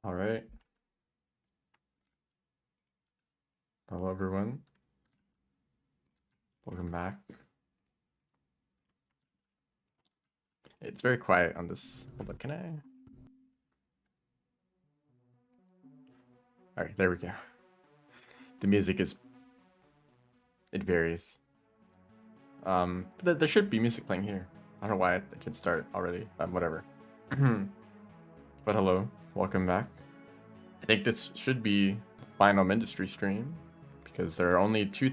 All right. Hello, everyone. Welcome back. It's very quiet on this. Hold up, can I? All right, there we go. The music is. It varies. But there should be music playing here. I don't know why it didn't start already. Whatever. But hello, welcome back. I think this should be the final Mindustry stream because there are only two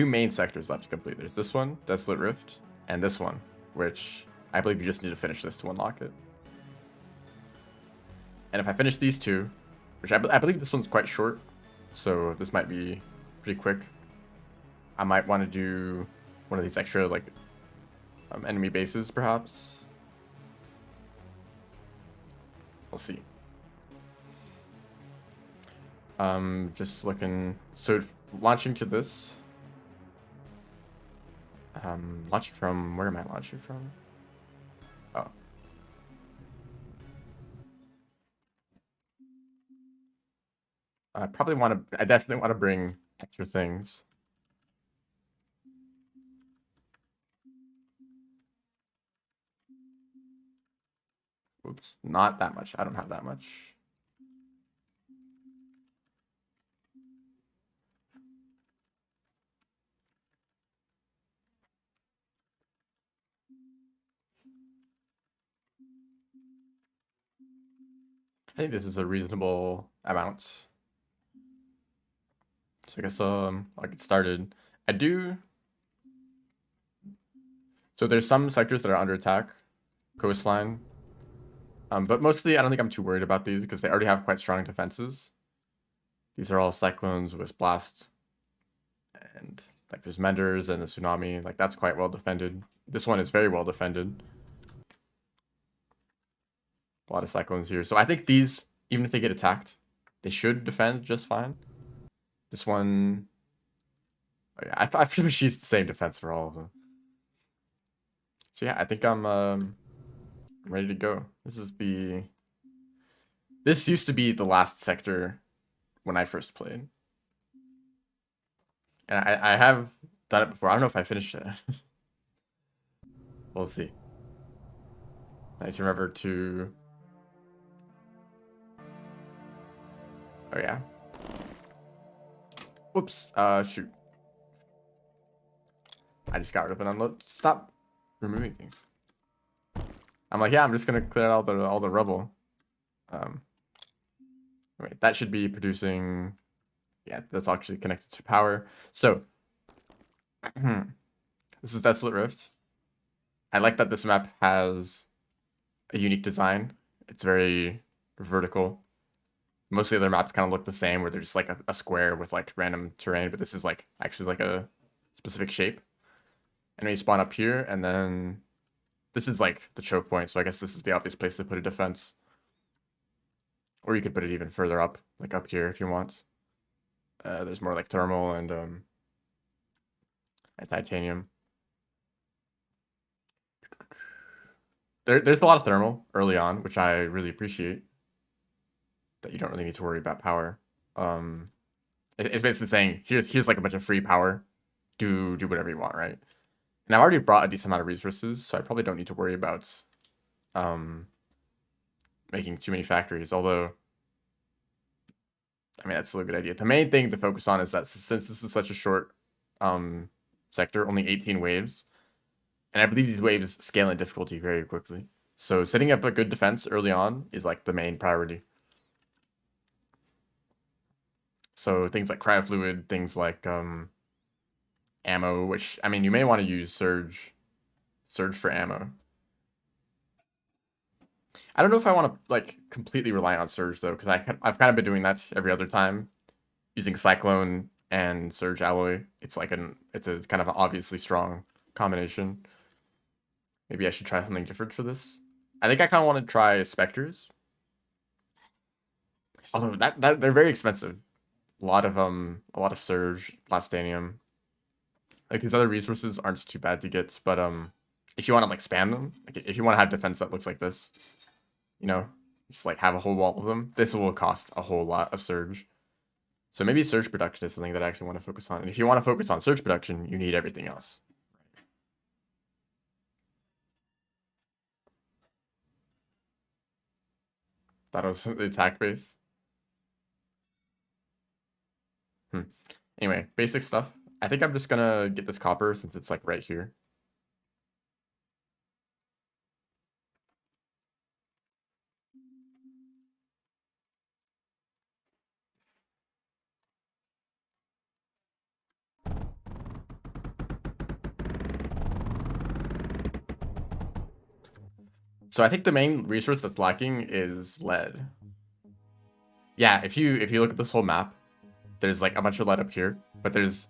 main sectors left to complete. There's this one, Desolate Rift, and this one, which I believe you just need to finish this to unlock it. And if I finish these two, which I believe this one's quite short, so this might be pretty quick, I might want to do one of these extra, like, enemy bases, perhaps. We'll see. Just looking, so launching to this. Launching from, where am I launching from? Oh. I definitely want to bring extra things. Oops, not that much. I don't have that much. I think this is a reasonable amount. So I guess I'll get started. So there's some sectors that are under attack, coastline. But mostly I don't think I'm too worried about these because they already have quite strong defenses. These are all cyclones with blast, and like there's menders and the tsunami. Like that's quite well defended. This one is very well defended. A lot of cyclones here. So I think these, even if they get attacked, they should defend just fine. This one, oh yeah, I pretty much used the same defense for all of them. So yeah, I think I'm ready to go. This used to be the last sector when I first played. And I have done it before. I don't know if I finished it. We'll see. I need to remember to... Oh yeah. Whoops. Shoot. I just got rid of an unload. Stop removing things. I'm like, yeah, I'm just gonna clear out all the rubble. Wait, that should be producing. Yeah, that's actually connected to power. So this is Desolate Rift. I like that this map has a unique design. It's very vertical. Most of the other maps kind of look the same, where they're just like a square with like random terrain, but this is like actually like a specific shape. And we spawn up here, and then this is like the choke point, so I guess this is the obvious place to put a defense. Or you could put it even further up, like up here if you want. There's more like thermal and titanium. There's a lot of thermal early on, which I really appreciate. That you don't really need to worry about power. It's basically saying here's like a bunch of free power. Do whatever you want, right? And I've already brought a decent amount of resources, so I probably don't need to worry about making too many factories. Although, I mean, that's still a good idea. The main thing to focus on is that since this is such a short sector, only 18 waves, and I believe these waves scale in difficulty very quickly. So setting up a good defense early on is like the main priority. So things like cryofluid, things like ammo, which, I mean, you may want to use surge for ammo. I don't know if I want to like completely rely on surge though, because I've kind of been doing that every other time, using cyclone and surge alloy. It's a kind of an obviously strong combination. Maybe I should try something different for this. I think I kind of want to try specters, although that they're very expensive. A lot of surge, plastanium. Like these other resources aren't too bad to get, but if you want to like spam them, like if you want to have defense that looks like this, you just like have a whole wall of them, this will cost a whole lot of surge. So maybe surge production is something that I actually want to focus on. And if you want to focus on surge production, you need everything else. That was the attack base. Anyway, basic stuff. I think I'm just gonna get this copper since it's like right here. So I think the main resource that's lacking is lead. Yeah, if you look at this whole map, there's like a bunch of lead up here, but there's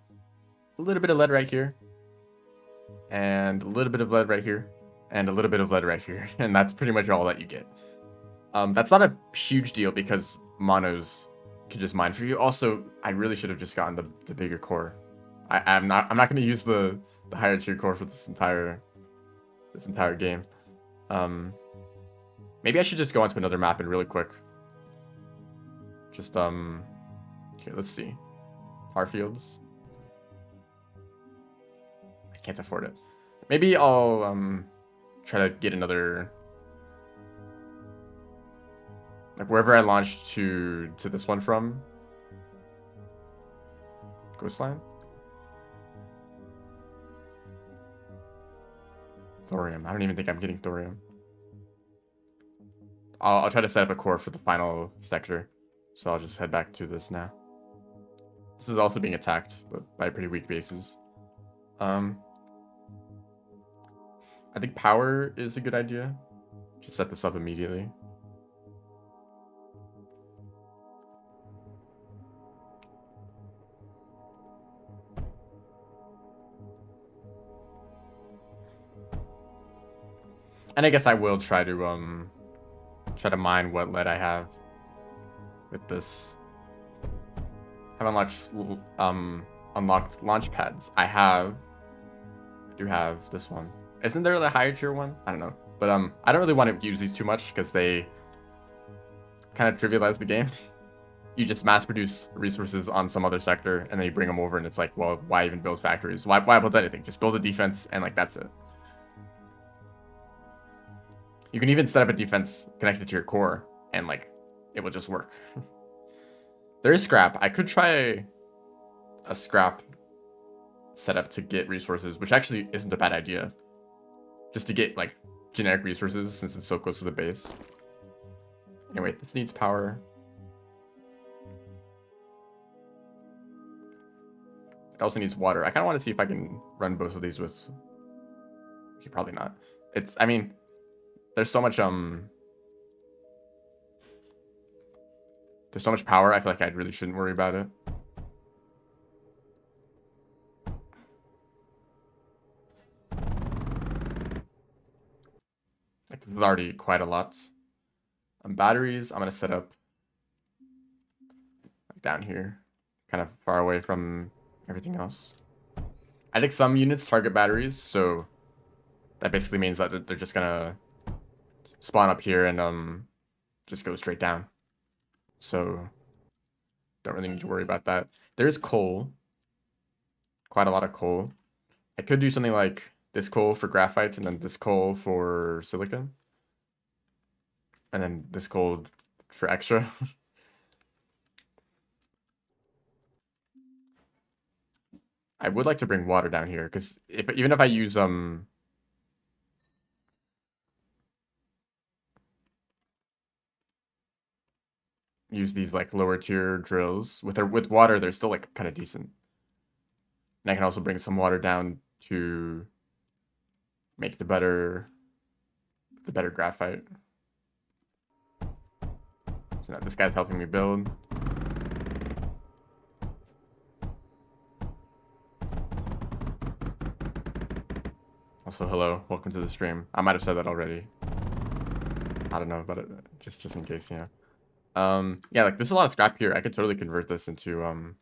a little bit of lead right here, and a little bit of lead right here, and a little bit of lead right here, and that's pretty much all that you get. That's not a huge deal because monos can just mine for you. Also, I really should have just gotten the bigger core. I'm not going to use the higher tier core for this entire game. Maybe I should just go onto another map and really quick. Just okay, let's see. Tar fields. I can't afford it. Maybe I'll try to get another, like wherever I launched to this one from. Coastline. Thorium. I don't even think I'm getting thorium. I'll try to set up a core for the final sector. So I'll just head back to this now. This is also being attacked, but by pretty weak bases. I think power is a good idea. Just set this up immediately. And I guess I will try to mine what lead I have with this. I've unlocked launch pads. I do have this one. Isn't there the higher tier one? I don't know. But I don't really want to use these too much because they kind of trivialize the game. You just mass produce resources on some other sector and then you bring them over and it's like, well, why even build factories? Why build anything? Just build a defense and like that's it. You can even set up a defense connected to your core and like it will just work. There is scrap. I could try a scrap setup to get resources, which actually isn't a bad idea. Just to get like generic resources since it's so close to the base. Anyway, this needs power. It also needs water. I kind of want to see if I can run both of these with... Okay, probably not. It's, I mean, there's so much power, I feel like I really shouldn't worry about it. Like, this is already quite a lot. Batteries, I'm going to set up down here, kind of far away from everything else. I think some units target batteries, so that basically means that they're just going to spawn up here and just go straight down. So don't really need to worry about that. There's coal. Quite a lot of coal. I could do something like this coal for graphite and then this coal for silicon. And then this coal for extra. I would like to bring water down here because even if I use these like lower tier drills with water, they're still like kind of decent. And I can also bring some water down to make the better graphite. So now this guy's helping me build. Also, hello, welcome to the stream. I might have said that already. I don't know, but just in case, yeah. Yeah, like there's a lot of scrap here. I could totally convert this into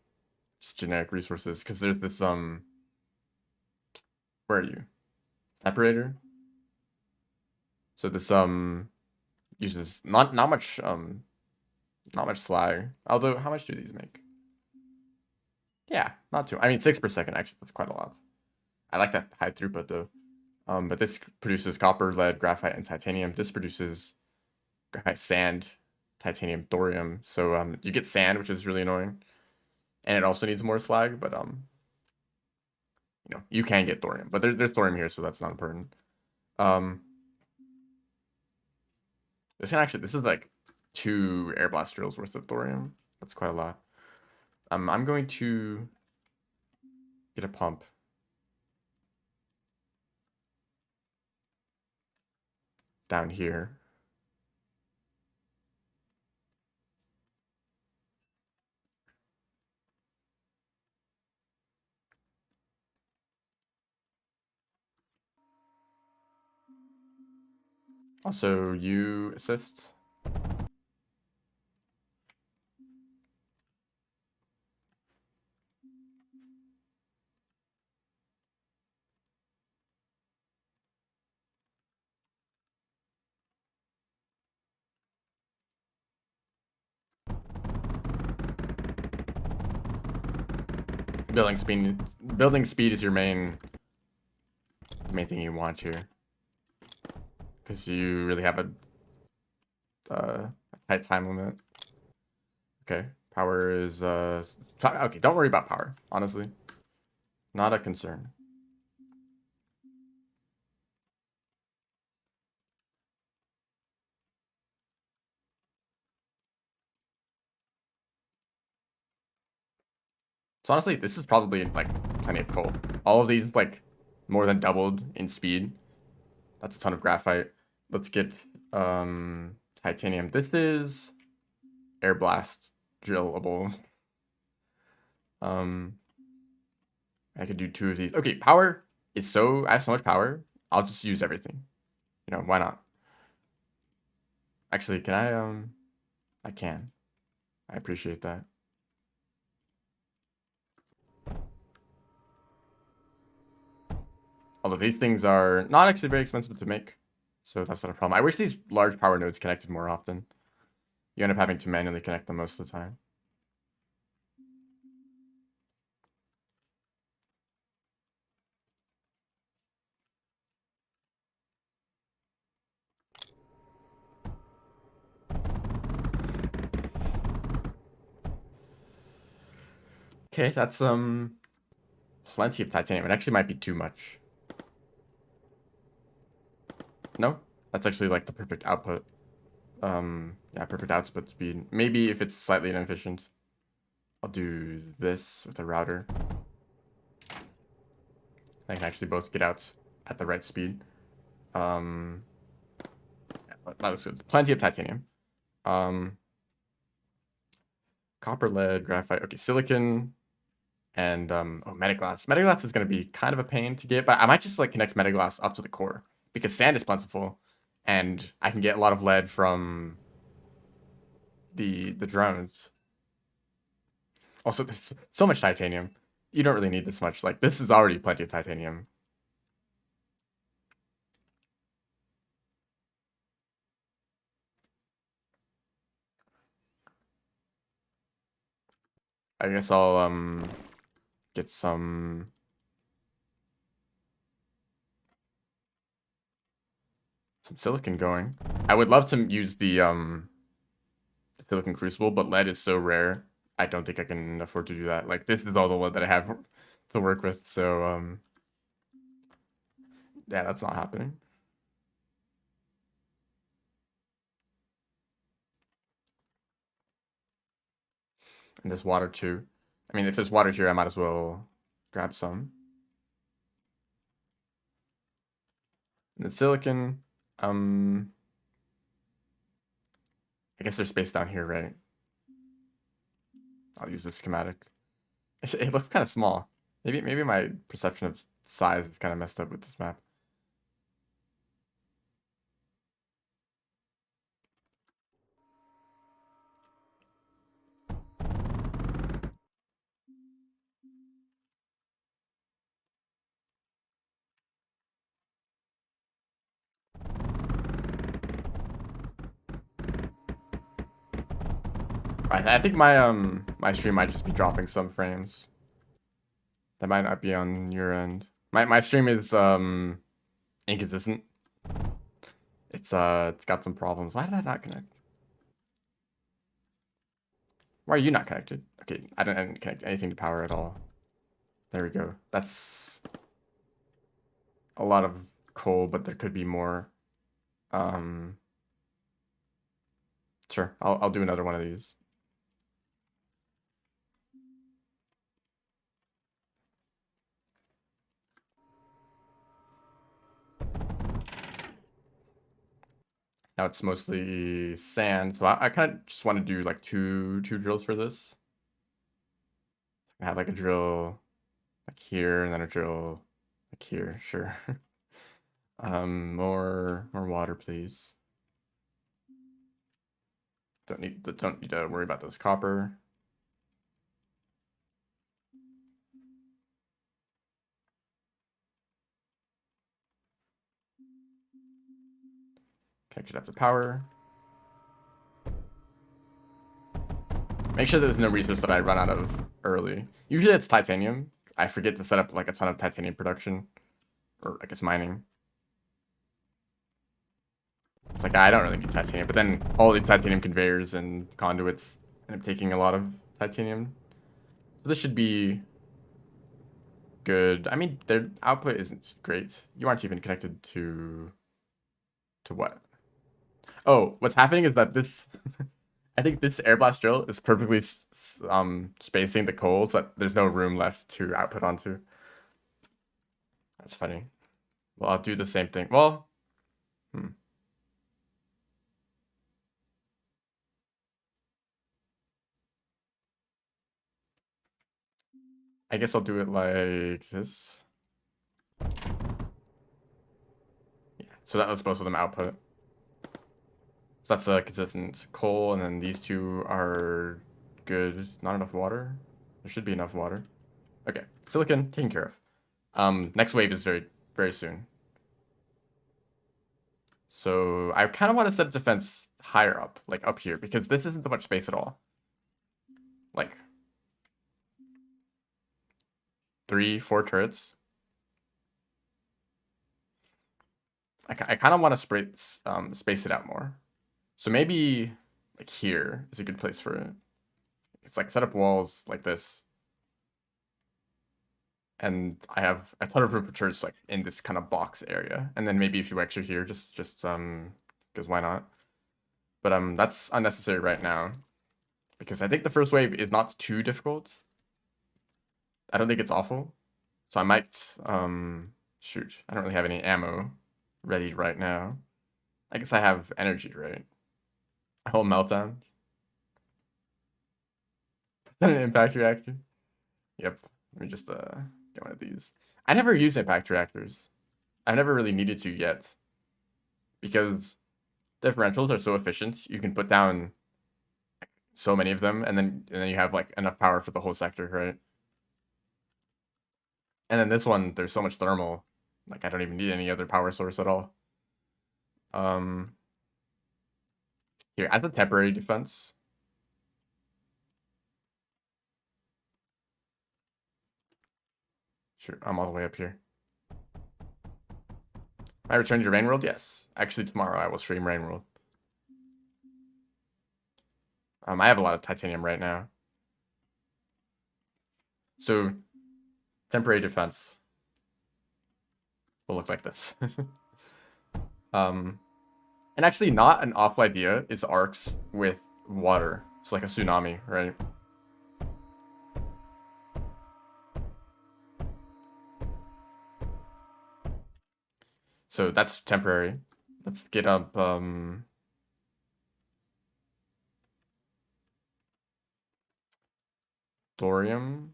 just generic resources because there's this where are you? Separator. So this uses not much slag. Although, how much do these make? Yeah, not too. I mean, 6 per second. Actually, that's quite a lot. I like that high throughput though. But this produces copper, lead, graphite, and titanium. This produces graphite, sand, titanium, thorium. So you get sand, which is really annoying, and it also needs more slag. But you can get thorium, but there's thorium here, so that's not important. This is like 2 air blast drills worth of thorium. That's quite a lot. I'm going to get a pump. Down here. Also, you assist. Building speed is your main thing you want here, because you really have a tight time limit. Okay, power is okay. Don't worry about power. Honestly, not a concern. So honestly, this is probably like plenty of coal. All of these like more than doubled in speed. That's a ton of graphite. Let's get titanium. This is air blast drillable. I could do 2 of these. Okay, power is so I have so much power. I'll just use everything. Why not? Actually, can I can. I appreciate that. Although these things are not actually very expensive to make, so that's not a problem. I wish these large power nodes connected more often. You end up having to manually connect them most of the time. Okay, that's plenty of titanium. It actually might be too much. No, that's actually like the perfect output. Yeah, perfect output speed. Maybe if it's slightly inefficient, I'll do this with a router. I can actually both get out at the right speed. Yeah, that looks good. Plenty of titanium. Copper, lead, graphite. Okay, silicon, and metaglass. Metaglass is going to be kind of a pain to get, but I might just like connect metaglass up to the core because sand is plentiful, and I can get a lot of lead from the drones. Also, there's so much titanium. You don't really need this much. Like this is already plenty of titanium. I guess I'll get some silicon going. I would love to use the silicon crucible, but lead is so rare. I don't think I can afford to do that. Like this is all the lead that I have to work with, so yeah, that's not happening. And there's water too. I mean, if there's water here, I might as well grab some. And the silicon, I guess there's space down here, right? I'll use this schematic. It looks kind of small. Maybe my perception of size is kind of messed up with this map. I think my stream might just be dropping some frames. That might not be on your end. My stream is inconsistent. It's got some problems. Why did I not connect? Why are you not connected? Okay, I didn't connect anything to power at all. There we go. That's a lot of coal, but there could be more. Sure, I'll do another one of these. Now it's mostly sand, so I kind of just want to do like two drills for this. I have like a drill like here, and then a drill like here. Sure. More water, please. Don't need to worry about this copper. Connect it up to power. Make sure there's no resource that I run out of early. Usually it's titanium. I forget to set up like a ton of titanium production, or I guess mining. It's like I don't really need titanium, but then all the titanium conveyors and conduits end up taking a lot of titanium. So this should be good. I mean, their output isn't great. You aren't even connected to what? Oh, what's happening is that this I think this air blast drill is perfectly spacing the coal so that there's no room left to output onto. That's funny. Well, I'll do the same thing. Well, I guess I'll do it like this. Yeah, so that lets both of them output. So that's a consistent coal, and then these two are good. Not enough water? There should be enough water. Okay, silicon taken care of. Next wave is very soon. So I kind of want to set defense higher up, like up here, because this isn't that much space at all. Like 3, 4 turrets. I kind of want to space it out more. So maybe like here is a good place for it. It's like set up walls like this. And I have a ton of room for turrets like in this kind of box area. And then maybe a few extra here, just because why not? But that's unnecessary right now. Because I think the first wave is not too difficult. I don't think it's awful. So I might shoot. I don't really have any ammo ready right now. I guess I have energy, right? Oh, meltdown. An impact reactor. Yep. Let me just get one of these. I never use impact reactors. I've never really needed to yet. Because differentials are so efficient, you can put down so many of them, and then you have like enough power for the whole sector, right? And then this one, there's so much thermal, like I don't even need any other power source at all. Here, as a temporary defense. Sure, I'm all the way up here. I returned to Rain World? Yes. Actually, tomorrow I will stream Rain World. I have a lot of titanium right now. So, temporary defense will look like this. And actually not an awful idea is arcs with water. It's like a tsunami, right? So that's temporary. Let's get up thorium.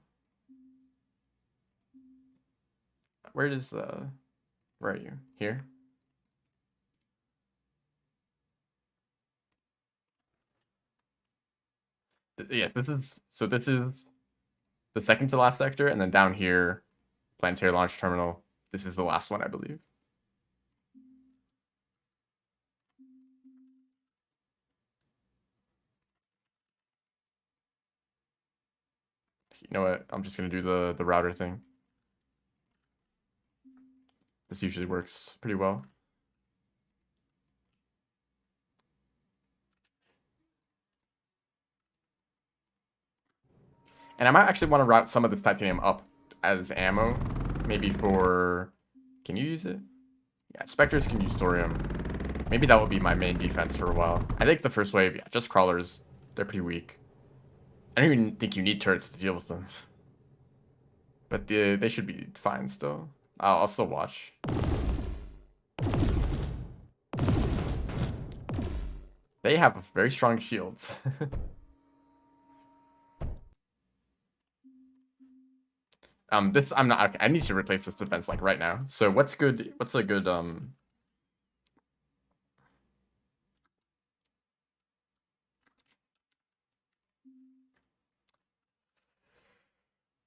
Where is where are you? Here? Yes, this is the second to last sector, and then down here, planetary launch terminal. This is the last one, I believe. You know what? I'm just gonna do the router thing. This usually works pretty well. And I might actually want to route some of this titanium up as ammo. Maybe for... Can you use it? Yeah, Spectres can use thorium. Maybe that will be my main defense for a while. I think the first wave, yeah, just crawlers. They're pretty weak. I don't even think you need turrets to deal with them. But they should be fine still. I'll still watch. They have very strong shields. This I'm not okay. I need to replace this defense like right now. So what's good? What's a good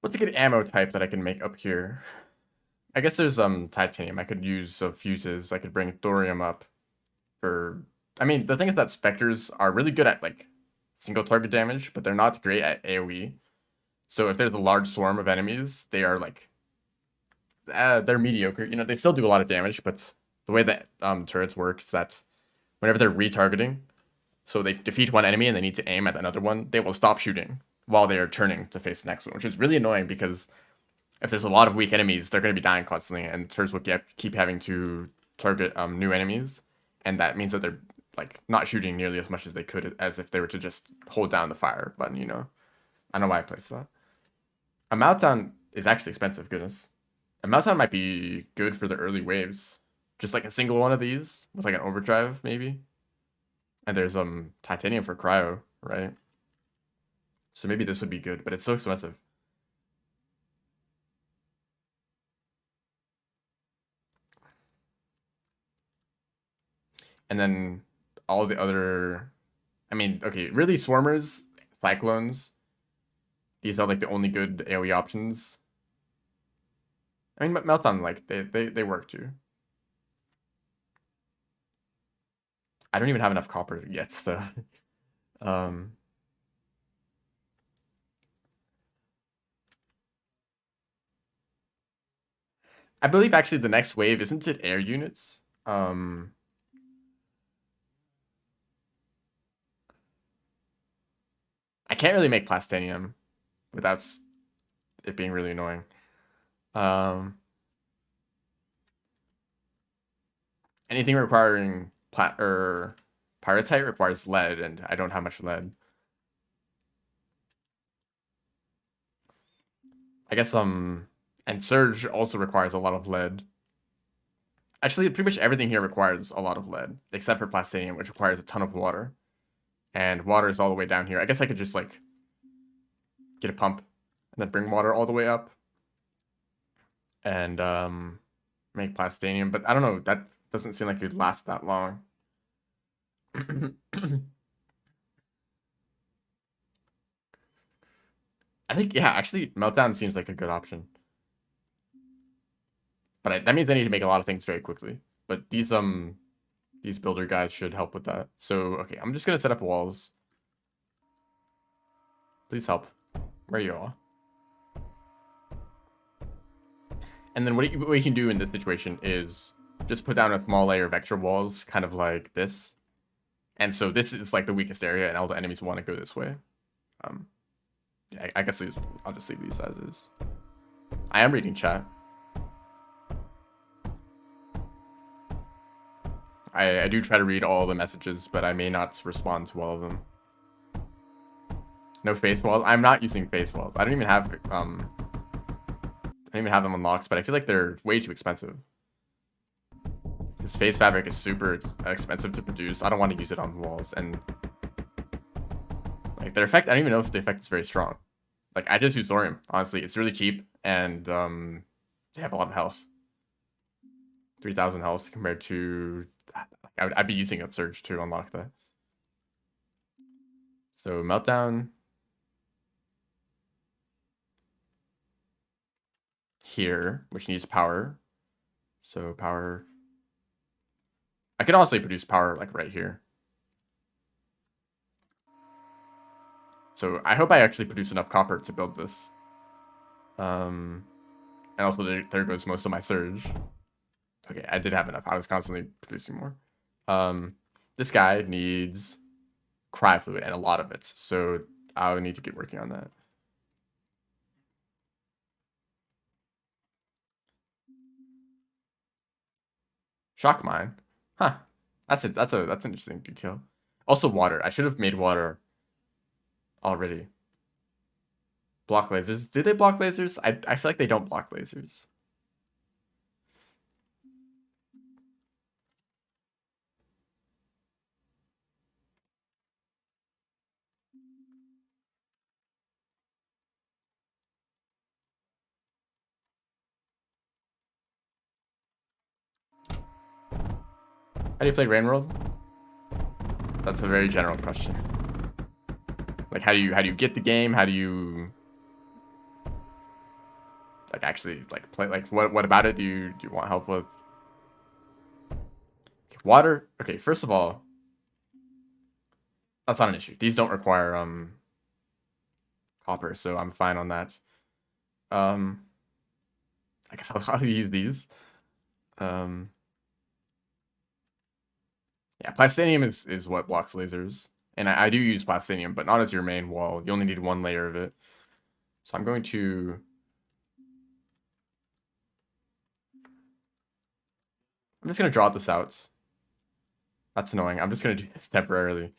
What's a good ammo type that I can make up here? I guess there's titanium. I could use fuses. I could bring thorium up for. I mean, the thing is that specters are really good at like single target damage, but they're not great at AOE. So if there's a large swarm of enemies, they are like they're mediocre. You know, they still do a lot of damage, but the way that turrets work is that whenever they're retargeting, so they defeat one enemy and they need to aim at another one, they will stop shooting while they are turning to face the next one, which is really annoying because if there's a lot of weak enemies, they're going to be dying constantly, and turrets will keep having to target new enemies, and that means that they're like not shooting nearly as much as they could as if they were to just hold down the fire button. You know, I don't know why I placed that. A meltdown is actually expensive. Goodness, a meltdown might be good for the early waves. Just like a single one of these with like an overdrive maybe. And there's titanium for cryo, right? So maybe this would be good, but it's so expensive. And then all the other, I mean, okay, really swarmers, cyclones. These are like the only good AoE options. I mean, meltdown, like they work too. I don't even have enough copper yet, so I believe actually the next wave, isn't it air units? I can't really make plastinium without it being really annoying. Anything requiring pyrite requires lead, and I don't have much lead. I guess and Surge also requires a lot of lead. Actually, pretty much everything here requires a lot of lead, except for plastinium, which requires a ton of water. And water is all the way down here. I guess I could just like get a pump and then bring water all the way up. And make plastinium. But I don't know, that doesn't seem like it would last that long. I think, yeah, actually, Meltdown seems like a good option. But that means I need to make a lot of things very quickly. But these builder guys should help with that. So, okay, I'm just going to set up walls. Please help. Where you are. And then what you can do in this situation is just put down a small layer of extra walls, kind of like this. And so this is like the weakest area, and all the enemies want to go this way. Yeah, I guess I'll just leave these as is. I am reading chat. I do try to read all the messages, but I may not respond to all of them. No face walls. I'm not using face walls. I don't even have them unlocked, but I feel like they're way too expensive. This face fabric is super expensive to produce. I don't want to use it on walls, and like their effect, I don't even know if the effect is very strong. Like I just use thorium. Honestly, it's really cheap, and they have a lot of health. 3,000 health compared to I'd be using a surge to unlock that. So meltdown here, which needs power. So power. I could honestly produce power like right here. So I hope I actually produce enough copper to build this. And also there goes most of my surge. Okay, I did have enough. I was constantly producing more. This guy needs cry fluid and a lot of it, so I'll need to get working on that. Shock mine. Huh. That's an interesting detail. Also water. I should have made water already. Block lasers. Do they block lasers? I feel like they don't block lasers. How do you play Rain World? That's a very general question. Like how do you get the game? How do you like actually like play, like what about it do you want help with? Okay, water. Okay, first of all, that's not an issue. These don't require copper, so I'm fine on that. I guess I'll use these. Yeah, Plastinium is what blocks lasers. And I do use Plastinium, but not as your main wall. You only need one layer of it. So I'm going to... I'm just going to draw this out. That's annoying. I'm just going to do this temporarily.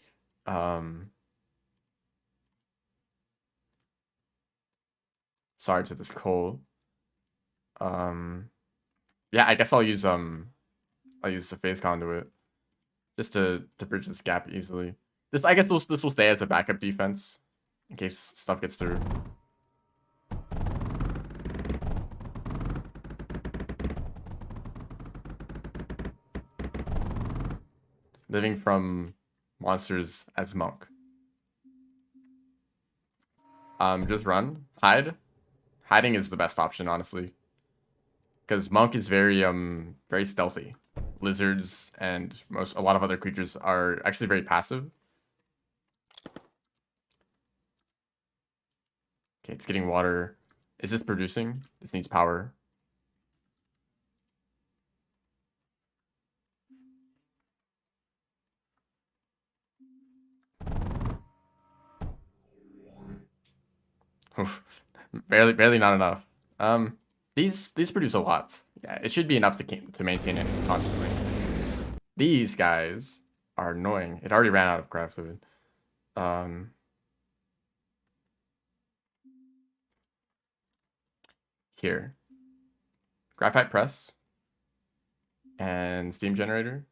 Sorry to this coal. Yeah, I guess I'll use the phase conduit just to bridge this gap easily. I guess this will stay as a backup defense in case stuff gets through. Living from monsters as monk. Just run, hide. Hiding is the best option, honestly, because monk is very stealthy. Lizards and a lot of other creatures are actually very passive. Okay, it's getting water. Is this producing? This needs power. Oof. Barely not enough. These produce a lot. Yeah, it should be enough to maintain it constantly. These guys are annoying. It already ran out of craft fluid. Here. Graphite press and steam generator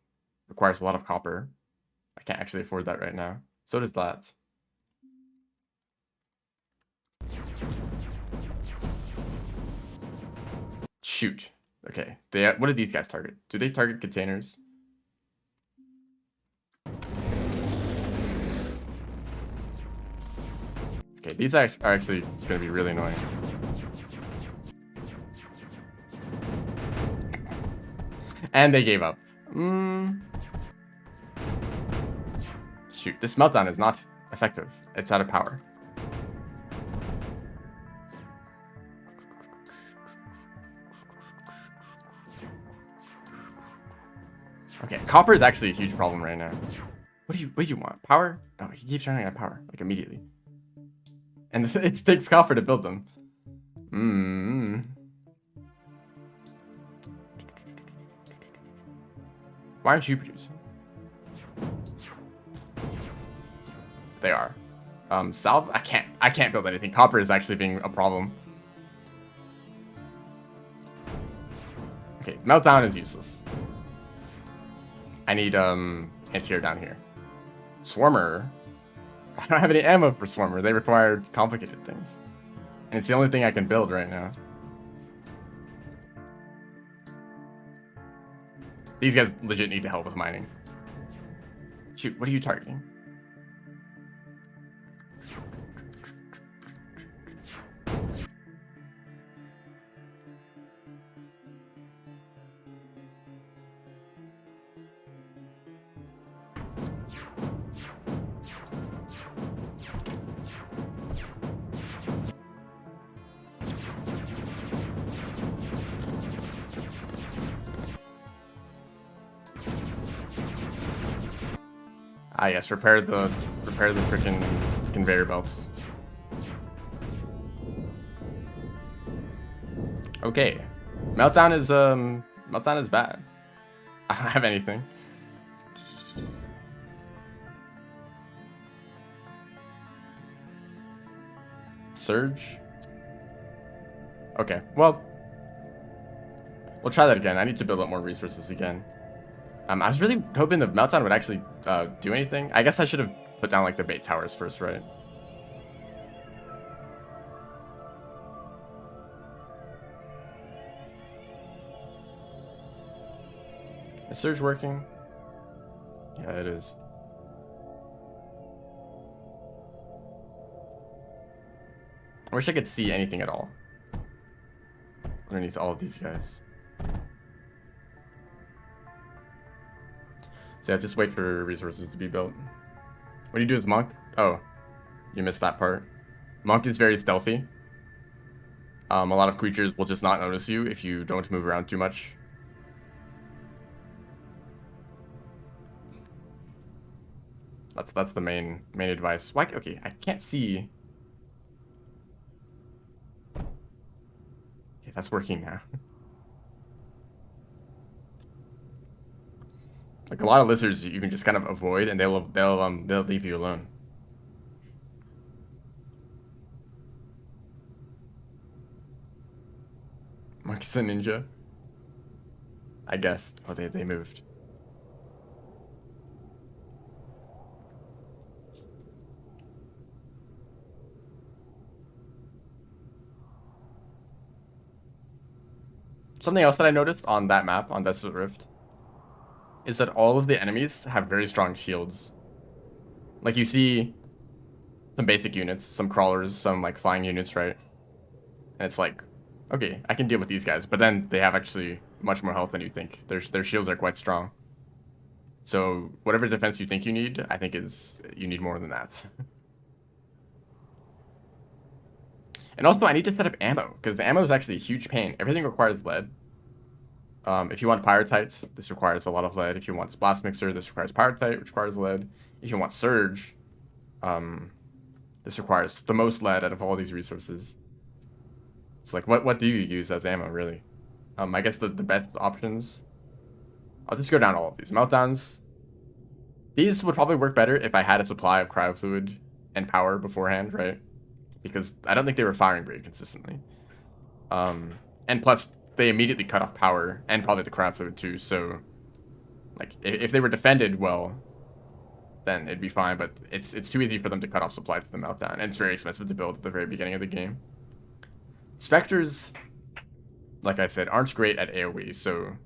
requires a lot of copper. I can't actually afford that right now. So does that. Shoot. Okay. What do these guys target? Do they target containers? Okay, these are actually going to be really annoying. And they gave up. Shoot, this meltdown is not effective. It's out of power. Okay, copper is actually a huge problem right now. What do you want? Power? Oh, he keeps running out of power, like immediately. And it takes copper to build them. Why aren't you producing? They are. Salve? I can't build anything. Copper is actually being a problem. Okay, meltdown is useless. I need anti-air down here. Swarmer. I don't have any ammo for Swarmer. They require complicated things. And it's the only thing I can build right now. These guys legit need help with mining. Shoot, what are you targeting? Ah, yes, repair the freaking conveyor belts. Okay. Meltdown is bad. I don't have anything. Surge? Okay, well, we'll try that again. I need to build up more resources again. I was really hoping the Meltdown would actually do anything. I guess I should have put down like the bait towers first, right? Is Surge working? Yeah, it is. I wish I could see anything at all underneath all of these guys. So yeah, just wait for resources to be built. What do you do as Monk? Oh, you missed that part. Monk is very stealthy. A lot of creatures will just not notice you if you don't move around too much. That's the main advice. Why? Okay, I can't see. Okay, that's working now. Like a lot of lizards, you can just kind of avoid, and they'll leave you alone. Monkey's a ninja. I guess. Oh, they moved. Something else that I noticed on that map, on Desolate Rift, is that all of the enemies have very strong shields. Like, you see some basic units, some crawlers, some, like, flying units, right? And it's like, okay, I can deal with these guys. But then they have actually much more health than you think. Their shields are quite strong. So, whatever defense you think you need, I think you need more than that. And also, I need to set up ammo, because the ammo is actually a huge pain. Everything requires lead. If you want Pyritites, this requires a lot of lead. If you want Blast Mixer, this requires Pyrite, which requires lead. If you want Surge, this requires the most lead out of all these resources. So, like, what do you use as ammo, really? I guess the best options... I'll just go down all of these. Meltdowns. These would probably work better if I had a supply of cryo fluid and power beforehand, right? Because I don't think they were firing very consistently. And plus, they immediately cut off power, and probably the cryo fluid too, so... Like, if they were defended well, then it'd be fine, but it's too easy for them to cut off supply to the Meltdown, and it's very expensive to build at the very beginning of the game. Spectres, like I said, aren't great at AoE, so...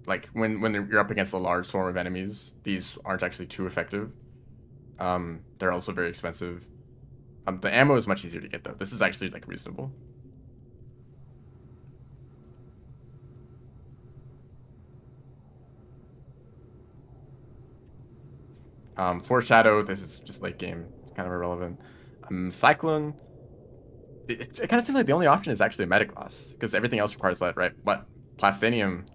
Like, when you're up against a large swarm of enemies, these aren't actually too effective. They're also very expensive. The ammo is much easier to get, though. This is actually, like, reasonable. Foreshadow, this is just late game. It's kind of irrelevant. Cyclone, it kind of seems like the only option is actually a Metaglass, because everything else requires lead, right? But Plastinium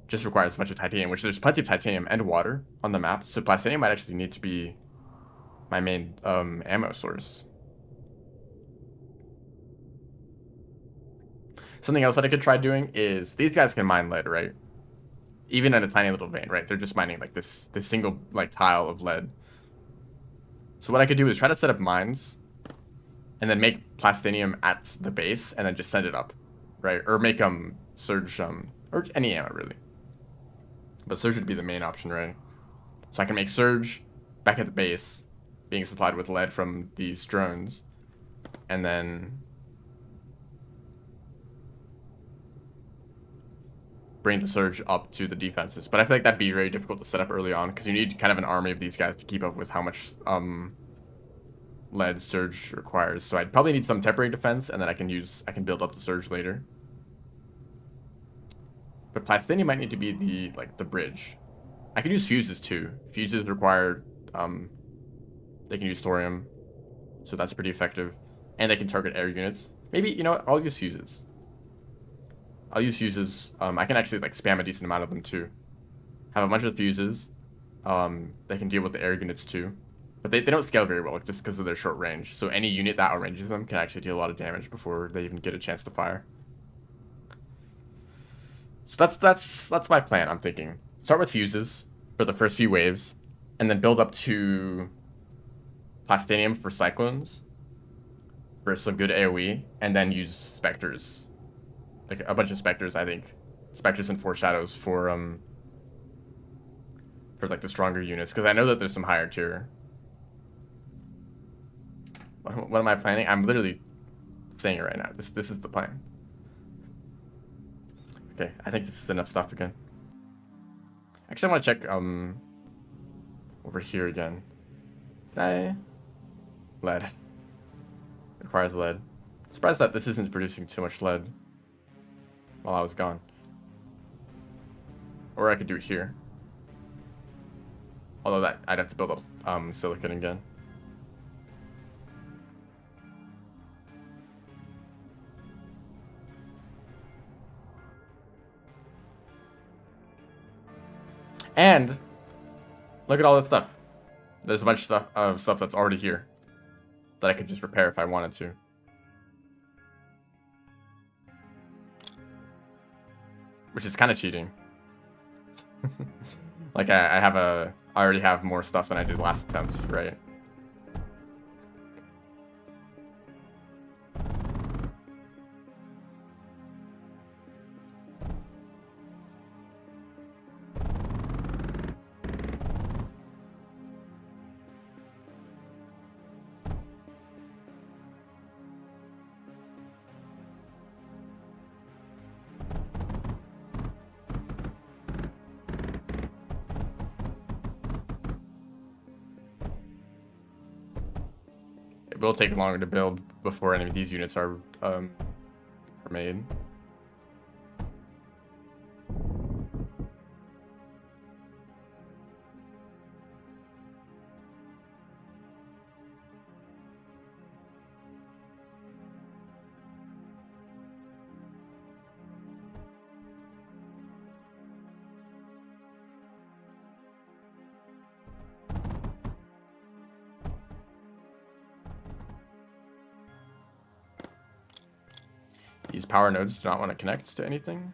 just requires a bunch of titanium, which there's plenty of titanium and water on the map, so Plastinium might actually need to be my main ammo source. Something else that I could try doing is, these guys can mine lead, right? Even in a tiny little vein, right? They're just mining like this single like tile of lead. So what I could do is try to set up mines and then make Plastinium at the base and then just send it up, right? Or make Surge, or any ammo really. But Surge would be the main option, right? So I can make Surge back at the base, being supplied with lead from these drones, and then bring the Surge up to the defenses. But I feel like that'd be very difficult to set up early on, because you need kind of an army of these guys to keep up with how much lead Surge requires. So I'd probably need some temporary defense, and then I can build up the Surge later. But Plastinium might need to be the bridge. I can use fuses too. Fuses require they can use thorium, so that's pretty effective. And they can target air units. Maybe, you know what, I'll use fuses. I can actually like spam a decent amount of them too. Have a bunch of fuses, They can deal with the air units too. But they don't scale very well just because of their short range. So any unit that outranges them can actually deal a lot of damage before they even get a chance to fire. So that's my plan, I'm thinking. Start with fuses for the first few waves, and then build up to Plastanium for cyclones for some good AoE, and then use specters. Like a bunch of specters, I think. Specters and foreshadows for like the stronger units, because I know that there's some higher tier. What am I planning? I'm literally saying it right now. This is the plan. Okay, I think this is enough stuff again. Actually, I want to check over here again. Lead. Requires lead. Surprised that this isn't producing too much lead while I was gone. Or I could do it here. Although that I'd have to build up silicon again. And look at all this stuff. There's a bunch of stuff that's already here that I could just repair if I wanted to. Which is kind of cheating. Like I already have more stuff than I did last attempt, right? It will take longer to build before any of these units are made. These power nodes do not want to connect to anything.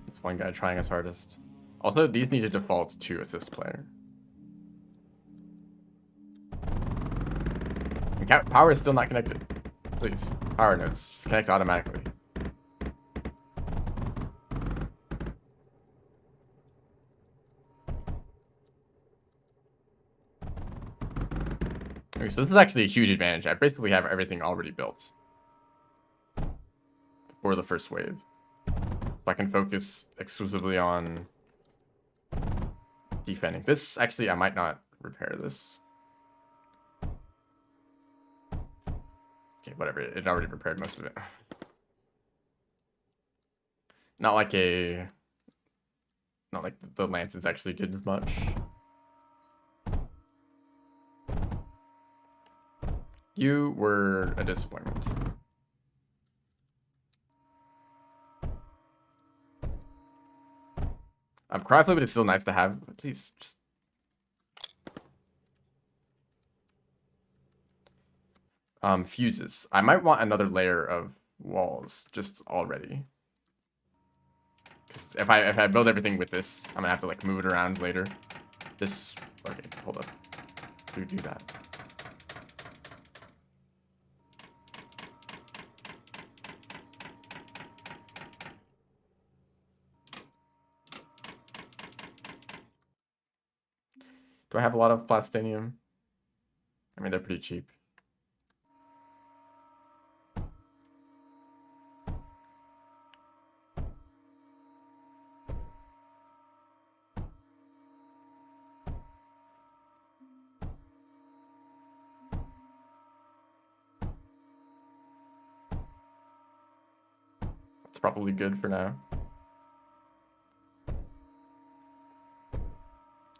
It's one guy trying his hardest. Also, these need to default to assist player. And power is still not connected. Please, power nodes, just connect automatically. Okay, so this is actually a huge advantage. I basically have everything already built for the first wave. So I can focus exclusively on defending. This, actually, I might not repair this. Okay, whatever. It already repaired most of it. Not like the lances actually did much. You were a disappointment. Cry fluid is still nice to have. Please, just... fuses. I might want another layer of walls, just already. Because if I build everything with this, I'm gonna have to, like, move it around later. This... Okay, hold up. Do that. Do I have a lot of plastinium? I mean, they're pretty cheap. It's probably good for now.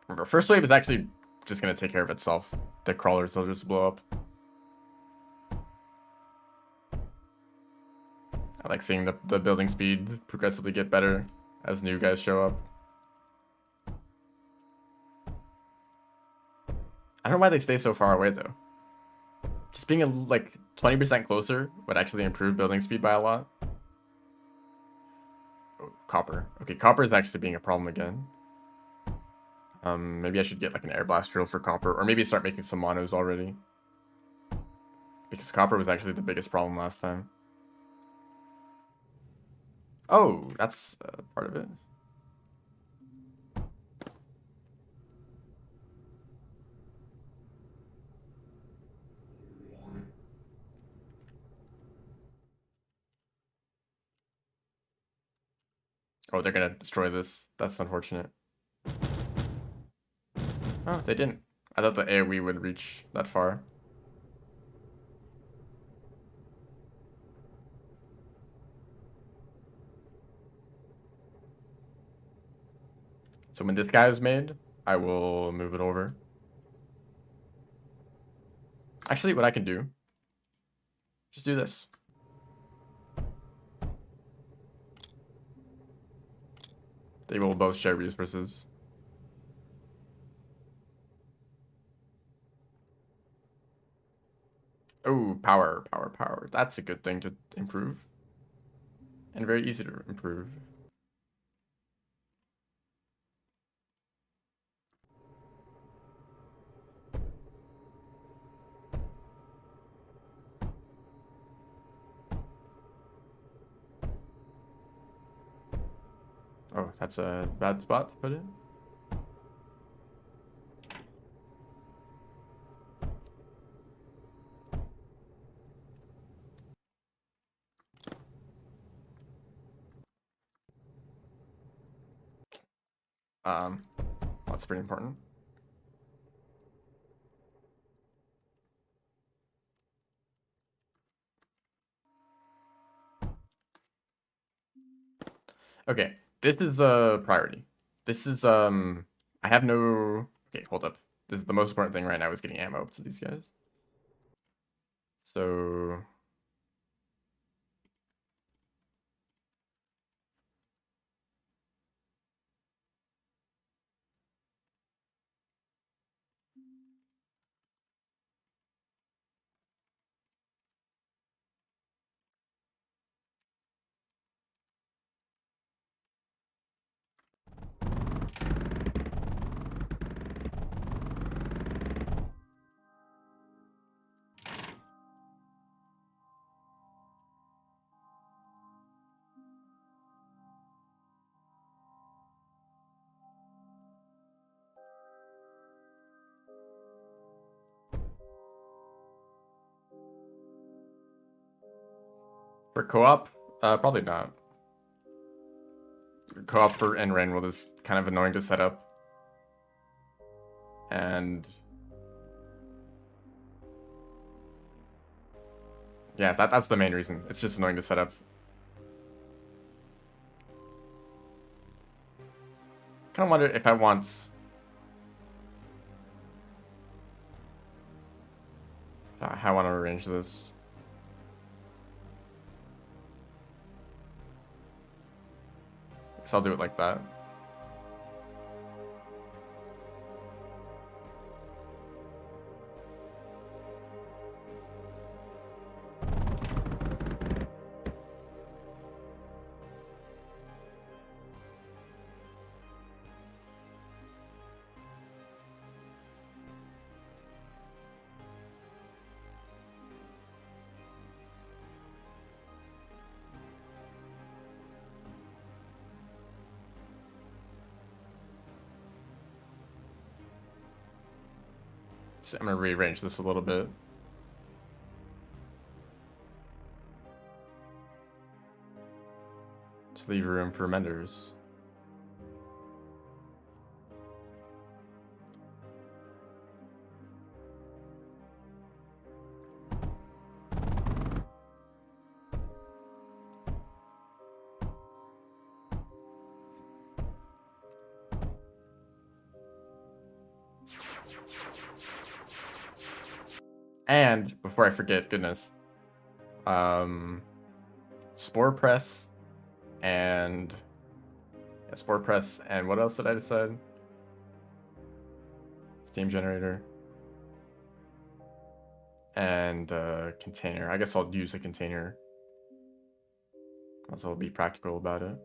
Remember, first wave is actually just gonna take care of itself. The crawlers, they'll just blow up. I like seeing the building speed progressively get better as new guys show up. I don't know why they stay so far away though. Just being like 20% closer would actually improve building speed by a lot. Oh, copper. Okay, copper is actually being a problem again. Maybe I should get like an air blast drill for copper, or maybe start making some monos already. Because copper was actually the biggest problem last time. Oh, that's part of it. Oh, they're gonna destroy this. That's unfortunate. Oh, they didn't. I thought the AoE would reach that far. So when this guy is made, I will move it over. Actually, what I can do, just do this. They will both share resources. Oh, power, power, power. That's a good thing to improve. And very easy to improve. Oh, that's a bad spot to put it. That's pretty important. Okay, this is a priority. This is I have no. Okay, hold up. This is the most important thing right now is getting ammo up to these guys. So for co-op, probably not. Co-op for Enrain is kind of annoying to set up. And yeah, that's the main reason. It's just annoying to set up. Kind of wonder if I want. How I want to arrange this. Guess I'll do it like that. I'm gonna rearrange this a little bit. To leave room for menders. And before I forget, goodness, Spore Press and Spore Press and what else did I decide? Steam Generator and container. I guess I'll use a container. Also, I'll be practical about it.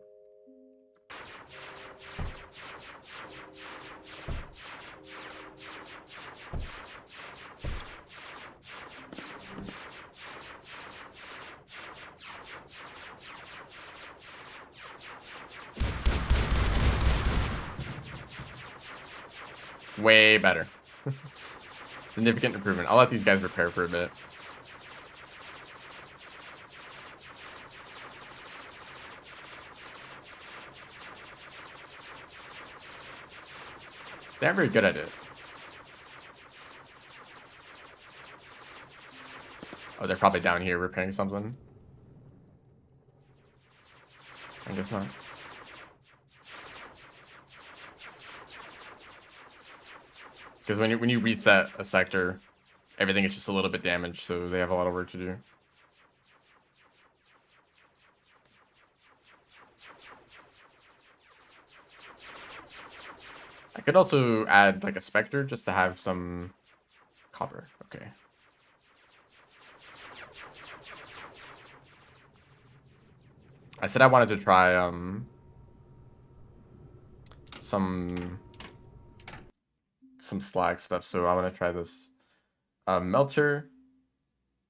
Way better. Significant improvement. I'll let these guys repair for a bit. They're very good at it. Oh, they're probably down here repairing something. I guess not. Because when you reset a sector, everything is just a little bit damaged, so they have a lot of work to do. I could also add like a specter just to have some copper. Okay. I said I wanted to try some slag stuff, so I want to try this. Melter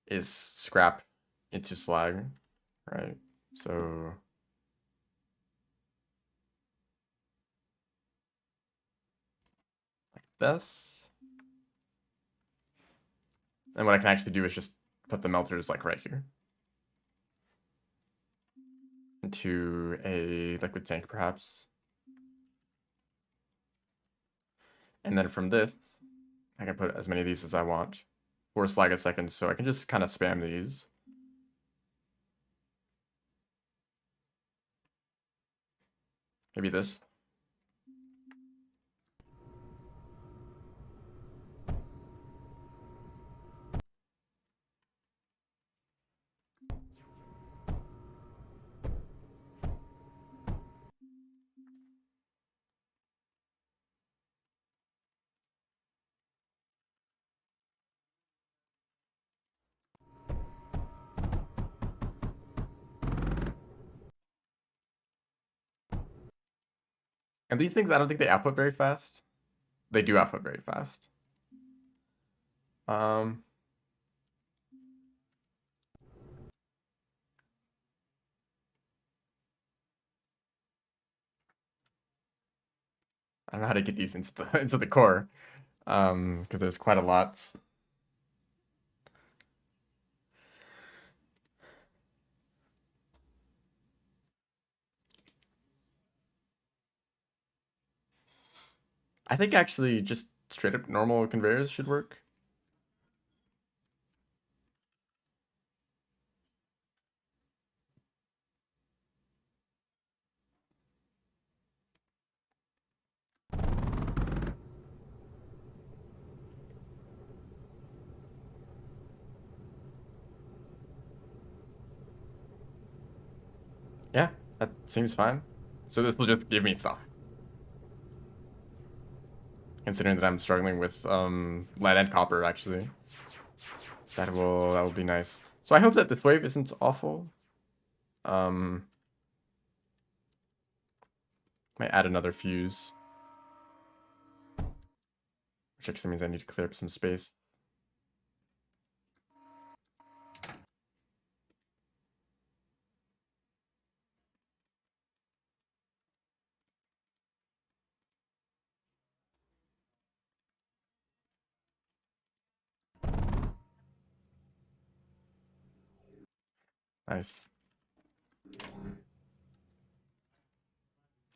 is scrap into slag, right? So like this. And what I can actually do is just put the melters like right here into a liquid tank, perhaps. And then from this, I can put as many of these as I want. 4 slag a second, so I can just kind of spam these. Maybe this. And these things, I don't think they output very fast. They do output very fast. I don't know how to get these into the core, because there's quite a lot. I think actually just straight up normal conveyors should work. Yeah, that seems fine. So this will just give me stuff. Considering that I'm struggling with lead and copper, actually. That will be nice. So I hope that this wave isn't awful. Might add another fuse. Which actually means I need to clear up some space. Nice.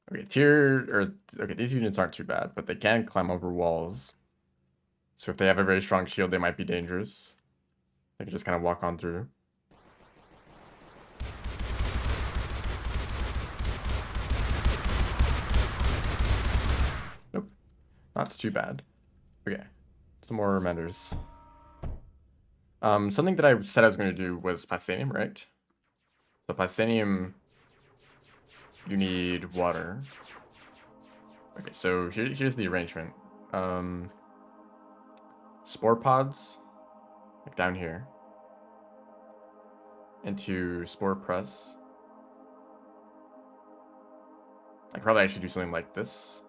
Okay, these units aren't too bad, but they can climb over walls. So if they have a very strong shield, they might be dangerous. They can just kind of walk on through. Nope, not too bad. Okay, some more reminders. Something that I said I was going to do was Plastanium, right? So Plastanium, you need water. Okay, so here's the arrangement. Spore pods, like down here, into spore press. I probably actually do something like this.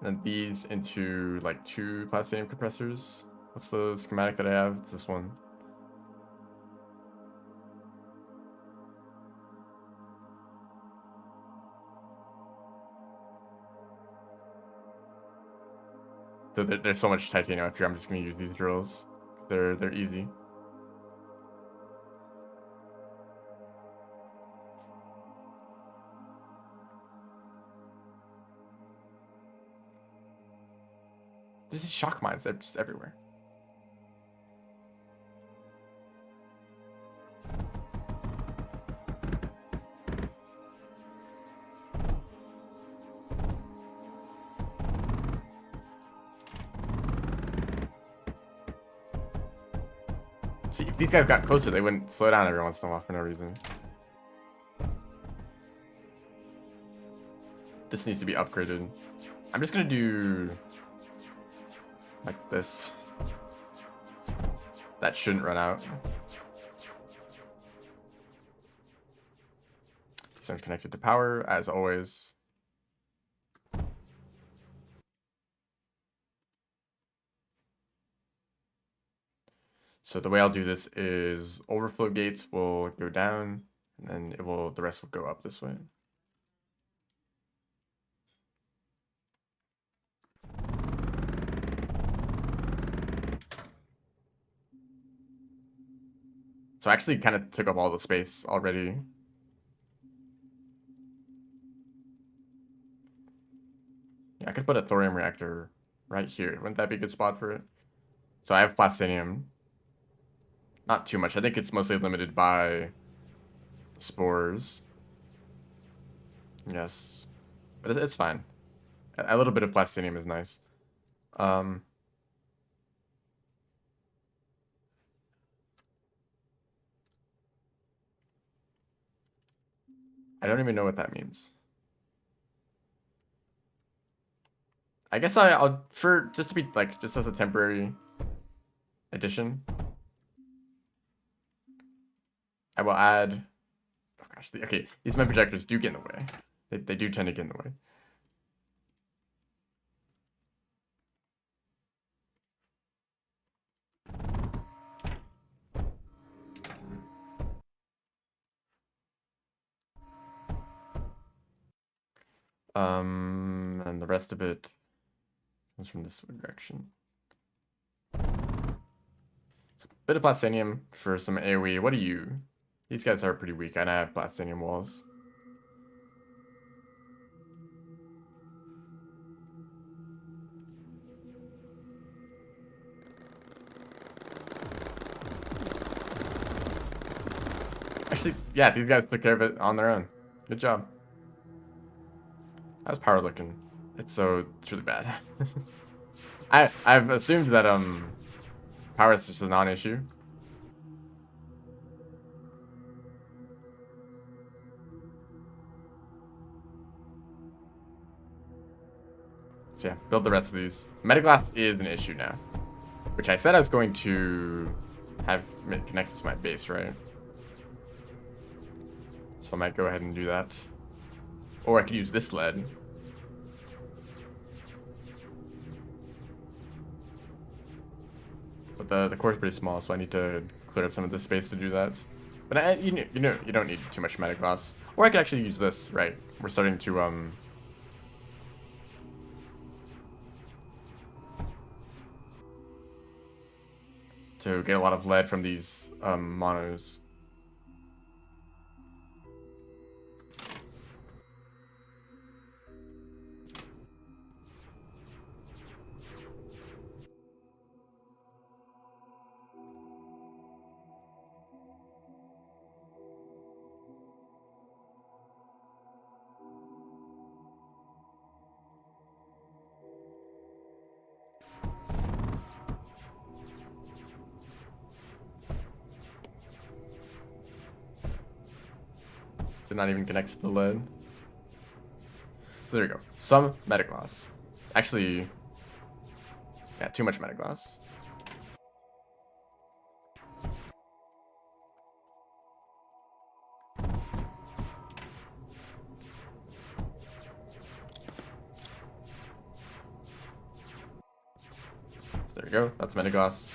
And these into like 2 Plastanium compressors. What's the schematic that I have? It's this one. So there's so much titanium up here. I'm just gonna use these drills. They're easy. There's these shock mines. They're just everywhere. See, if these guys got closer, they wouldn't slow down every once in a while for no reason. This needs to be upgraded. I'm just gonna do like this. That shouldn't run out. These are connected to power, as always. So the way I'll do this is overflow gates will go down, and then the rest will go up this way. So I actually kind of took up all the space already. Yeah, I could put a thorium reactor right here. Wouldn't that be a good spot for it? So I have plastinium. Not too much. I think it's mostly limited by spores. Yes. But it's fine. A little bit of plastinium is nice. I don't even know what that means. I guess I'll for just to be like just as a temporary addition, I will add. Oh gosh, okay. These med projectors do get in the way. They do tend to get in the way. And the rest of it comes from this direction. So, bit of plastinium for some AoE. What are you? These guys are pretty weak, and I have plastinium walls. Actually, yeah, these guys took care of it on their own. Good job. How's power looking? It's really bad. I've assumed that power is just a non-issue. So yeah, build the rest of these. Metaglass is an issue now, which I said I was going to have connected to my base, right? So I might go ahead and do that. Or I could use this lead. But the core is pretty small, so I need to clear up some of the space to do that. But you don't need too much metaglass. Or I could actually use this, right? We're starting to get a lot of lead from these monos. not even connects to the lead. So there you go. Some metaglass. Actually, yeah, too much metaglass. So there you go. That's metaglass.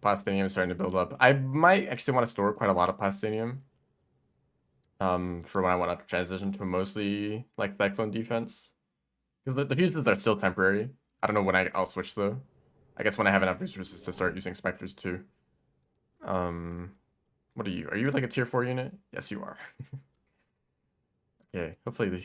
Plastinium is starting to build up. I might actually want to store quite a lot of plastinium. For when I want to transition to mostly like cyclone defense. Because the fuses are still temporary. I don't know when I'll switch though. I guess when I have enough resources to start using specters too. What are you? Are you like a tier 4 unit? Yes, you are. Okay, hopefully the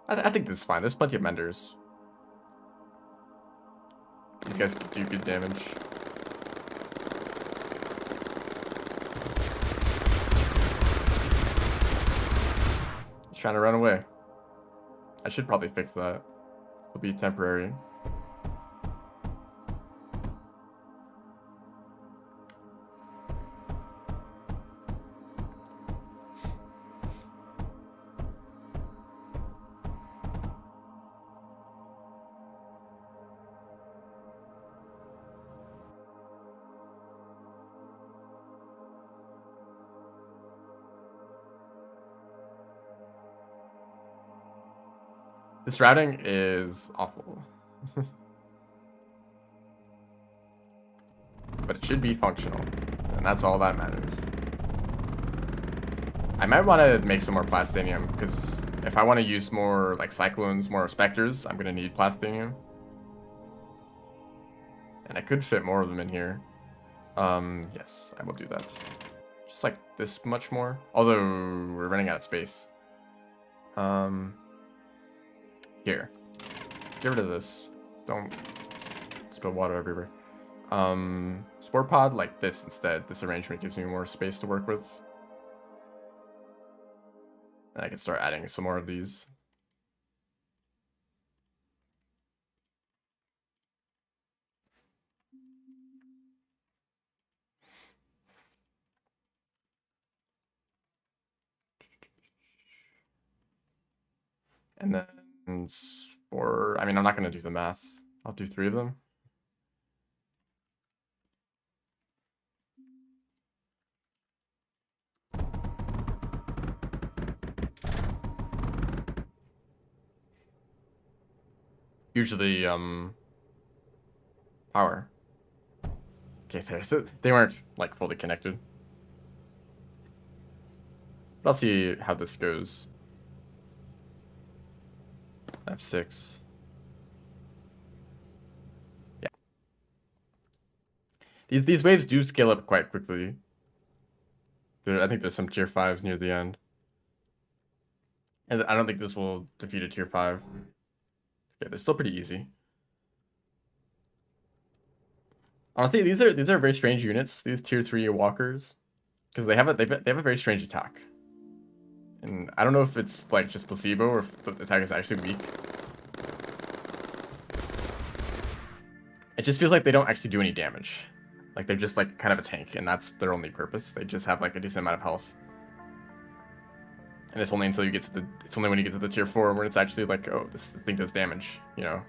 I think this is fine. There's plenty of menders. These guys do good damage. He's trying to run away. I should probably fix that. It'll be temporary. This routing is awful. But it should be functional. And that's all that matters. I might want to make some more plastinium, because if I want to use more like cyclones, more specters, I'm going to need plastinium. And I could fit more of them in here. Yes, I will do that. Just like this much more. Although we're running out of space. Here. Get rid of this. Don't spill water everywhere. Spore pod like this instead. This arrangement gives me more space to work with. And I can start adding some more of these. And then spore, I mean, I'm not going to do the math. I'll do 3 of them. Usually, power. Okay, they weren't, like, fully connected. But I'll see how this goes. F6. Yeah. These waves do scale up quite quickly. I think there's some tier 5s near the end. And I don't think this will defeat a tier 5. Yeah, they're still pretty easy. Honestly, these are very strange units. These tier 3 walkers, because they have a very strange attack. And I don't know if it's like just placebo or if the attack is actually weak. It just feels like they don't actually do any damage. Like they're just like kind of a tank, and that's their only purpose. They just have like a decent amount of health. And it's only until you get to the it's only when you get to the tier 4 where it's actually like, oh, this thing does damage, you know.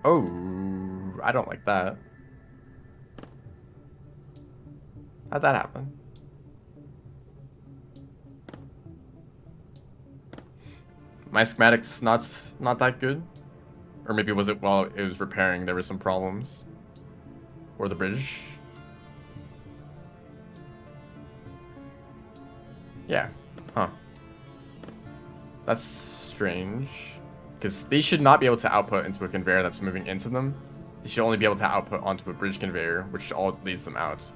Oh, I don't like that. How'd that happen? My schematic's not that good. Or maybe was it while it was repairing there were some problems? Or the bridge? Yeah. Huh. That's strange. Because they should not be able to output into a conveyor that's moving into them. They should only be able to output onto a bridge conveyor, which all leads them out.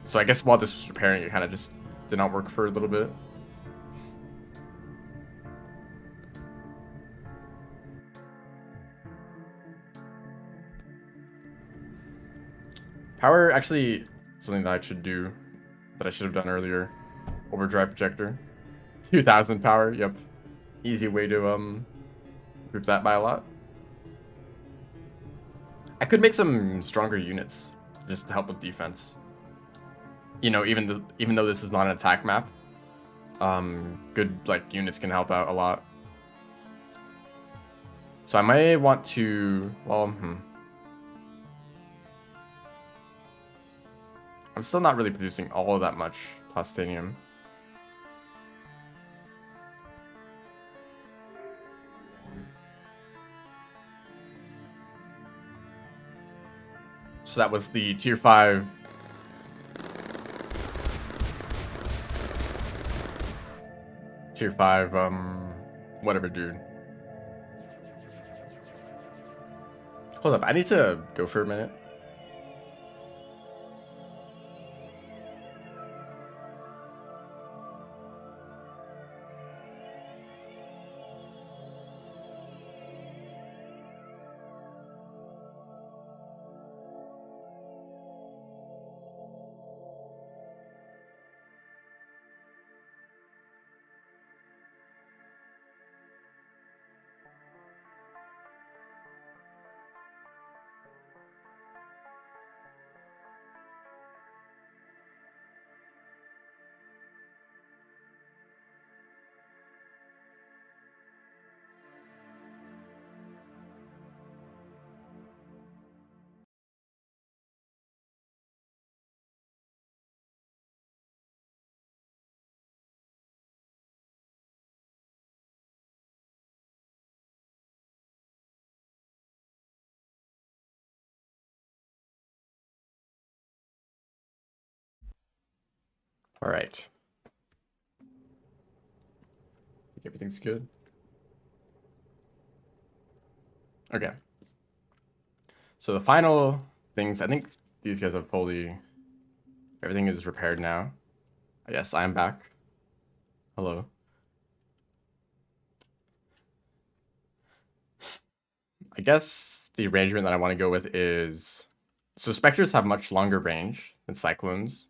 So I guess while this was repairing, it kind of just did not work for a little bit. Power, actually, something that I should do, that I should have done earlier. Overdrive projector. 2000 power, yep. Easy way to, improve that by a lot. I could make some stronger units, just to help with defense. You know, even though this is not an attack map, good, like, units can help out a lot. So I might want to, well, I'm still not really producing all of that much plastinium. So that was the tier 5. Tier 5, whatever, dude. Hold up, I need to go for a minute. All right. Everything's good. Okay. So the final things, I think these guys have fully, everything is repaired now. Yes, I am back. Hello. I guess the arrangement that I want to go with is, so specters have much longer range than cyclones.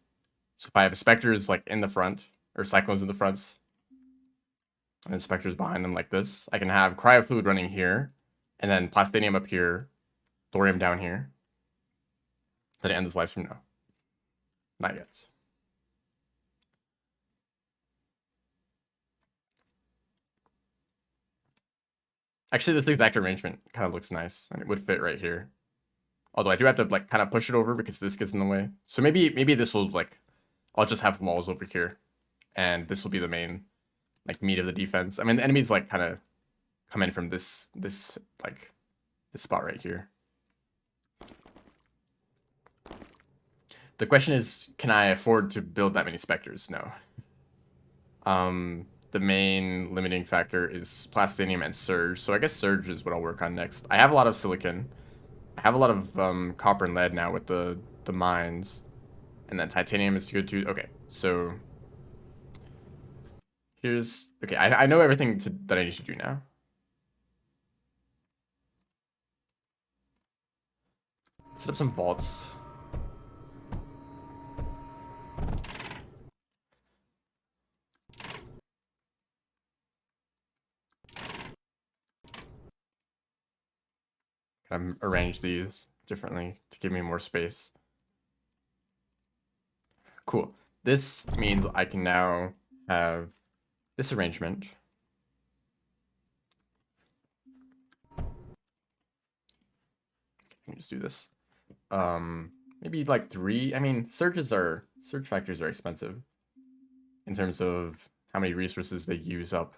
So if I have specters like in the front, or cyclones in the front, and then specters behind them like this, I can have cryofluid running here, and then plastinium up here, thorium down here. Did it end this live stream? No. Not yet. Actually, this exact arrangement kind of looks nice, and it would fit right here. Although I do have to like kind of push it over because this gets in the way. So maybe this will like, I'll just have walls over here, and this will be the main like meat of the defense. I mean, the enemies like kind of come in from this like this spot right here. The question is, can I afford to build that many specters? No. The main limiting factor is plastinium and surge. So I guess surge is what I'll work on next. I have a lot of silicon. I have a lot of copper and lead now with the mines. And then titanium is good too. Okay, so here's, okay, I know everything that I need to do now. Set up some vaults. Kind of arrange these differently to give me more space. Cool. This means I can now have this arrangement. Let me just do this. Maybe like 3. I mean, surge factors are expensive in terms of how many resources they use up.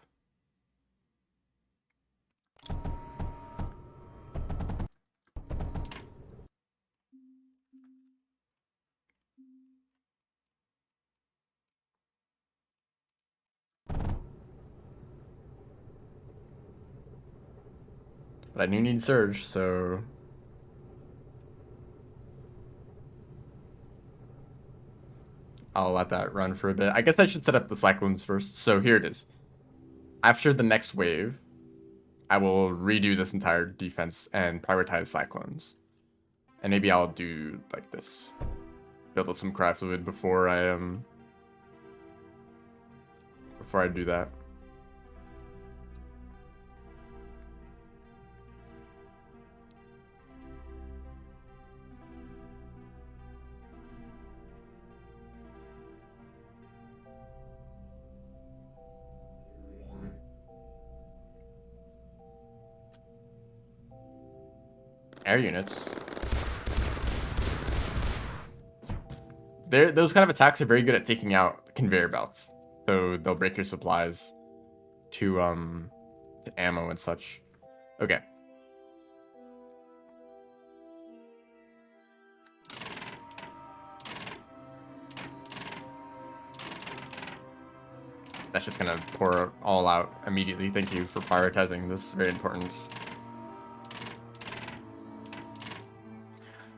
But I do need surge, so I'll let that run for a bit. I guess I should set up the cyclones first. So here it is. After the next wave, I will redo this entire defense and prioritize cyclones. And maybe I'll do like this. Build up some cry fluid before I do that. Air units. Those kind of attacks are very good at taking out conveyor belts. So they'll break your supplies to ammo and such. Okay. That's just gonna pour all out immediately. Thank you for prioritizing this. Very important.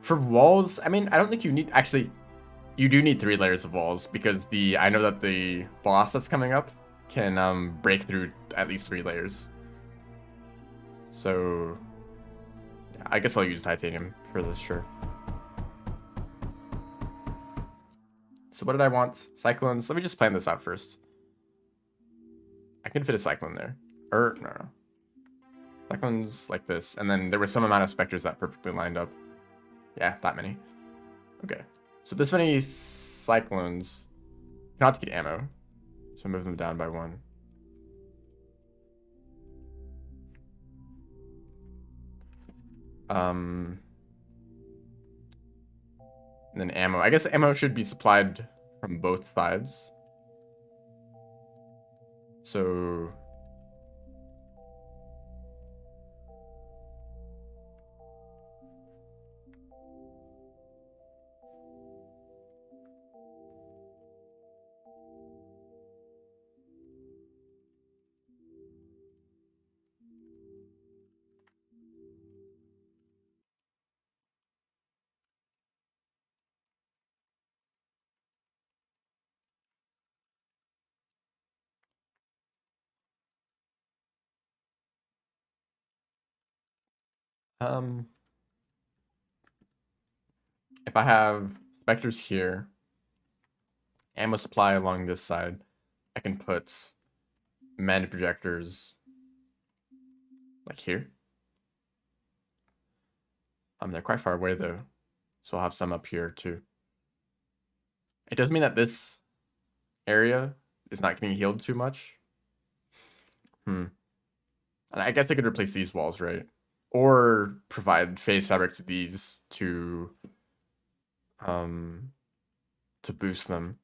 For walls, I mean, I don't think you need... Actually, you do need 3 layers of walls because I know that the boss that's coming up can break through at least 3 layers. So, yeah, I guess I'll use titanium for this, sure. So what did I want? Cyclones. Let me just plan this out first. I can fit a cyclone there. No. Cyclones like this. And then there was some amount of specters that perfectly lined up. Yeah, that many. Okay. So this many cyclones cannot get ammo. So move them down by 1. And then ammo. I guess ammo should be supplied from both sides. So... if I have specters here, ammo supply along this side, I can put manned projectors like here. They're quite far away though, so I'll have some up here too. It does mean that this area is not getting healed too much. And I guess I could replace these walls, right? Or provide phase fabric to these to boost them.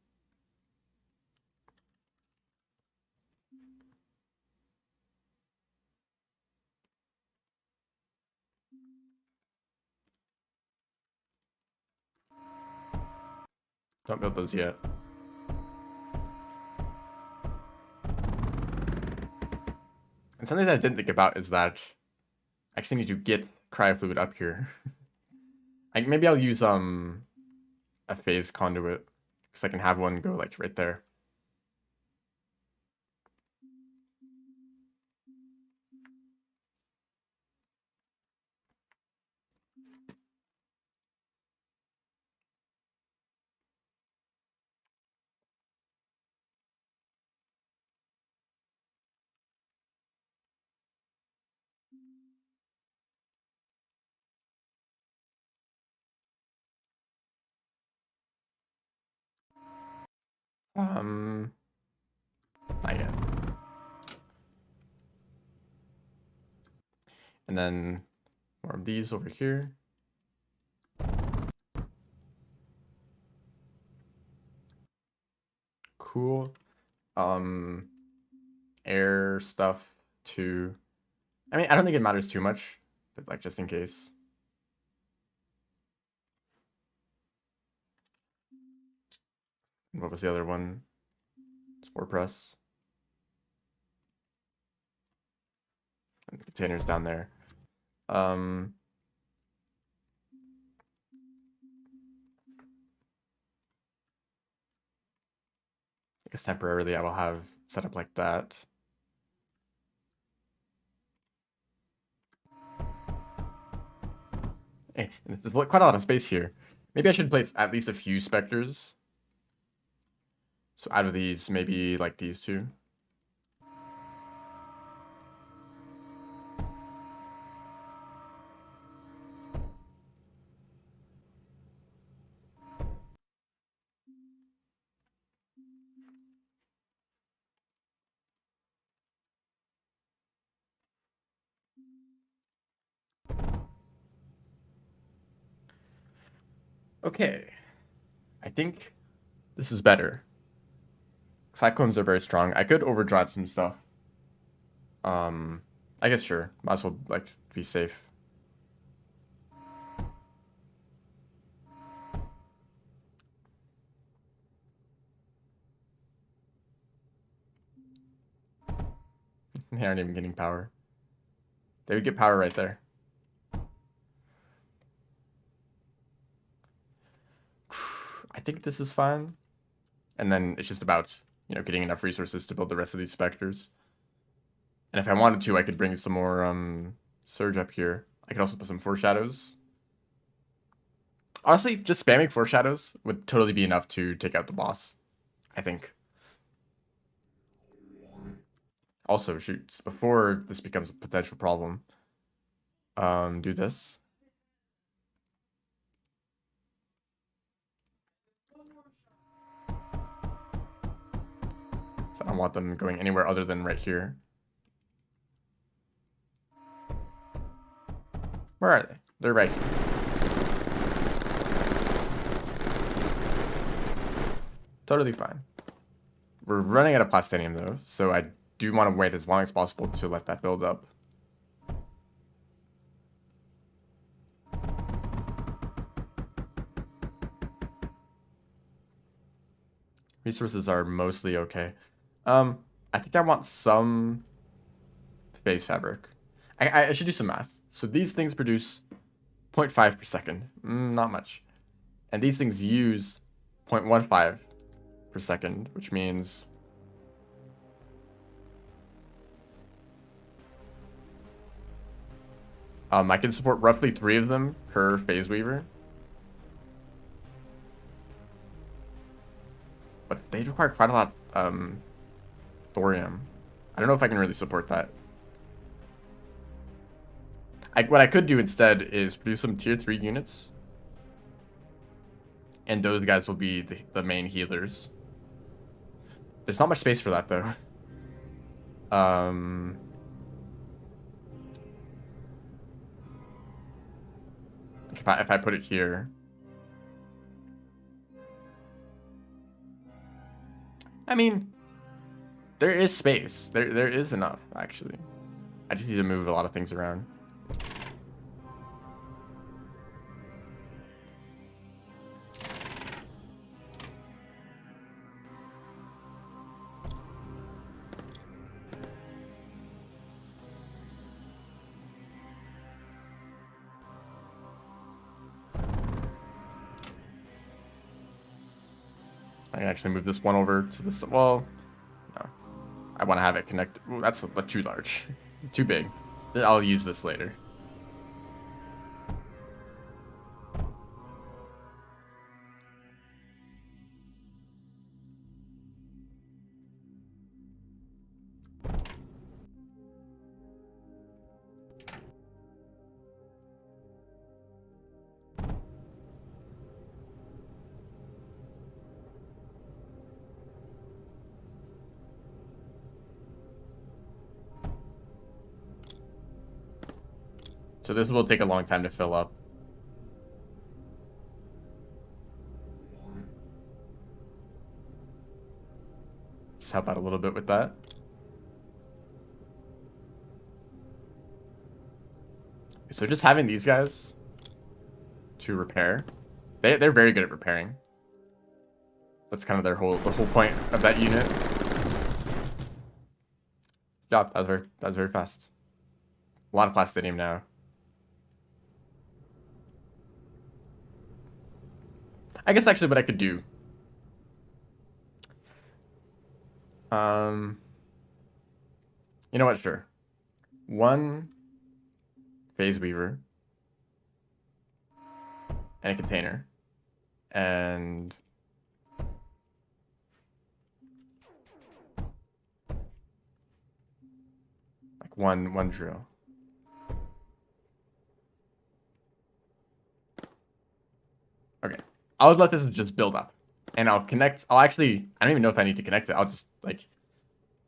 Don't build those yet. And something that I didn't think about is that I actually need to get cryofluid up here. Maybe I'll use a phase conduit because I can have one go like right there. Not yet. And then more of these over here. Cool. Air stuff too. I mean, I don't think it matters too much, but like just in case. What was the other one? Spore press. And containers down there. I guess temporarily I will have set up like that. There's quite a lot of space here. Maybe I should place at least a few specters. So out of these, maybe like these two. Okay. I think this is better. Cyclones are very strong. I could overdrive some stuff. I guess sure. Might as well like be safe. They aren't even getting power. They would get power right there. I think this is fine. And then it's just about, getting enough resources to build the rest of these specters. And if I wanted to, I could bring some more surge up here. I could also put some foreshadows. Honestly, just spamming foreshadows would totally be enough to take out the boss, I think. Also, shoots, before this becomes a potential problem, do this. So I don't want them going anywhere other than right here. Where are they? They're right here. Totally fine. We're running out of plastinium though, so I do want to wait as long as possible to let that build up. Resources are mostly okay. I think I want some base fabric. I should do some math. So these things produce 0.5 per second. Not much. And these things use 0.15 per second, which means I can support roughly 3 of them per phase weaver. But they require quite a lot thorium. I don't know if I can really support that. What I could do instead is produce some tier 3 units. And those guys will be the main healers. There's not much space for that though. If I put it here. I mean, there is space. There is enough, actually. I just need to move a lot of things around. I can actually move this one over to this. Well, no. I want to have it connect. Ooh, that's too large. Too big. I'll use this later. So this will take a long time to fill up. Just help out a little bit with that. So just having these guys to repair, they're very good at repairing. That's kind of the whole point of that unit. Yeah, that was very fast. A lot of plastinium now. I guess actually what I could do. You know what? Sure. One phase weaver. and a container. And like one drill. Okay. I'll just let this just build up. And I'll connect. I don't even know if I need to connect it. I'll just, like,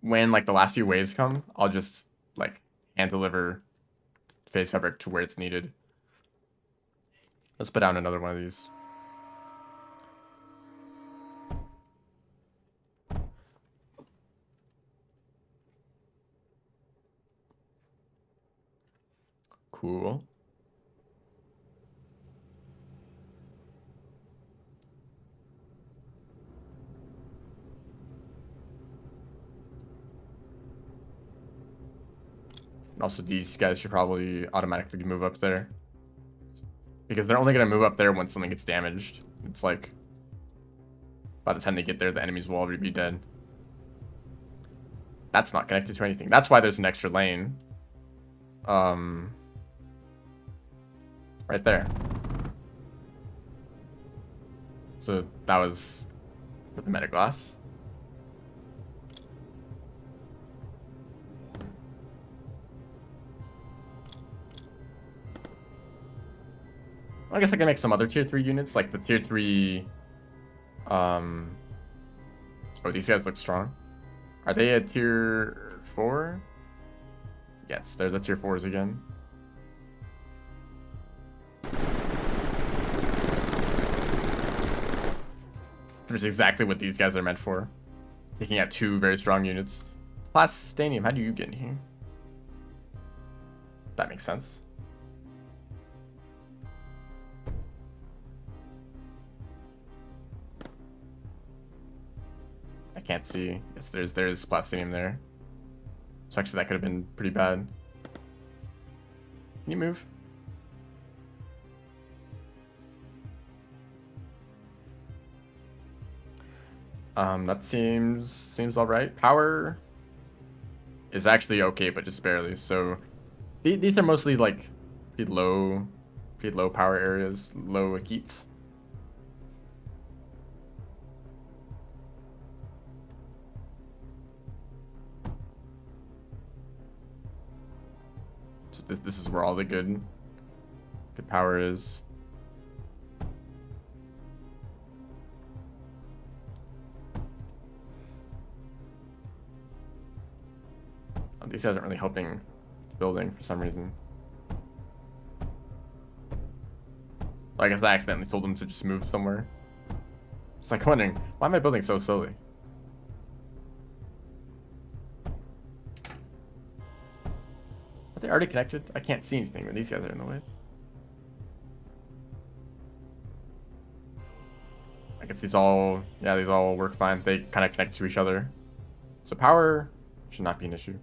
when, like, the last few waves come, I'll just, like, hand deliver phase fabric to where it's needed. Let's put down another one of these. Cool. And also, these guys should probably automatically move up there. Because they're only going to move up there when something gets damaged. It's like, by the time they get there, the enemies will already be dead. That's not connected to anything. That's why there's an extra lane. Right there. So that was for the metaglass. I guess I can make some other tier 3 units, like the tier 3... Oh, these guys look strong. Are they a tier 4? Yes, they're the tier 4s again. Which is exactly what these guys are meant for. Taking out 2 very strong units. Plastanium, how do you get in here? That makes sense. I can't see. Yes, there's plastinium there. So actually that could have been pretty bad. Can you move? That seems all right. Power is actually okay, but just barely. So these are mostly like pretty low power areas, low heat. So this is where all the good power is. These guys aren't really helping building for some reason. I guess I accidentally told them to just move somewhere. It's like wondering, why am I building so slowly? Are they already connected? I can't see anything when these guys are in the way. I guess these all work fine. They kind of connect to each other. So power should not be an issue.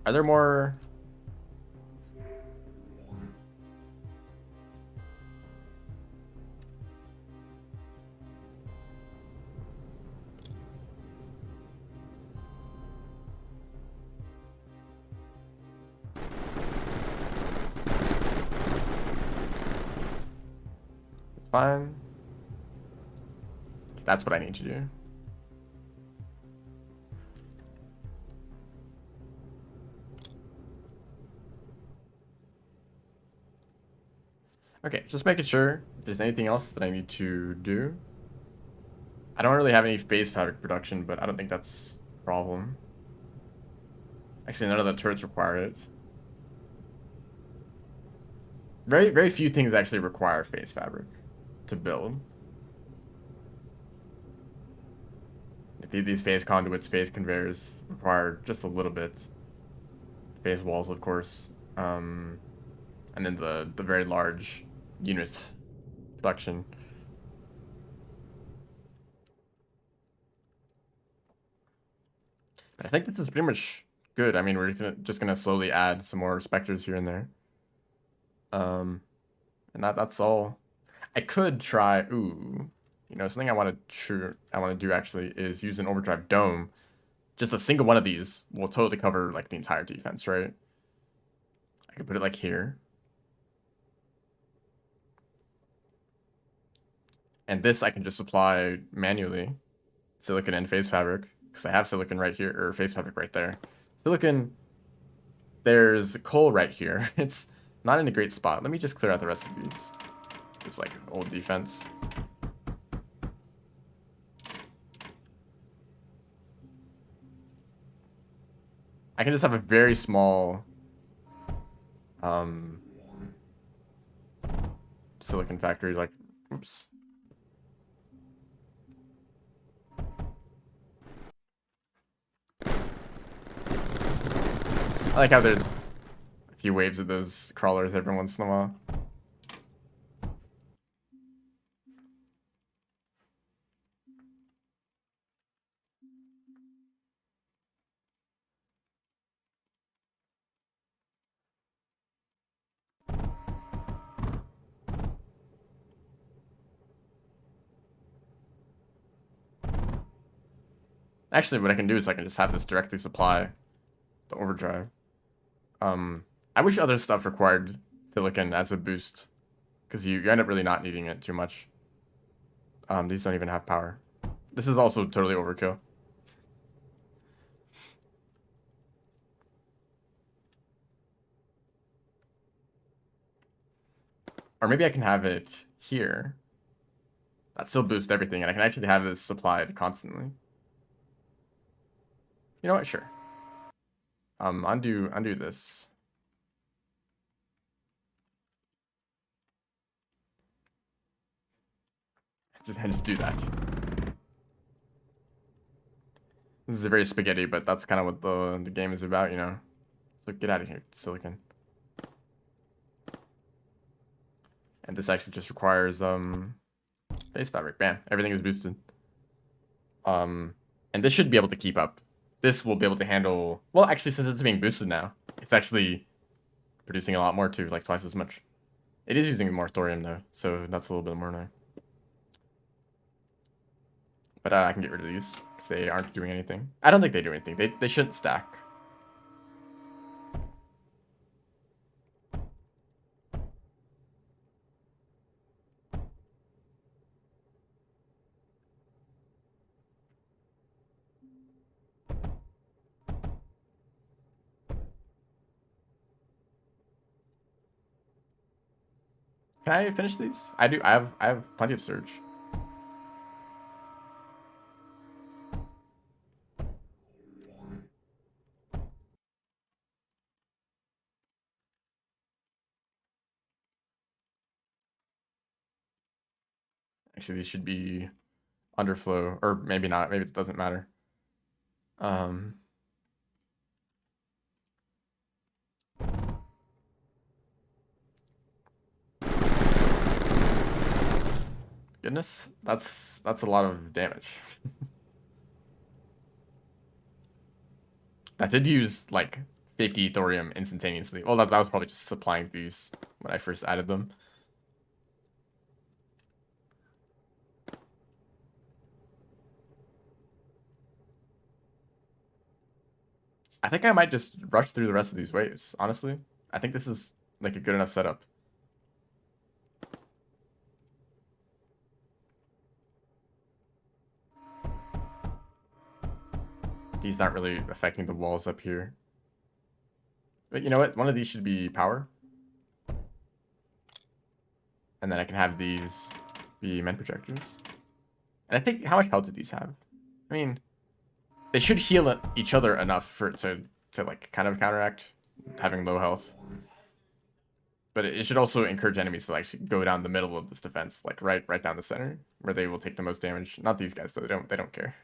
Are there more? Fine. That's what I need to do. Okay, just making sure if there's anything else that I need to do. I don't really have any phase fabric production, but I don't think that's a problem. Actually, none of the turrets require it. Very few things actually require phase fabric to build. These phase conduits, phase conveyors require just a little bit. Phase walls, of course. And then the very large units production. But I think this is pretty much good. I mean, we're just gonna slowly add some more specters here and there. And that's all. I could try. Ooh, you know, something I want to do actually is use an overdrive dome. Just a single one of these will totally cover like the entire defense, right? could put it like here. And this I can just supply manually. Silicon and phase fabric. Because I have silicon right here, or phase fabric right there. Silicon, there's coal right here. It's not in a great spot. Let me just clear out the rest of these. It's like old defense. I can just have a very small silicon factory, like, oops. I like how there's a few waves of those crawlers every once in a while. Actually, what I can do is I can just have this directly supply the overdrive. I wish other stuff required silicon as a boost, because you end up really not needing it too much. These don't even have power. This is also totally overkill. Or maybe I can have it here. That still boosts everything, and I can actually have this supplied constantly. You know what? Sure. Undo this. Just do that. This is a very spaghetti, but that's kind of what the game is about, you know. So get out of here, silicon. And this actually just requires phase fabric. Bam, everything is boosted. And this should be able to keep up. This will be able to handle, well, actually, since it's being boosted now, it's actually producing a lot more too, like twice as much. It is using more thorium though, so that's a little bit more now. But I can get rid of these because they aren't doing anything. I don't think they do anything. They shouldn't stack. Can I finish these? I do. I have plenty of surge. Actually, these should be underflow, or maybe not. Maybe it doesn't matter. Goodness, that's a lot of damage. That did use like 50 thorium instantaneously. Well, that was probably just supplying these when I first added them. I think I might just rush through the rest of these waves, honestly. I think this is like a good enough setup. These aren't really affecting the walls up here. But you know what? One of these should be power. And then I can have these be men projectors. And I think, how much health do these have? I mean, they should heal each other enough for it to like kind of counteract having low health. But it should also encourage enemies to actually go down the middle of this defense, like right down the center, where they will take the most damage. Not these guys though; they don't care.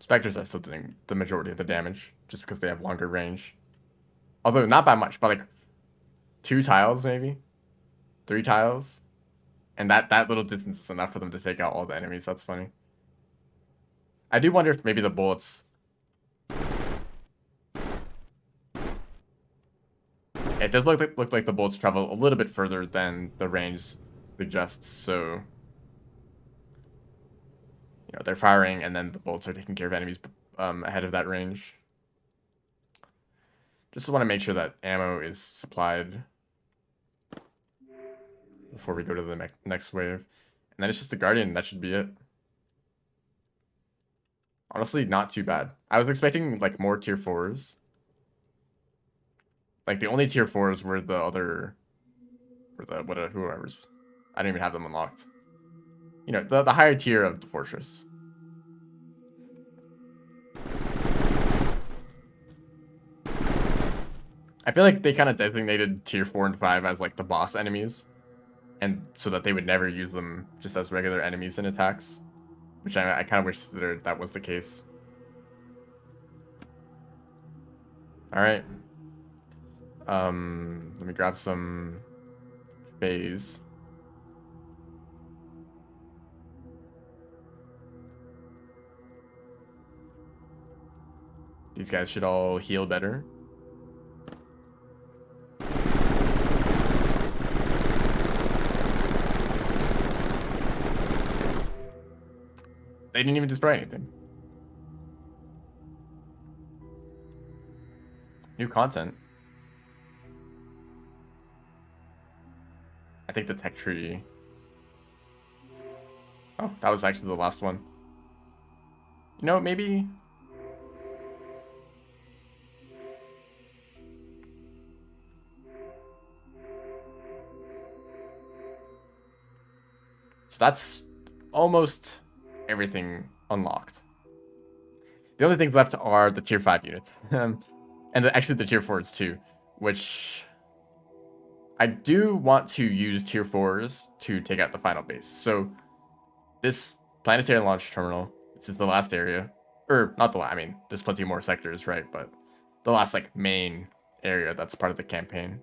Spectres are still doing the majority of the damage, just because they have longer range. Although not by much, but like 2 tiles maybe, 3 tiles, and that little distance is enough for them to take out all the enemies. That's funny. I do wonder if maybe the bullets. It does look like the bullets travel a little bit further than the range suggests, so they're firing, and then the bolts are taking care of enemies ahead of that range. Just want to make sure that ammo is supplied before we go to the next wave. And then it's just the Guardian. That should be it. Honestly, not too bad. I was expecting like more tier 4s. Like the only tier 4s were the other, whoever's. I didn't even have them unlocked. The higher tier of the fortress. I feel like they kind of designated tier 4 and 5 as like the boss enemies, and so that they would never use them just as regular enemies in attacks, which I kind of wish that was the case. All right. Let me grab some phase. These guys should all heal better. They didn't even destroy anything. New content. I think the tech tree. Oh, that was actually the last one. Maybe. So that's almost everything unlocked. The only things left are the tier 5 units. And actually the tier 4s too, which I do want to use tier 4s to take out the final base. So this planetary launch terminal, this is the last area. Or not the last, I mean, there's plenty more sectors, right? But the last like main area that's part of the campaign.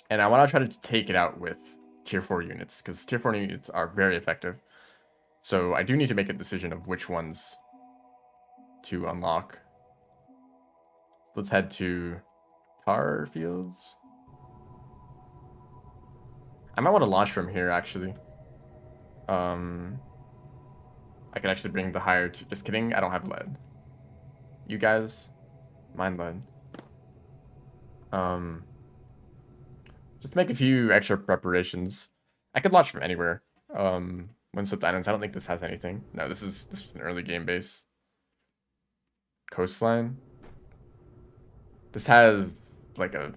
And I want to try to take it out with tier 4 units, because tier 4 units are very effective. So I do need to make a decision of which ones to unlock. Let's head to tar fields. I might want to launch from here, actually. I could actually bring the higher to... Just kidding, I don't have lead. You guys, mine lead. Just make a few extra preparations. I could launch from anywhere. Winslipped Islands, I don't think this has anything. No, this is an early game base. Coastline. This has like it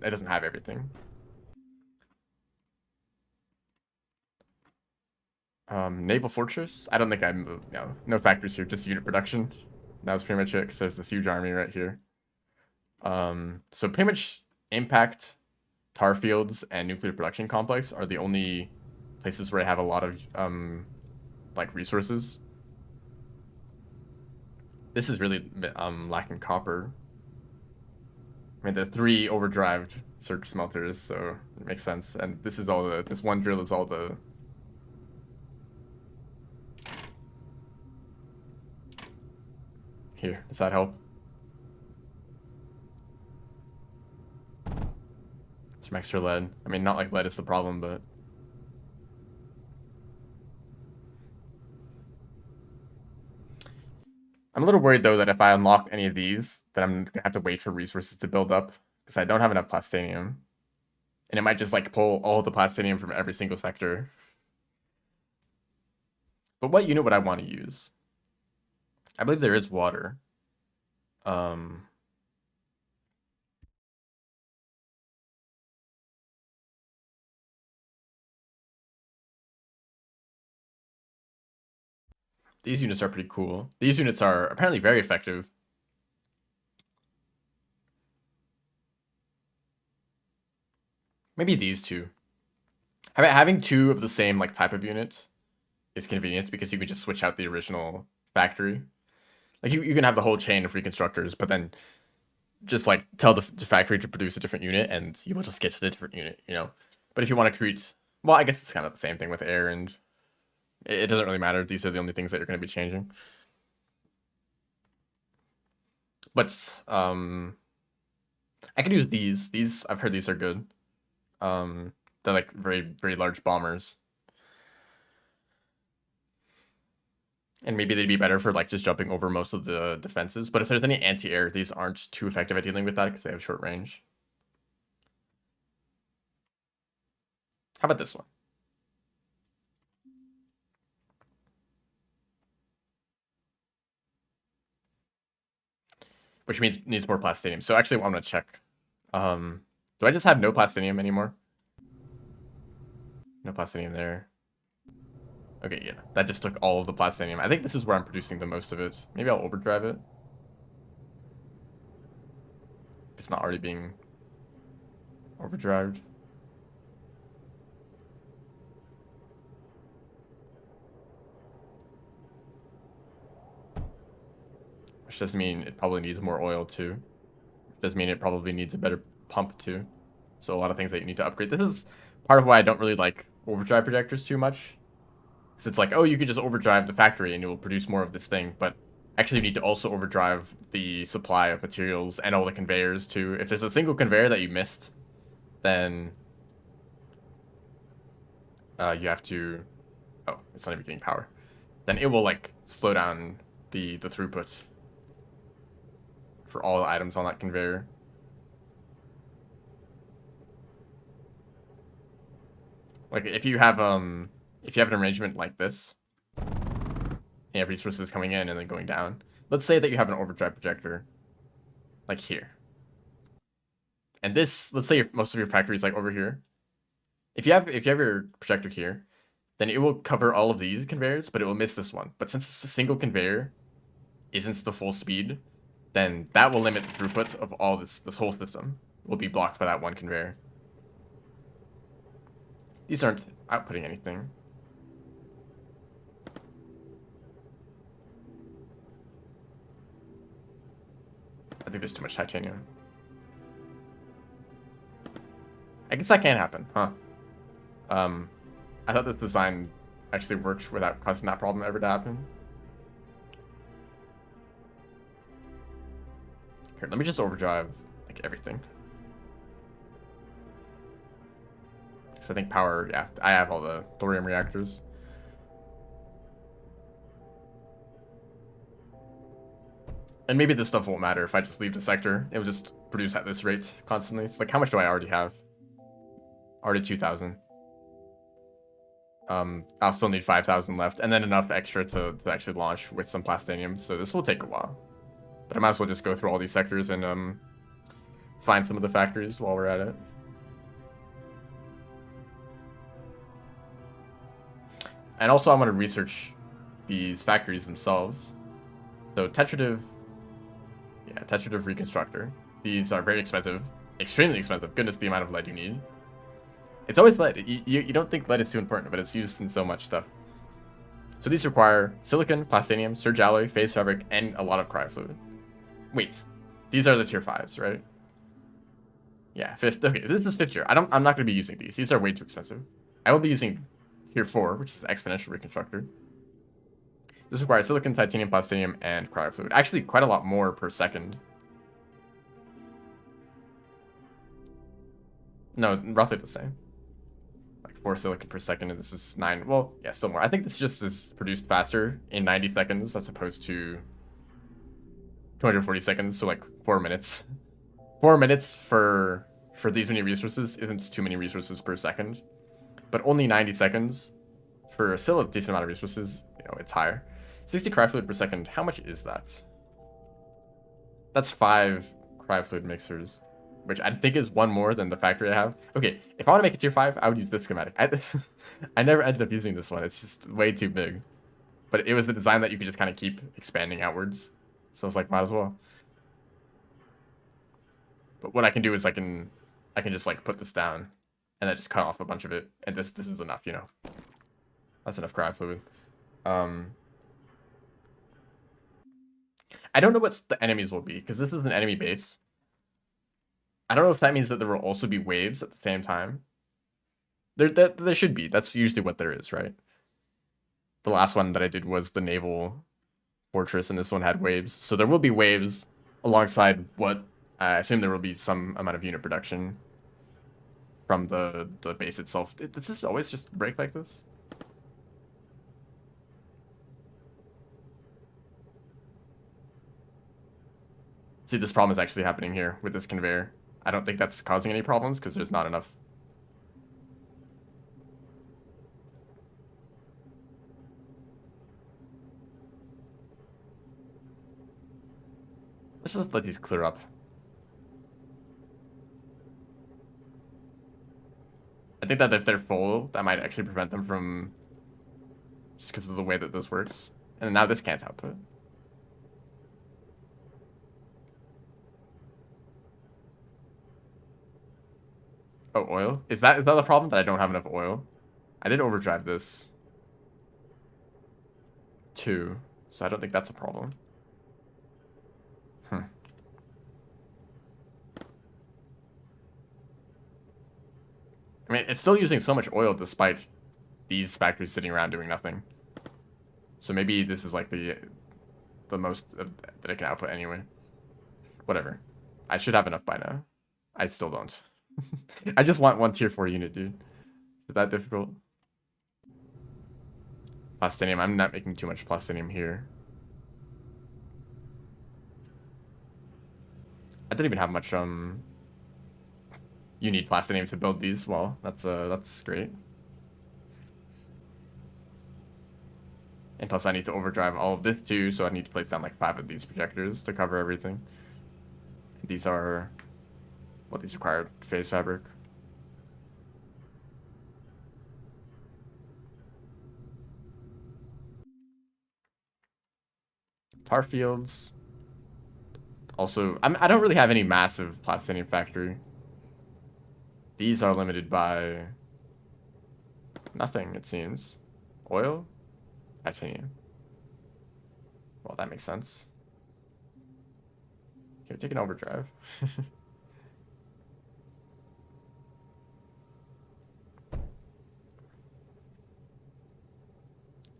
doesn't have everything. Naval Fortress. I don't think I'm no factories here, just unit production. That was pretty much it, because there's this huge army right here. So pretty much Impact, tar fields, and nuclear production complex are the only places where I have a lot of like resources. This is really lacking copper. I mean, there's 3 overdrive search smelters, so it makes sense. And this is all this one drill is all the... Here, does that help? Some extra lead. I mean, not like lead is the problem, but... I'm a little worried, though, that if I unlock any of these, then I'm going to have to wait for resources to build up, because I don't have enough plastinium. And it might just, like, pull all the plastinium from every single sector. But what unit would I want to use? I believe there is water. These units are pretty cool. These units are apparently very effective. Maybe these two. Having 2 of the same like type of unit is convenient, because you can just switch out the original factory. Like you can have the whole chain of reconstructors, but then just like tell the factory to produce a different unit, and you will just get to the different unit, But if you want to create, well, I guess it's kind of the same thing with air, and it doesn't really matter. These are the only things that you're going to be changing. But I could use these. These, I've heard these are good. They're like very, very large bombers. And maybe they'd be better for like just jumping over most of the defenses. But if there's any anti-air, these aren't too effective at dealing with that because they have short range. How about this one? Which means needs more plastinium. So actually, I'm gonna check. Do I just have no plastinium anymore? No plastinium there. Okay, yeah, that just took all of the plastinium. I think this is where I'm producing the most of it. Maybe I'll overdrive it. It's not already being overdrived. Which does mean it probably needs more oil too. Does mean it probably needs a better pump too. So a lot of things that you need to upgrade. This is part of why I don't really like overdrive projectors too much. Because it's like, oh, you could just overdrive the factory and it will produce more of this thing. But actually you need to also overdrive the supply of materials and all the conveyors too. If there's a single conveyor that you missed, then you have to... Oh, it's not even getting power. Then it will like slow down the throughput for all the items on that conveyor. Like if you have an arrangement like this, you have resources coming in and then going down. Let's say that you have an overdrive projector like here. And this, let's say most of your factory is like over here. If you have your projector here, then it will cover all of these conveyors, but it will miss this one. But since it's a single conveyor isn't the full speed, then that will limit the throughput of all this whole system. Will be blocked by that one conveyor. These aren't outputting anything. I think there's too much titanium. I guess that can happen, huh? I thought this design actually worked without causing that problem ever to happen. Here, let me just overdrive like everything. Because I think power, yeah, I have all the thorium reactors. And maybe this stuff won't matter if I just leave the sector. It will just produce at this rate constantly. It's like, how much do I already have? Already 2,000. I'll still need 5,000 left, and then enough extra to actually launch with some plastinium. So this will take a while. But I might as well just go through all these sectors and find some of the factories while we're at it. And also I'm going to research these factories themselves. So tetrative reconstructor. These are very expensive. Extremely expensive. Goodness, the amount of lead you need. It's always lead. You don't think lead is too important, but it's used in so much stuff. So these require silicon, plastinium, surge alloy, phase fabric, and a lot of cryofluid. Wait, these are the tier 5s, right? Yeah, fifth. Okay, this is 5th tier. I'm not going to be using these. These are way too expensive. I will be using tier 4, which is exponential reconstructor. This requires silicon, titanium, plastinium, and cryofluid. Actually, quite a lot more per second. No, roughly the same. 4 silicon per second, and this is 9. Well, yeah, still more. I think this just is produced faster in 90 seconds as opposed to 240 seconds, so like 4 minutes. 4 minutes for these many resources isn't too many resources per second, but only 90 seconds for still a decent amount of resources. You know, it's higher. 60 cryofluid per second. How much is that? That's 5 cryofluid mixers, which I think is 1 more than the factory I have. Okay, if I want to make a tier 5, I would use this schematic. I never ended up using this one. It's just way too big. But it was the design that you could just kind of keep expanding outwards. So I was like, might as well. But what I can do is I can just like put this down and then just cut off a bunch of it. And this is enough, you know. That's enough cryofluid. I don't know what the enemies will be, because this is an enemy base. I don't know if that means that there will also be waves at the same time. There should be. That's usually what there is, right? The last one that I did was the naval fortress, and this one had waves. So there will be waves alongside what I assume there will be some amount of unit production from the base itself. Does this always just break like this? See, this problem is actually happening here with this conveyor. I don't think that's causing any problems because there's not enough. Let's just let these clear up. I think that if they're full, that might actually prevent them from... Just because of the way that this works. And now this can't output. Oh, oil? Is that the problem, that I don't have enough oil? I did overdrive this too, so I don't think that's a problem. I mean, it's still using so much oil despite these factories sitting around doing nothing. So maybe this is like the most that it can output anyway. Whatever. I should have enough by now. I still don't. I just want one tier 4 unit, dude. Is it that difficult? Plastinium. I'm not making too much plastinium here. I don't even have much you need plastinium to build these. Well, that's great. And plus I need to overdrive all of this too, so I need to place down like 5 of these projectors to cover everything. These are what these require phase fabric. Tar fields. Also, I don't really have any massive plastinium factory. These are limited by nothing, it seems. Oil? Titanium. Well, that makes sense. Here, take an overdrive.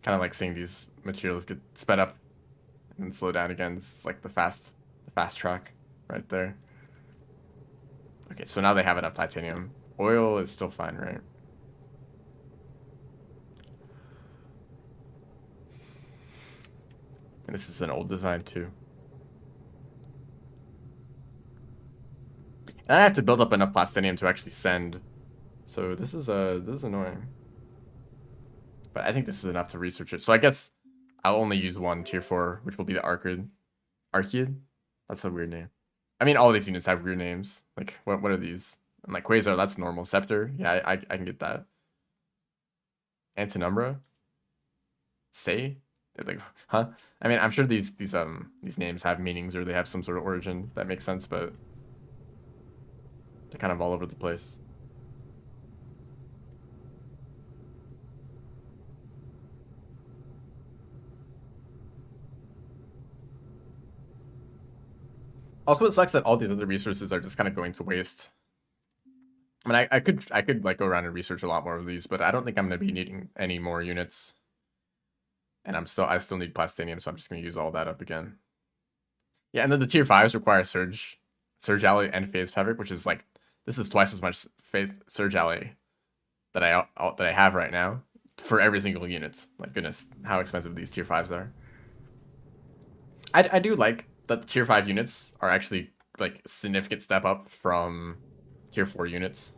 Kind of like seeing these materials get sped up and slow down again. This is like the fast track right there. Okay, so now they have enough titanium. Oil is still fine, right? And this is an old design too. And I have to build up enough plastinium to actually send. So this is annoying. But I think this is enough to research it. So I guess I'll only use one tier 4, which will be the Arcid. Arcid? That's a weird name. I mean, all these units have weird names. Like, what are these? And like Quasar, that's normal. Scepter, yeah, I can get that. Antinumbra? Say? Like, huh? I mean, I'm sure these names have meanings or they have some sort of origin that makes sense, but they're kind of all over the place. Also, it sucks that all these other resources are just kind of going to waste. I mean, I could like go around and research a lot more of these, but I don't think I'm gonna be needing any more units. And I still need plastinium, so I'm just gonna use all that up again. Yeah, and then the tier 5s require surge alley and phase fabric, which is like this is twice as much surge alley that I have right now for every single unit. Like goodness, how expensive these tier 5s are. I do like that the tier 5 units are actually like a significant step up from tier 4 units.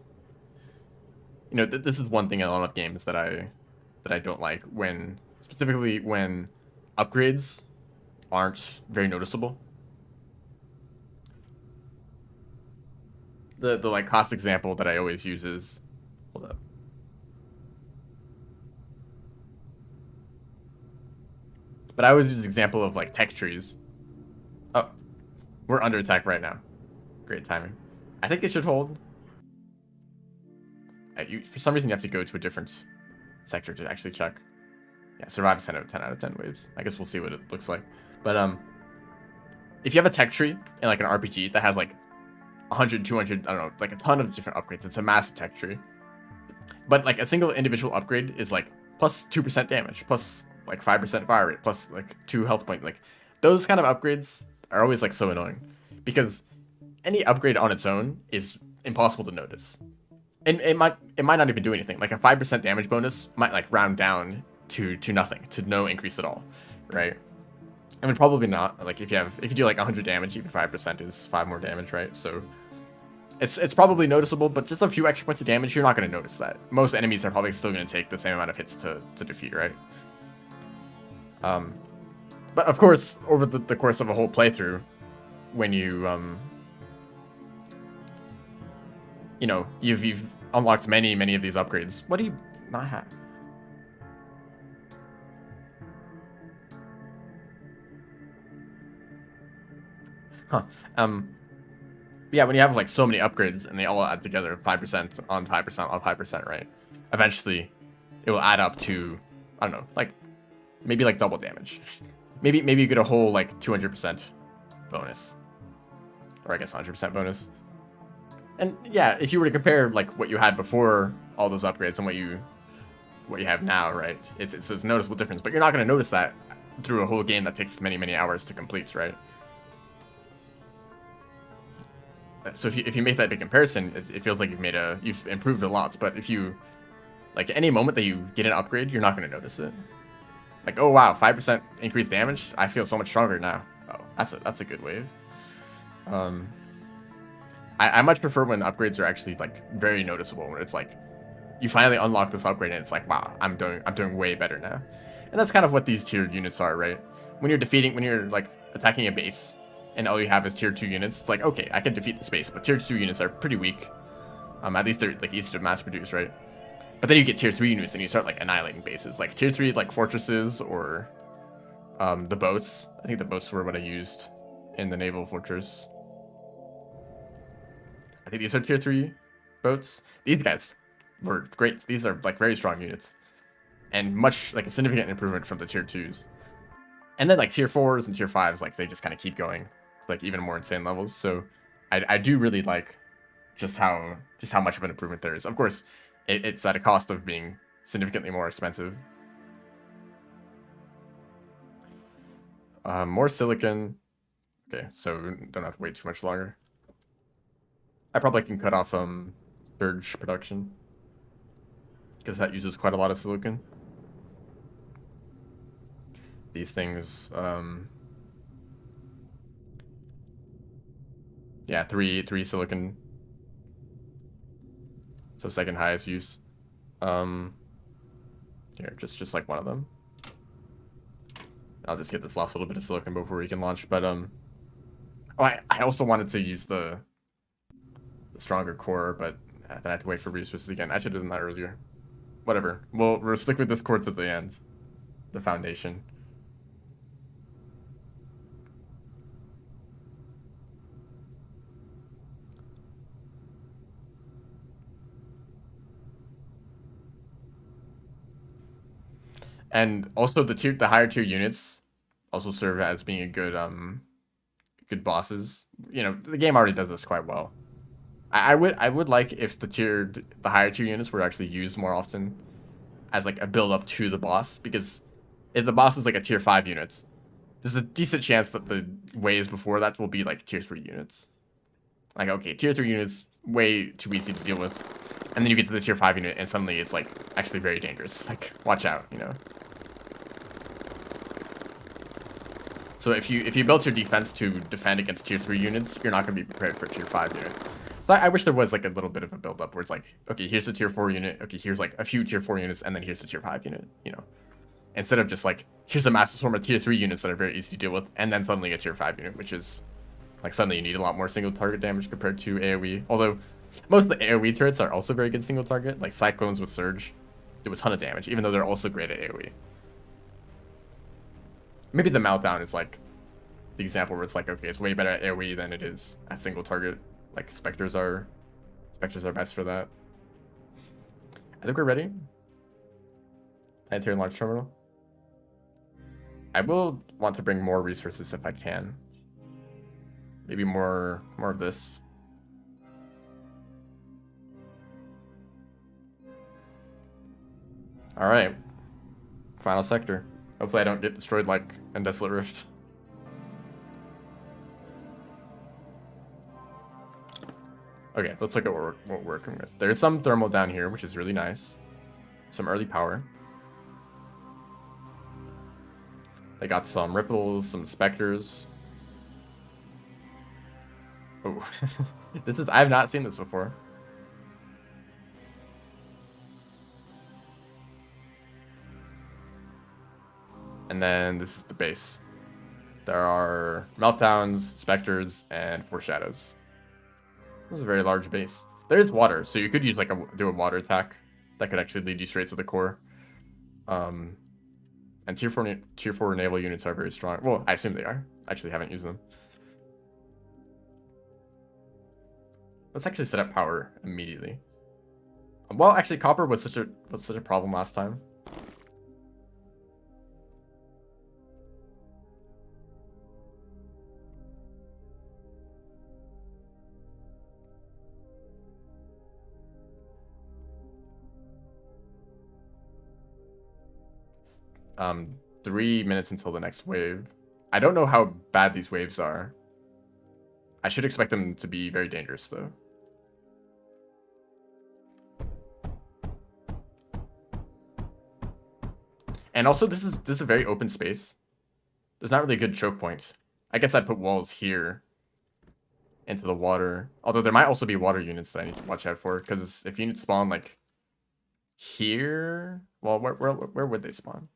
You know, this is one thing in a lot of games that I don't like, when specifically when upgrades aren't very noticeable. The like cost example that I always use is, hold up. But I always use the example of like tech trees. Oh, we're under attack right now. Great timing. I think it should hold. For some reason, you have to go to a different sector to actually check. Yeah, survives 10 out of 10 waves. I guess we'll see what it looks like. But if you have a tech tree in like an RPG that has like 100, 200, I don't know, like a ton of different upgrades, it's a massive tech tree. But like a single individual upgrade is like plus 2% damage, plus like 5% fire rate, plus like 2 health points. Like those kind of upgrades are always like so annoying because any upgrade on its own is impossible to notice. And it might not even do anything. Like a 5% damage bonus might like round down to nothing, to no increase at all, right? I mean, probably not. Like if you do like 100 damage, even 5% is 5 more damage, right? So it's probably noticeable, but just a few extra points of damage, you're not going to notice that. Most enemies are probably still going to take the same amount of hits to defeat, right? But of course, over the course of a whole playthrough, when you you know, you've unlocked many of these upgrades. What do you not have? Huh. Yeah, when you have like so many upgrades and they all add together 5% on 5% on 5%, right? Eventually, it will add up to, I don't know, like maybe like double damage. Maybe you get a whole like 200% bonus, or I guess 100% bonus. And yeah, if you were to compare like what you had before all those upgrades and what you have now, right? It's a noticeable difference, but you're not going to notice that through a whole game that takes many hours to complete, right? So if you make that big comparison, it feels like you've improved a lot. But if you, like, any moment that you get an upgrade, you're not going to notice it. Like, oh wow, 5% increased damage. I feel so much stronger now. Oh, that's a good wave. I much prefer when upgrades are actually like very noticeable. When it's like you finally unlock this upgrade and it's like, wow, I'm doing way better now. And that's kind of what these tiered units are, right? When you're like attacking a base and all you have is tier 2 units, it's like, okay, I can defeat this base, but tier 2 units are pretty weak. At least they're like easy to mass produce, right? But then you get tier 3 units and you start like annihilating bases. Like tier 3 like fortresses or the boats. I think the boats were what I used in the naval fortress. I think these are tier 3 boats. These guys were great. These are like very strong units. And much like a significant improvement from the tier 2s. And then like tier 4s and tier 5s, like they just kind of keep going, like even more insane levels. So I do really like just how much of an improvement there is. Of course, it's at a cost of being significantly more expensive. More silicon. Okay, so don't have to wait too much longer. I probably can cut off surge production because that uses quite a lot of silicon. These things, yeah, three silicon. So second highest use. Here, just like one of them. I'll just get this last little bit of silicon before we can launch. But oh, I also wanted to use the stronger core, but then I have to wait for resources again. I should have done that earlier. Whatever. We'll stick with this core to the end. The foundation. And also the higher tier units also serve as being a good good bosses. You know, the game already does this quite well. I would like if the higher tier units were actually used more often as like a build up to the boss, because if the boss is like a tier 5 unit, there's a decent chance that the waves before that will be like tier 3 units. Like, okay, tier 3 units way too easy to deal with. And then you get to the tier 5 unit and suddenly it's like actually very dangerous. Like, watch out, you know. So if you built your defense to defend against tier 3 units, you're not going to be prepared for a tier 5 unit. So I wish there was like a little bit of a build up where it's like, okay, here's a tier 4 unit, okay, here's like a few tier 4 units, and then here's a tier 5 unit, you know. Instead of just like, here's a massive swarm of tier 3 units that are very easy to deal with, and then suddenly a tier 5 unit, which is like suddenly you need a lot more single target damage compared to AoE. Although most of the AoE turrets are also very good single target, like Cyclones with Surge do a ton of damage, even though they're also great at AoE. Maybe the Meltdown is like the example where it's like, okay, it's way better at AoE than it is at single target. Like Spectres are best for that. I think we're ready. Planetary launch terminal. I will want to bring more resources if I can. Maybe more of this. All right. Final sector. Hopefully I don't get destroyed like in Desolate Rift. Okay, let's look at what we're working with. There's some thermal down here, which is really nice. Some early power. They got some ripples, some specters. Oh, I have not seen this before. And then this is the base. There are meltdowns, specters, and foreshadows. This is a very large base. There is water, so you could use like do a water attack that could actually lead you straight to the core. And tier 4 naval units are very strong. Well, I assume they are. I actually haven't used them. Let's actually set up power immediately. Well, actually, copper was such a problem last time. Um, 3 minutes until the next wave. I don't know how bad these waves are. I should expect them to be very dangerous, though. And also, this is a very open space. There's not really a good choke point. I guess I'd put walls here into the water. Although there might also be water units that I need to watch out for, because if units spawn like here, well, where would they spawn?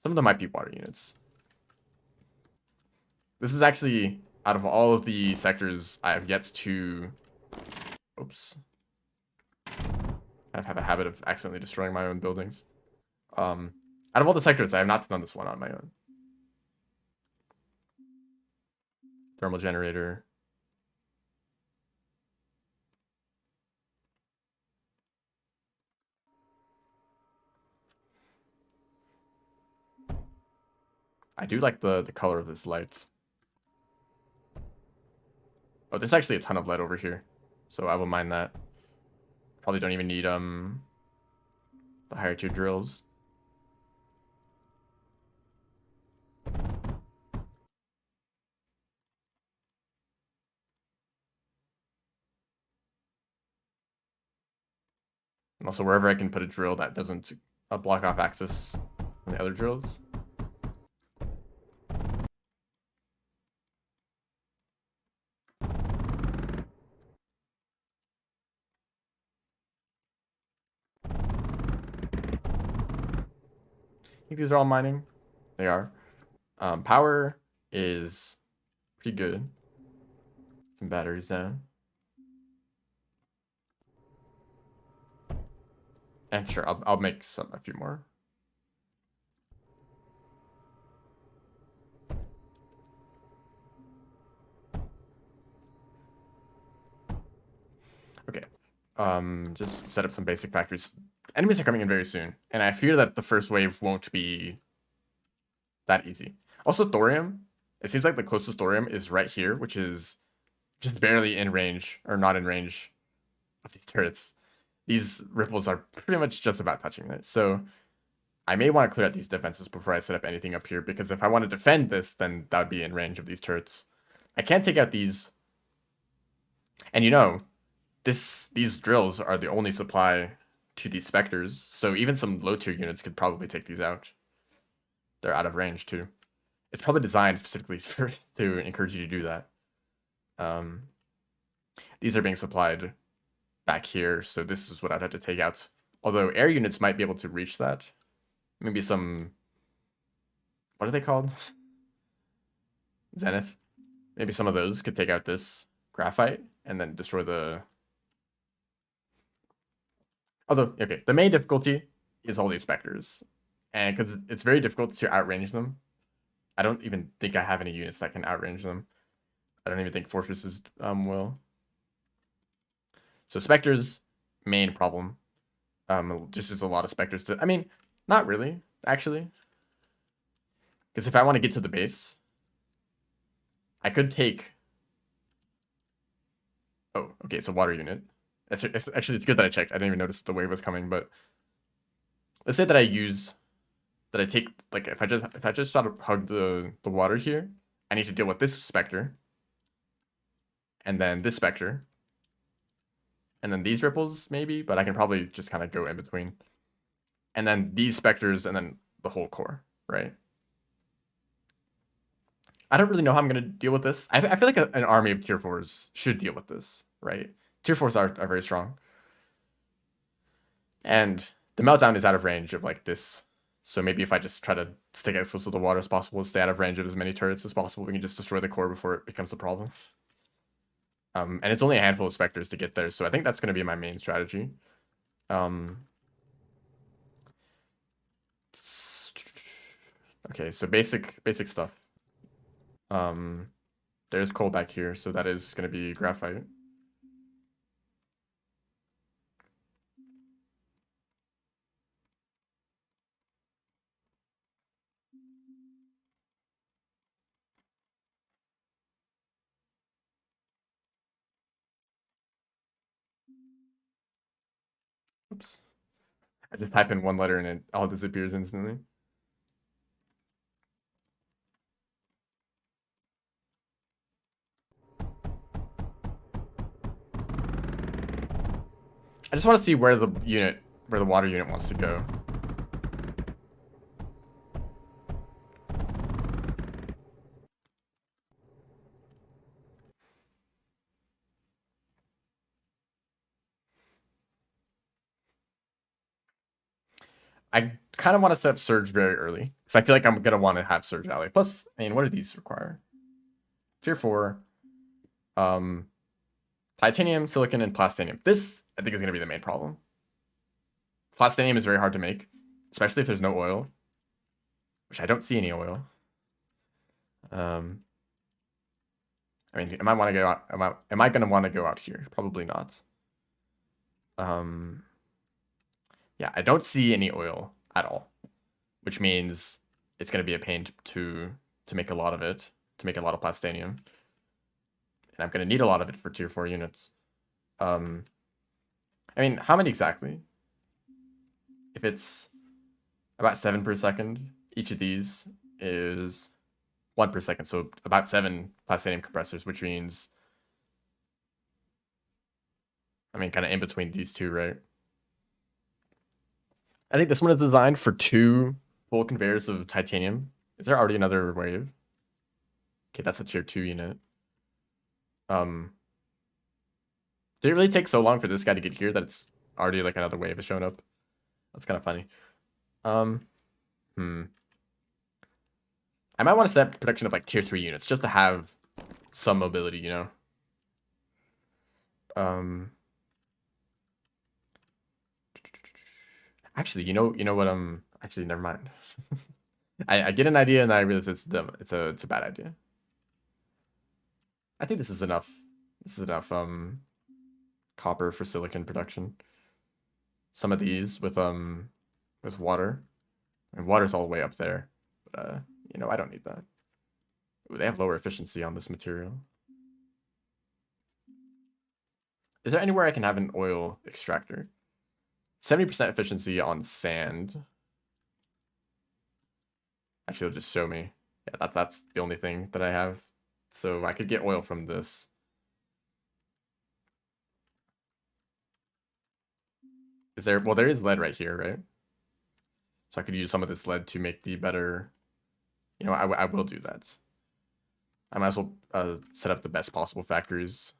Some of them might be water units. This is actually, out of all of the sectors, I have yet to... Oops. I have a habit of accidentally destroying my own buildings. Out of all the sectors, I have not done this one on my own. Thermal generator. I do like the color of this light. Oh, there's actually a ton of lead over here, so I will mine that. Probably don't even need the higher tier drills. And also wherever I can put a drill that doesn't block off access from the other drills. I think these are all mining. They are. Power is pretty good. Some batteries down. And sure, I'll make a few more. Okay. Just set up some basic factories. Enemies are coming in very soon, and I fear that the first wave won't be that easy. Also, thorium. It seems like the closest thorium is right here, which is just barely in range, or not in range of these turrets. These ripples are pretty much just about touching it. So I may want to clear out these defenses before I set up anything up here, because if I want to defend this, then that would be in range of these turrets. I can't take out these. And you know, these drills are the only supply to these specters, so even some low tier units could probably take these out. They're out of range too. It's probably designed specifically to encourage you to do that. These are being supplied back here, so this is what I'd have to take out. Although air units might be able to reach that. Maybe some... What are they called? Zenith. Maybe some of those could take out this graphite and then destroy the... Although, okay, the main difficulty is all these specters. And because it's very difficult to outrange them. I don't even think I have any units that can outrange them. I don't even think fortresses will. So specters, main problem. Just is a lot of specters to... I mean, not really, actually. Because if I want to get to the base, I could take... Oh, okay, it's a water unit. Actually, it's good that I checked. I didn't even notice the wave was coming, but... Let's say that I take, like, if I just sort of hug the water here, I need to deal with this specter. And then this specter. And then these ripples, maybe, but I can probably just kind of go in between. And then these specters, and then the whole core, right? I don't really know how I'm gonna deal with this. I feel like an army of tier 4s should deal with this, right? Tier 4s are very strong. And the meltdown is out of range of like this. So maybe if I just try to stick as close to the water as possible, stay out of range of as many turrets as possible, we can just destroy the core before it becomes a problem. And it's only a handful of specters to get there, so I think that's going to be my main strategy. Okay, so basic stuff. There's coal back here, so that is going to be graphite. Oops. I just type in one letter and it all disappears instantly. I just want to see where the water unit wants to go. I kind of want to set up Surge very early, because I feel like I'm going to want to have Surge ally. Plus, I mean, what do these require? Tier 4. Titanium, silicon, and plastinium. This, I think, is going to be the main problem. Plastinium is very hard to make, especially if there's no oil, which I don't see any oil. I mean, am I want to go out? Am I going to want to go out here? Probably not. Yeah, I don't see any oil at all, which means it's going to be a pain to make a lot of it, to make a lot of plastinium. And I'm going to need a lot of it for tier 4 units. I mean, how many exactly? If it's about 7 per second, each of these is 1 per second. So about 7 plastinium compressors, which means, I mean, kind of in between these two, right? I think this one is designed for 2 full conveyors of titanium. Is there already another wave? Okay, that's a tier 2 unit. Did it really take so long for this guy to get here that it's already like another wave has shown up? That's kind of funny. I might want to set up production of like tier 3 units just to have some mobility, you know? Actually, you know what? Actually, never mind. I get an idea and I realize it's dumb. It's a bad idea. I think this is enough. This is enough copper for silicon production. Some of these with water. And water's all the way up there. But you know, I don't need that. Ooh, they have lower efficiency on this material. Is there anywhere I can have an oil extractor? 70% efficiency on sand. Actually, it'll just show me. Yeah, that's the only thing that I have. So I could get oil from this. Is there? Well, there is lead right here, right? So I could use some of this lead to make the better. You know, I will do that. I might as well set up the best possible factories.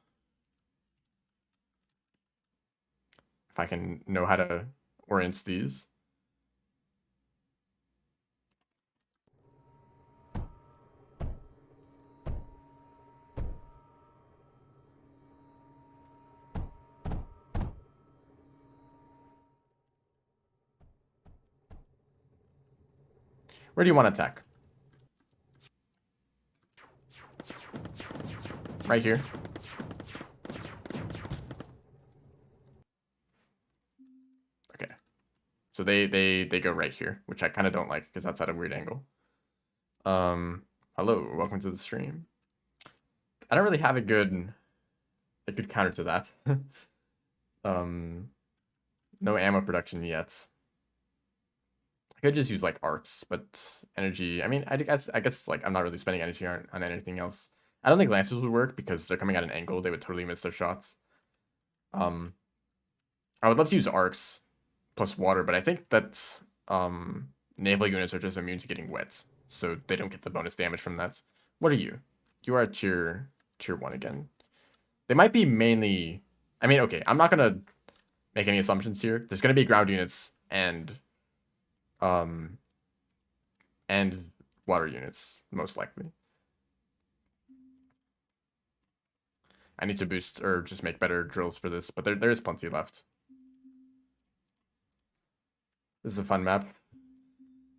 If I can know how to orient these. Where do you want to attack? Right here. Okay. So they go right here, which I kind of don't like because that's at a weird angle. Hello, welcome to the stream. I don't really have a good counter to that. No ammo production yet. I could just use like arcs, but energy. I mean, I guess like I'm not really spending energy on anything else. I don't think lancers would work because they're coming at an angle. They would totally miss their shots. I would love to use arcs plus water, but I think that naval units are just immune to getting wet, so they don't get the bonus damage from that. What are you? You are a tier 1 again. They might be mainly... I mean, okay, I'm not going to make any assumptions here. There's going to be ground units um, and water units, most likely. I need to boost or just make better drills for this, but there is plenty left. This is a fun map.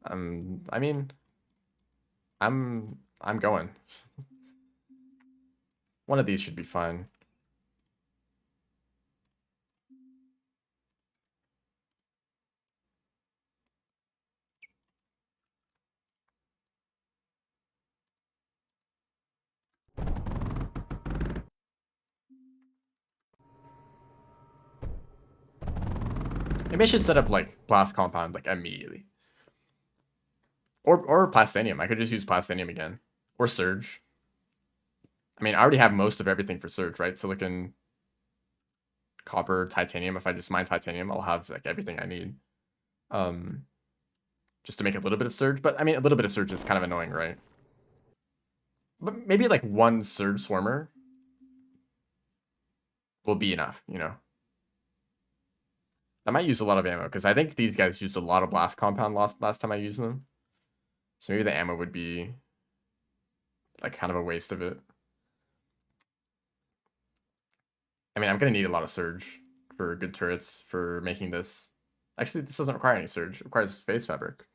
I mean, I'm going. One of these should be fine. Maybe I should set up like blast compound like immediately. Or plastinium. I could just use plastinium again. Or surge. I mean, I already have most of everything for surge, right? Silicon, copper, titanium. If I just mine titanium, I'll have like everything I need. Just to make a little bit of surge. But I mean, a little bit of surge is kind of annoying, right? But maybe like one surge swarmer will be enough, you know? I might use a lot of ammo because I think these guys used a lot of blast compound last time I used them. So maybe the ammo would be like kind of a waste of it. I mean, I'm going to need a lot of surge for good turrets for making this. Actually, this doesn't require any surge. It requires phase fabric.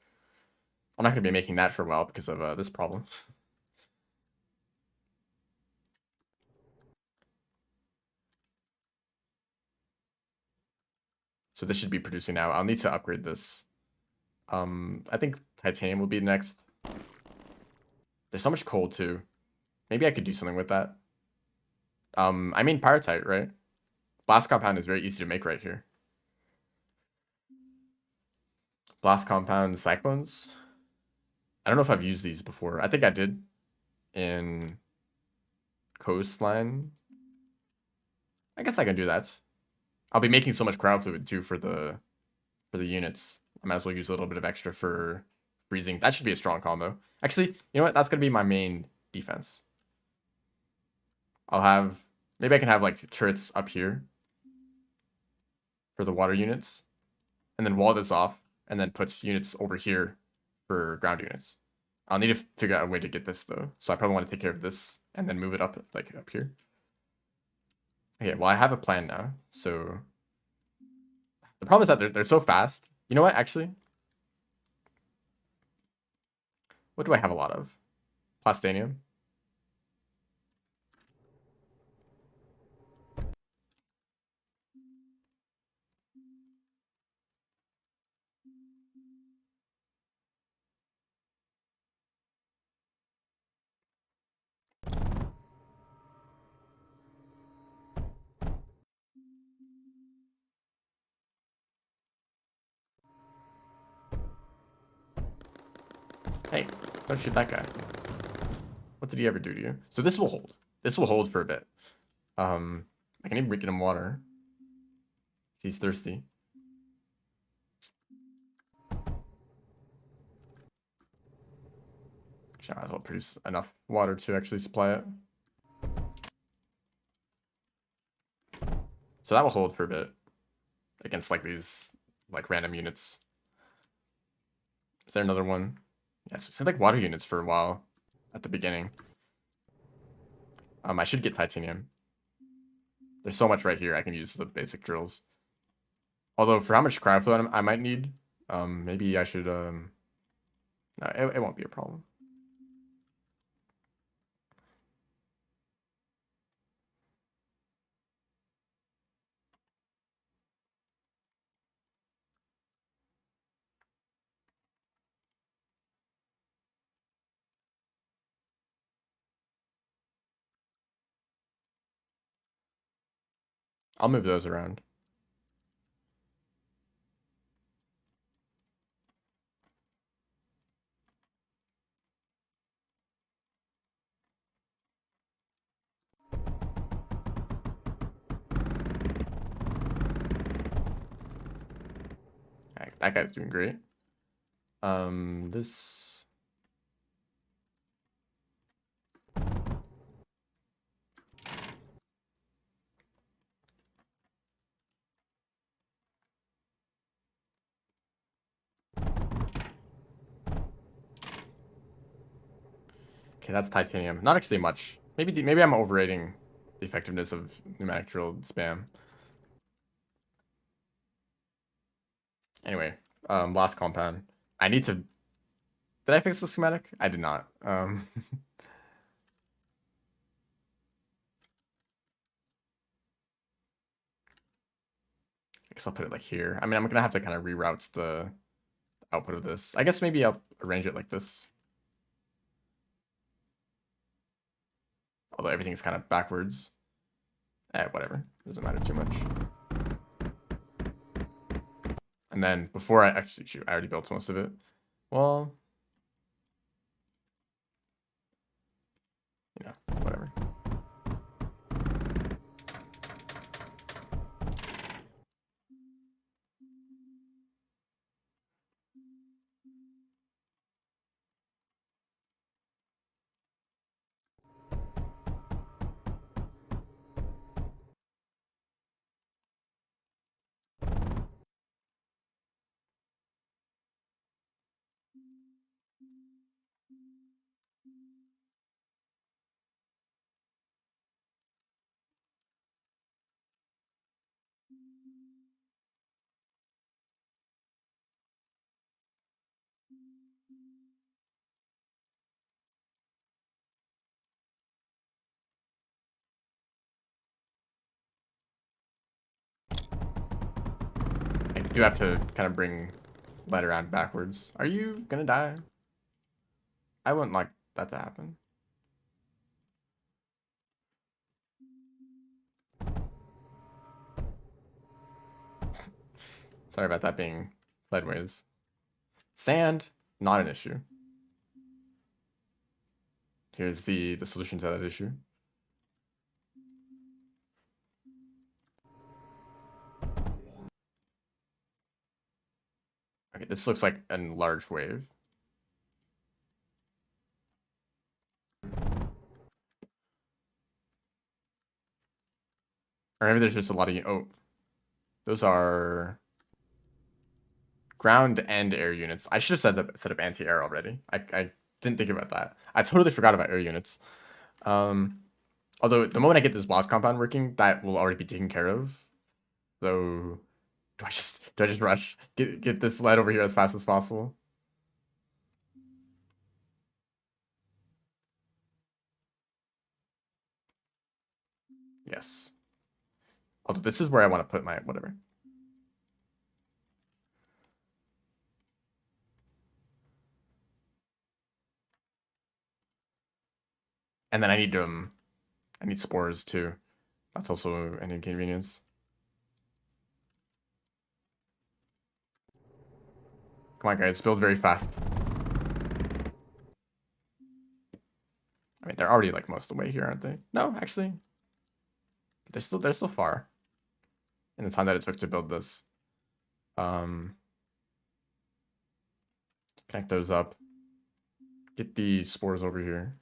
I'm not going to be making that for a while because of this problem. So this should be producing now. I'll need to upgrade this. I think titanium will be next. There's so much coal too. Maybe I could do something with that. I mean pyrite, right? Blast compound is very easy to make right here. Blast compound cyclones. I don't know if I've used these before. I think I did in coastline. I guess I can do that. I'll be making so much crowd fluid too for the units. I might as well use a little bit of extra for freezing. That should be a strong combo. Actually, you know what? That's gonna be my main defense. I'll have maybe I can have like turrets up here for the water units, and then wall this off, and then put units over here for ground units. I'll need to figure out a way to get this though, so I probably want to take care of this and then move it up like up here. Okay, well I have a plan now. So the problem is that they're so fast. You know what? Actually, what do I have a lot of? Plastanium. Hey, don't shoot that guy. What did he ever do to you? So this will hold. This will hold for a bit. I can even get him water. He's thirsty. Actually, I might as well produce enough water to actually supply it. So that will hold for a bit against like these like random units. Is there another one? Yes, it seemed like water units for a while at the beginning. I should get titanium. There's so much right here I can use the basic drills. Although for how much crowd flow I might need, maybe I should no, it won't be a problem. I'll move those around. Right, that guy's doing great. This Okay, that's titanium. Not actually much. Maybe I'm overrating the effectiveness of pneumatic drill spam. Anyway, last compound. I need to. Did I fix the schematic? I did not. I guess I'll put it like here. I mean, I'm gonna have to kind of reroute the output of this. I guess maybe I'll arrange it like this. Although everything's kind of backwards. Whatever. Doesn't matter too much. And then before I actually shoot, I already built most of it. Well, you know, whatever. I do have to kind of bring lead around backwards. Are you gonna die? I wouldn't like that to happen. Sorry about that being sideways. Sand, not an issue. Here's the solution to that issue. Okay, this looks like a large wave. Or maybe there's just a lot of... Oh, those are ground and air units. I should have set up anti-air already. I didn't think about that. I totally forgot about air units. Although the moment I get this boss compound working, that will already be taken care of. So do I just rush? Get this lead over here as fast as possible? Yes. Although this is where I want to put my whatever. And then I need spores too. That's also an inconvenience. Come on, guys, build very fast. I mean, they're already like most of the way here, aren't they? No, actually, they're still far. In the time that it took to build this, connect those up. Get these spores over here.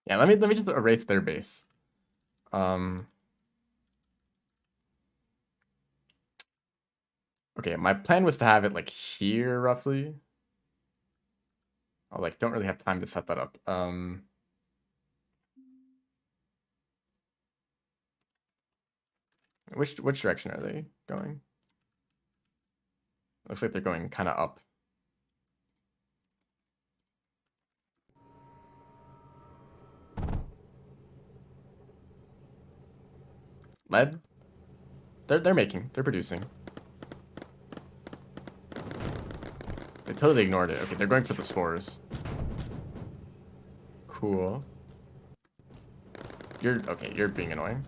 Yeah, let me just erase their base. Okay, my plan was to have it like here roughly. I like don't really have time to set that up. Which direction are they going? Looks like they're going kind of up. Lead? They're producing. They totally ignored it. Okay, they're going for the spores. Cool. You're being annoying.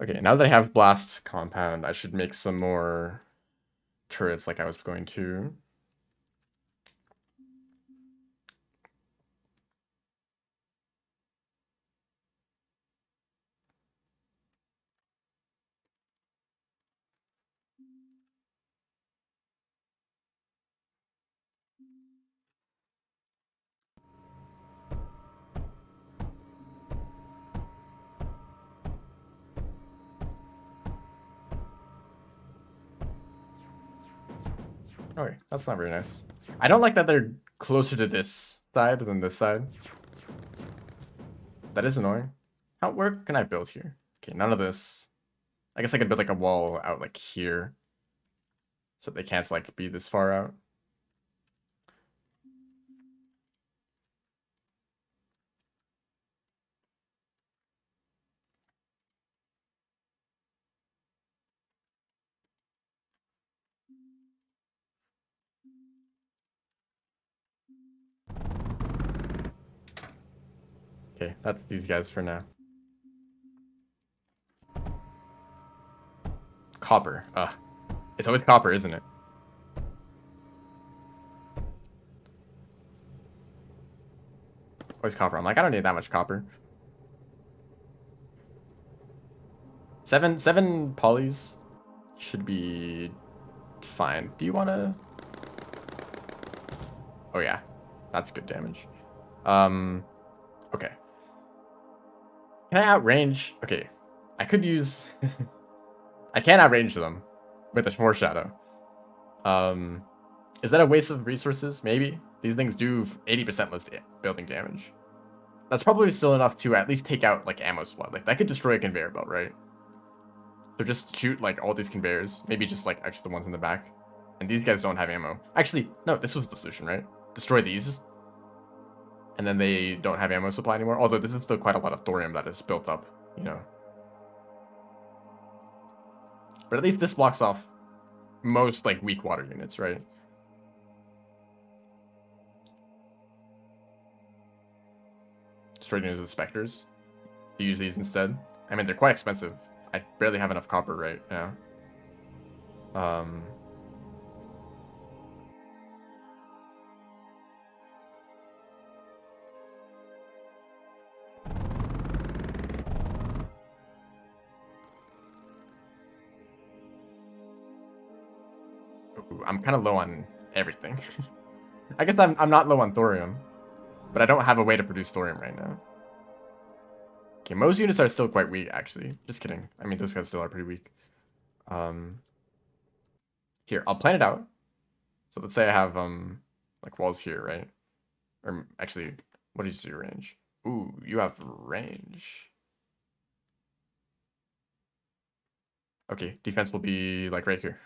Okay, now that I have blast compound, I should make some more turrets like I was going to. Okay, that's not very nice. I don't like that they're closer to this side than this side. That is annoying. Where can I build here? Okay, none of this. I guess I could build like a wall out like here. So they can't like be this far out. Okay, that's these guys for now. Copper. It's always copper, isn't it? Always copper. I'm like, I don't need that much copper. Seven polys should be fine. Do you want to? Oh yeah, that's good damage. Okay. Can I outrange? Okay, I could use. I can't outrange them with a foreshadow. Is that a waste of resources? Maybe. These things do 80% less building damage. That's probably still enough to at least take out like ammo swat. Like that could destroy a conveyor belt, right? So just shoot like all these conveyors. Maybe just like actually the ones in the back. And these guys don't have ammo. Actually, no, this was the solution, right? Destroy these. And then they don't have ammo supply anymore. Although this is still quite a lot of thorium that is built up, you know. But at least this blocks off most like weak water units, right? Destroy units with specters. To use these instead. I mean, they're quite expensive. I barely have enough copper right now. Ooh, I'm kind of low on everything. I guess I'm not low on thorium, but I don't have a way to produce thorium right now. Okay, most units are still quite weak, actually. Just kidding. I mean, those guys still are pretty weak. Here, I'll plan it out. So let's say I have like walls here, right? Or actually, what is your range? Ooh, you have range. Okay, defense will be like right here.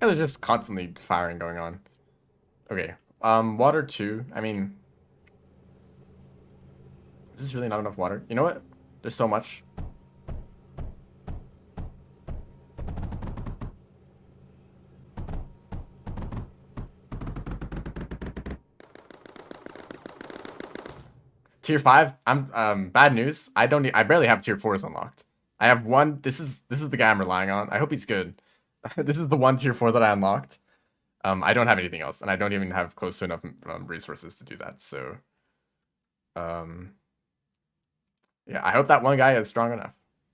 Yeah, there's just constantly firing going on. Okay, water 2. I mean, is this really not enough water? You know what? There's so much. Tier 5, I'm bad news. I barely have tier 4s unlocked. I have one. This is the guy I'm relying on. I hope he's good. This is the one tier 4 that I unlocked. I don't have anything else, and I don't even have close to enough resources to do that. So, yeah, I hope that one guy is strong enough.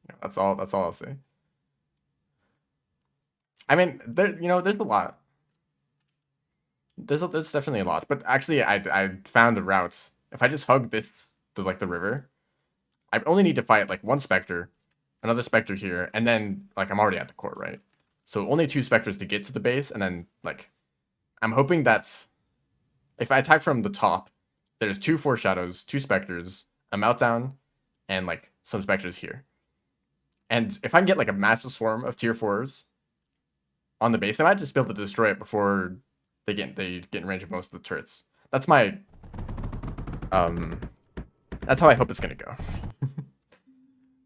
Yeah, that's all I'll say. I mean, there's a lot. There's definitely a lot, but actually, I found a route. If I just hug this to like the river, I only need to fight like one specter, another specter here, and then like I'm already at the court, right? So only 2 specters to get to the base, and then like I'm hoping that if I attack from the top, there's 2 foreshadows, 2 specters, a meltdown, and like some specters here. And if I can get like a massive swarm of tier 4s, on the base, they might just be able to destroy it before they get in range of most of the turrets. That's my that's how I hope it's gonna go.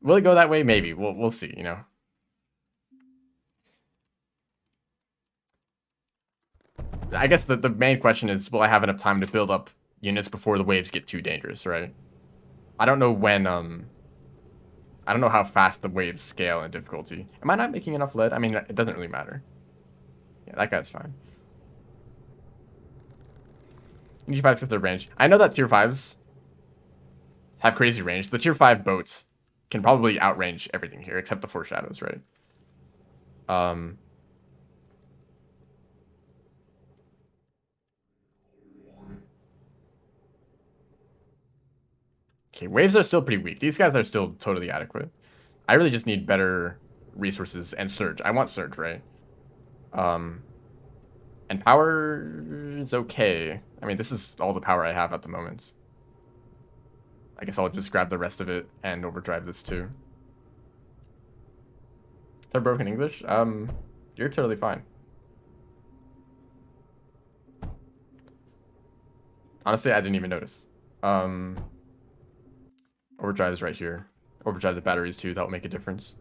Will it go that way? Maybe. We'll see, you know. I guess the main question is, will I have enough time to build up units before the waves get too dangerous, right? I don't know when I don't know how fast the waves scale in difficulty. Am I not making enough lead? I mean, it doesn't really matter. Yeah, that guy's fine. Tier 5s with their range. I know that tier 5s have crazy range. The tier 5 boats can probably outrange everything here except the foreshadows, right? Okay, waves are still pretty weak. These guys are still totally adequate. I really just need better resources and surge. I want surge, right? And power is okay. I mean, this is all the power I have at the moment. I guess I'll just grab the rest of it and overdrive this too. They're broken English? You're totally fine. Honestly, I didn't even notice. Overdrive is right here. Overdrive the batteries too, that'll make a difference.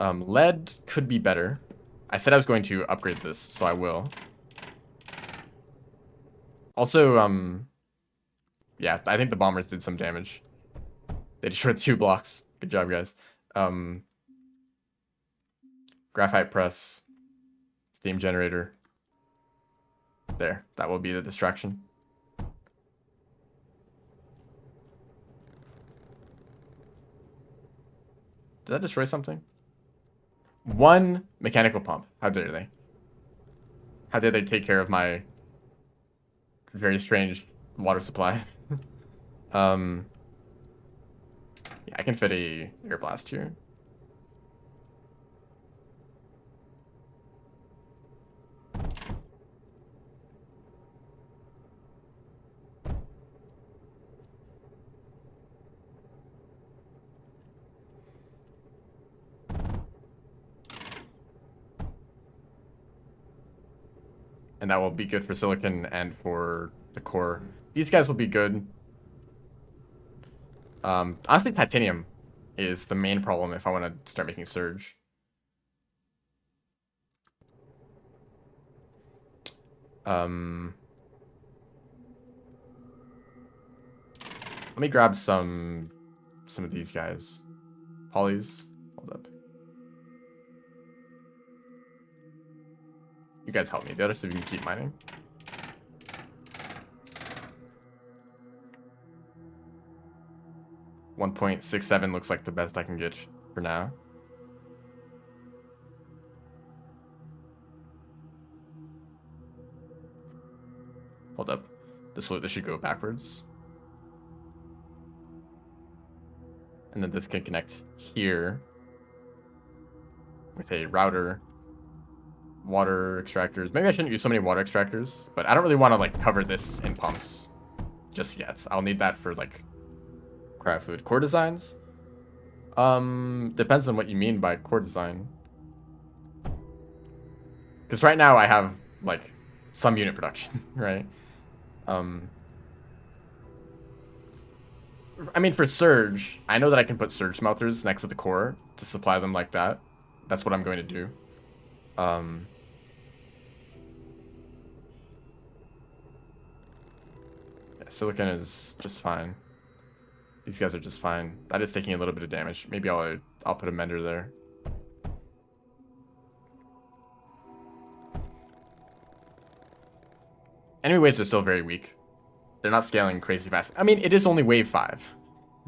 Lead could be better. I said I was going to upgrade this, so I will. Also, yeah, I think the bombers did some damage. They destroyed 2 blocks. Good job, guys. Graphite press. Steam generator. There, that will be the distraction. Did that destroy something? 1 mechanical pump. How dare they? How dare they take care of my very strange water supply? Yeah, I can fit a air blast here. And that will be good for silicon and for the core. These guys will be good. Honestly, titanium is the main problem if I want to start making surge. Let me grab some of these guys. Polys. Hold up. You guys help me. The others, if you can keep mining. .67 looks like the best I can get for now. Hold up. This should go backwards. And then this can connect here with a router. Water extractors. Maybe I shouldn't use so many water extractors, but I don't really want to like cover this in pumps just yet. I'll need that for like crab food. Core designs? Depends on what you mean by core design. Because right now I have like some unit production, right? I mean, for surge, I know that I can put surge smelters next to the core to supply them like that. That's what I'm going to do. Yeah, silicon is just fine. These guys are just fine. That is taking a little bit of damage. Maybe I'll put a mender there. Enemy waves are still very weak. They're not scaling crazy fast. I mean, it is only wave 5.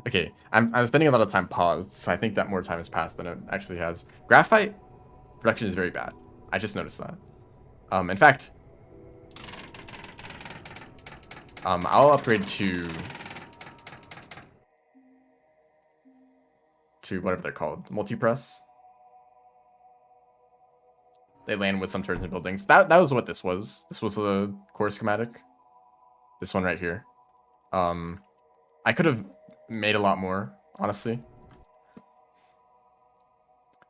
Okay, I'm spending a lot of time paused, so I think that more time has passed than it actually has. Graphite production is very bad. I just noticed that. In fact, I'll upgrade to whatever they're called, multi-press. They land with some turrets and buildings. That was what this was. This was a core schematic. This one right here. I could have made a lot more, honestly.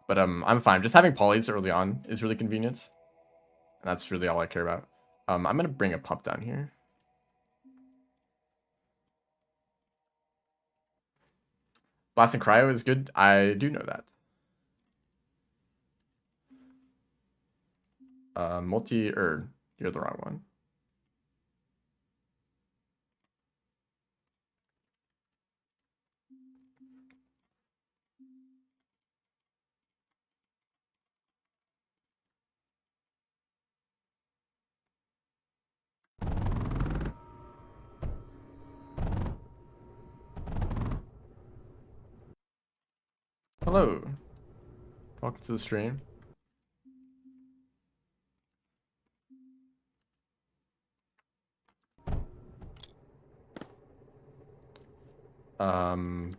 But I'm fine. Just having polys early on is really convenient. And that's really all I care about. I'm gonna bring a pump down here. Blast and cryo is good. I do know that. You're the wrong one. Hello. Welcome to the stream.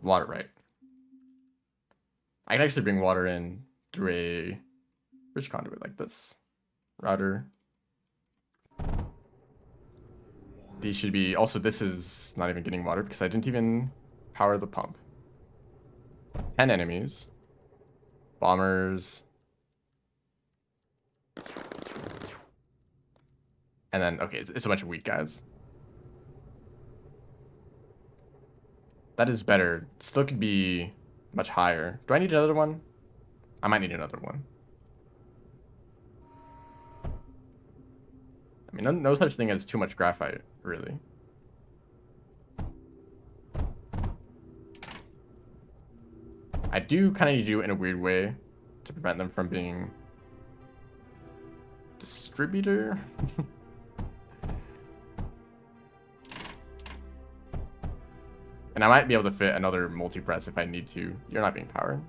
Water, right. I can actually bring water in through a bridge conduit like this. Router. These should be, also this is not even getting water because I didn't even power the pump. 10 enemies. Bombers. And then, okay, it's a bunch of weak guys. That is better. Still could be much higher. Do I need another one? I might need another one. I mean, no such thing as too much graphite, really. I do kind of need to do it in a weird way to prevent them from being distributor. And I might be able to fit another multi-press if I need to. You're not being powered.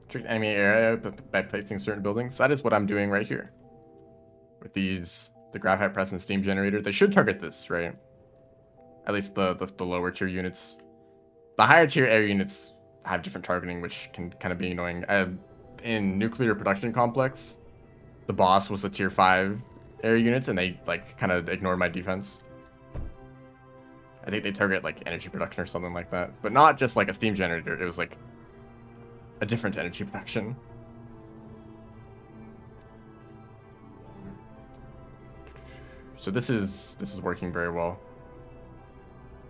Trick enemy area by placing certain buildings. That is what I'm doing right here. With these, the graphite press and steam generator. They should target this, right? At least the lower tier units. The higher tier air units have different targeting, which can kind of be annoying. In nuclear production complex, the boss was a tier 5 air units, and they like kind of ignored my defense. I think they target like energy production or something like that, but not just like a steam generator. It was like a different energy production. So this is working very well.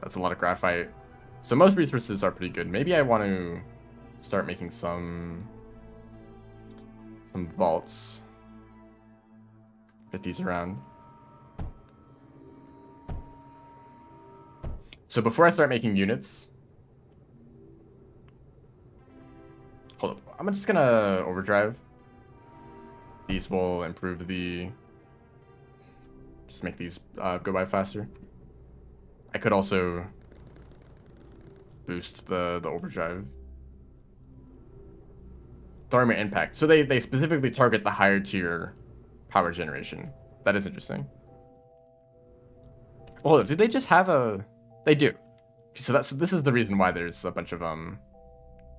That's a lot of graphite. So most resources are pretty good. Maybe I want to start making some vaults. Fit these around. So before I start making units, hold up. I'm just gonna overdrive. These will improve the. Just make these go by faster. I could also boost the overdrive. Thermal impact. So they specifically target the higher tier power generation. That is interesting. Hold up, do they just have a? They do. So this is the reason why there's a bunch of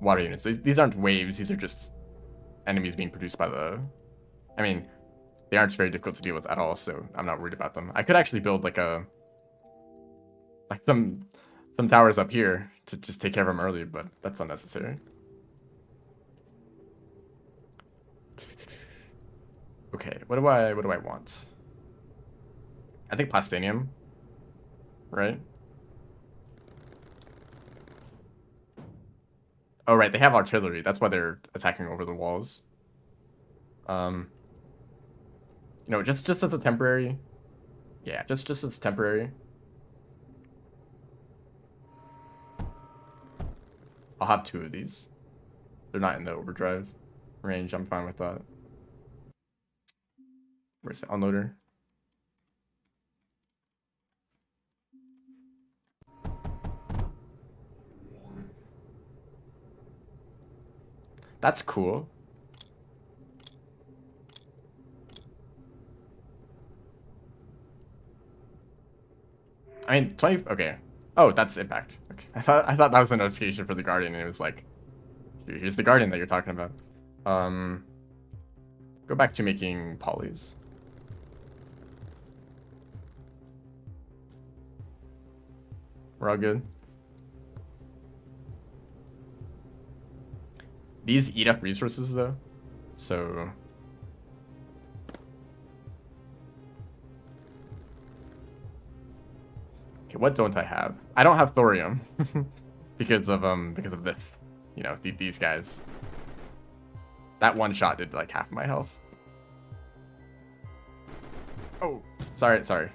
water units. These aren't waves. These are just enemies being produced by the. I mean, they aren't very difficult to deal with at all. So I'm not worried about them. I could actually build like some towers up here to just take care of them early, but that's unnecessary. Okay, what do I want? I think plastinium, right? Oh right, they have artillery. That's why they're attacking over the walls. You know, just as a temporary. Yeah, just as temporary. I'll have 2 of these. They're not in the overdrive range. I'm fine with that. Where's the unloader? That's cool. I mean, 20. Okay. Oh, that's impact. Okay. I thought that was a notification for the Guardian, and it was like, here's the Guardian that you're talking about. Go back to making polys. We're all good. These eat up resources though, so okay. What don't I have? I don't have thorium because of this. You know, these guys. That one shot did like half my health. Oh, sorry.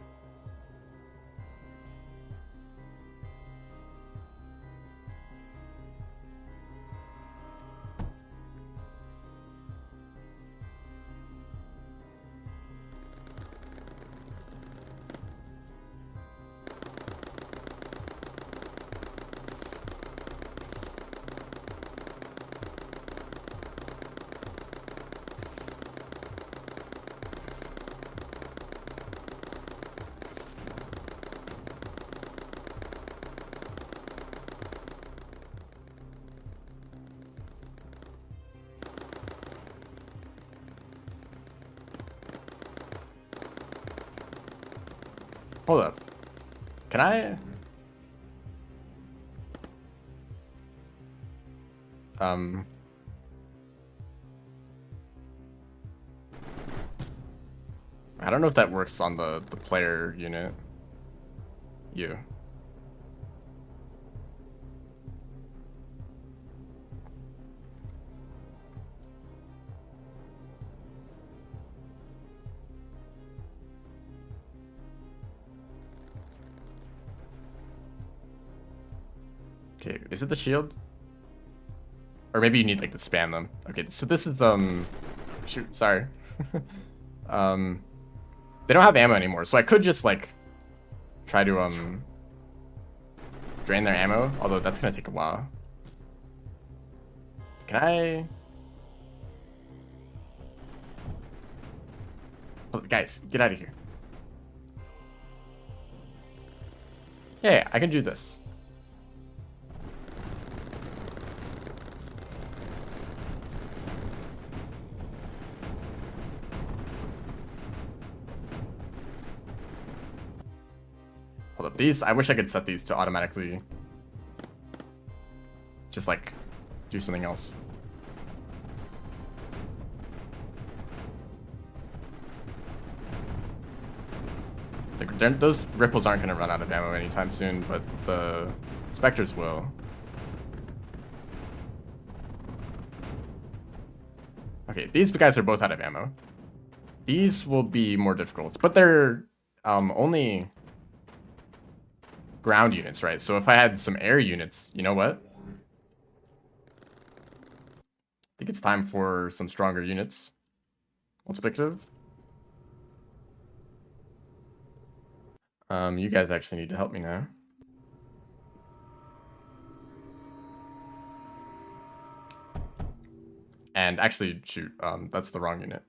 Hold up. Can I? I don't know if that works on the player unit. You. Okay, is it the shield? Or maybe you need like to spam them. Okay, so this is shoot, sorry. They don't have ammo anymore, so I could just like try to drain their ammo, although that's gonna take a while. Can I? Oh, guys, get out of here. Yeah, I can do this. Hold up, these, I wish I could set these to automatically just like do something else. Like, those ripples aren't going to run out of ammo anytime soon, but the specters will. Okay, these guys are both out of ammo. These will be more difficult, but they're only ground units, right? So if I had some air units, you know what? I think it's time for some stronger units. Perspective. You guys actually need to help me now. And actually, shoot, that's the wrong unit.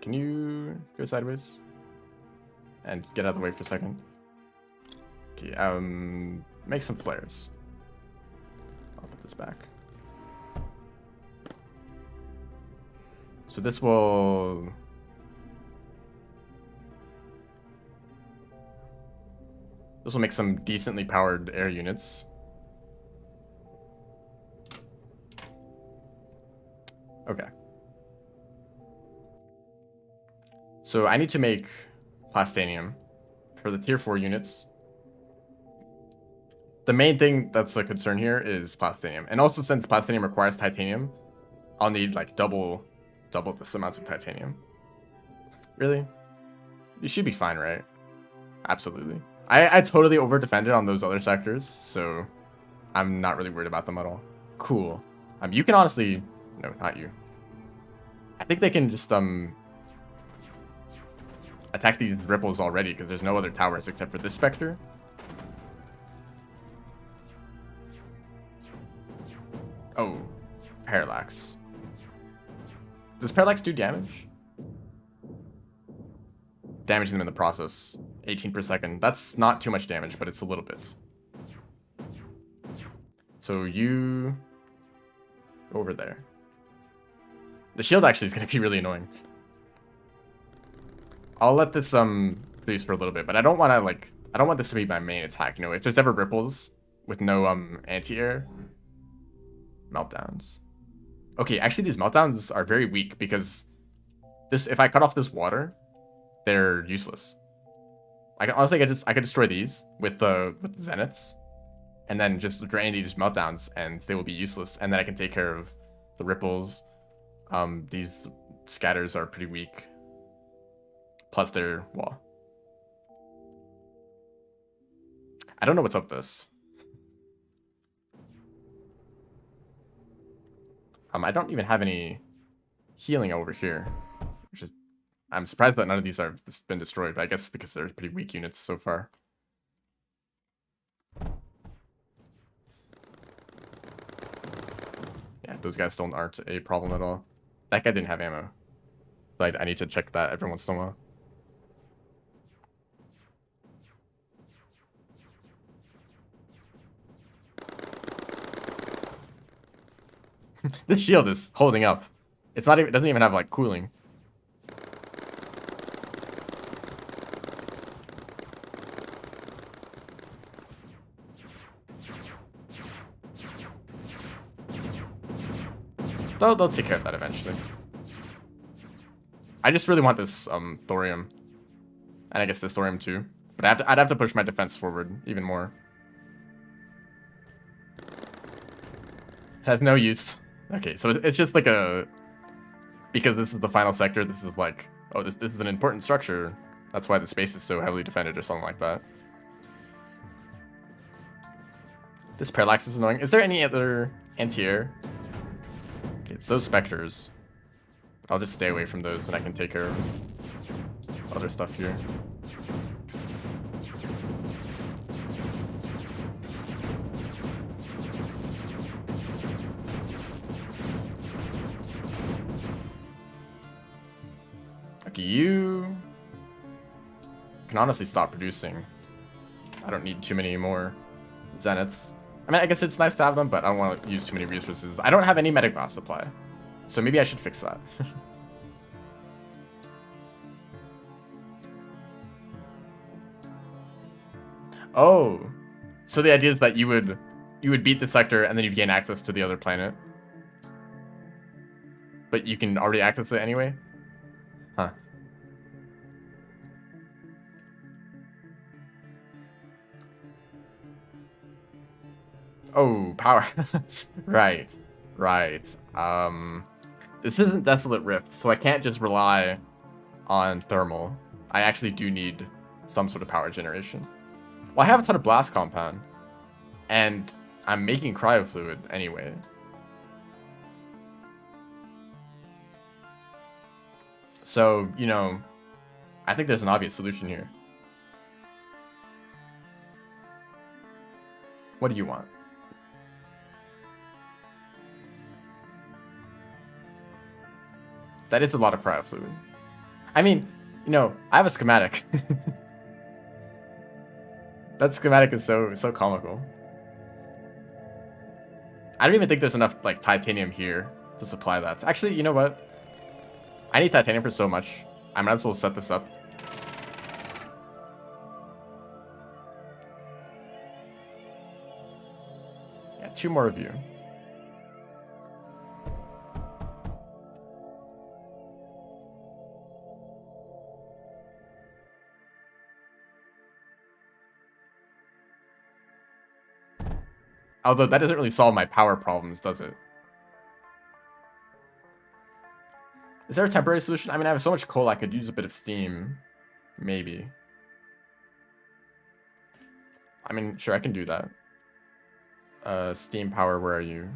Can you go sideways? And get out of the way for a second. Okay, make some flares. I'll put this back. So this will... This will make some decently powered air units. Okay. So I need to make plastanium for the tier 4 units. The main thing that's a concern here is plastanium. And also since plastanium requires titanium, I'll need like double this amount of titanium. Really? You should be fine, right? Absolutely. I totally over-defended on those other sectors, so I'm not really worried about them at all. Cool. You can honestly... No, not you. I think they can just, attack these ripples already, because there's no other towers except for this specter. Oh. Parallax. Does Parallax do damage? Damaging them in the process. 18 per second. That's not too much damage, but it's a little bit. So you... go over there. The shield actually is going to be really annoying. I'll let this freeze for a little bit, but I don't want to like I don't want this to be my main attack. You know, if there's ever ripples with no anti-air, meltdowns. Okay, actually these meltdowns are very weak because this if I cut off this water, they're useless. I can honestly I could destroy these with the zeniths, and then just drain these meltdowns, and they will be useless. And then I can take care of the ripples. These scatters are pretty weak. Plus their wall. I don't know what's up this. I don't even have any healing over here, which is I'm surprised that none of these have been destroyed. But I guess because they're pretty weak units so far. Yeah, those guys still aren't a problem at all. That guy didn't have ammo. So I need to check that every once in a while. This shield is holding up. It's not even, it doesn't even have like cooling. They'll take care of that eventually. I just really want this thorium. And I guess this thorium too. But I'd have to push my defense forward even more. Has no use. Okay, so it's just like a... Because this is the final sector, this is like... Oh, this is an important structure. That's why the space is so heavily defended or something like that. This parallax is annoying. Is there any other anti-air? Okay, it's those specters. I'll just stay away from those and I can take care of other stuff here. Okay, you can honestly stop producing. I don't need too many more zeniths. I mean, I guess it's nice to have them, but I don't want to use too many resources. I don't have any medic glass supply, so maybe I should fix that. Oh, so the idea is that you would beat the sector and then you'd gain access to the other planet, but you can already access it anyway? Huh. Oh, power. Right. Right. This isn't Desolate Rift, so I can't just rely on thermal. I actually do need some sort of power generation. Well, I have a ton of blast compound, and I'm making cryo fluid anyway. So, you know, I think there's an obvious solution here. What do you want? That is a lot of cryo fluid. I mean, you know, I have a schematic. That schematic is so comical. I don't even think there's enough like titanium here to supply that. Actually, you know what? I need titanium for so much. I might as well set this up. Yeah, 2 more of you. Although that doesn't really solve my power problems, does it? Is there a temporary solution? I mean, I have so much coal, I could use a bit of steam. Maybe. I mean, sure, I can do that. Steam power, where are you?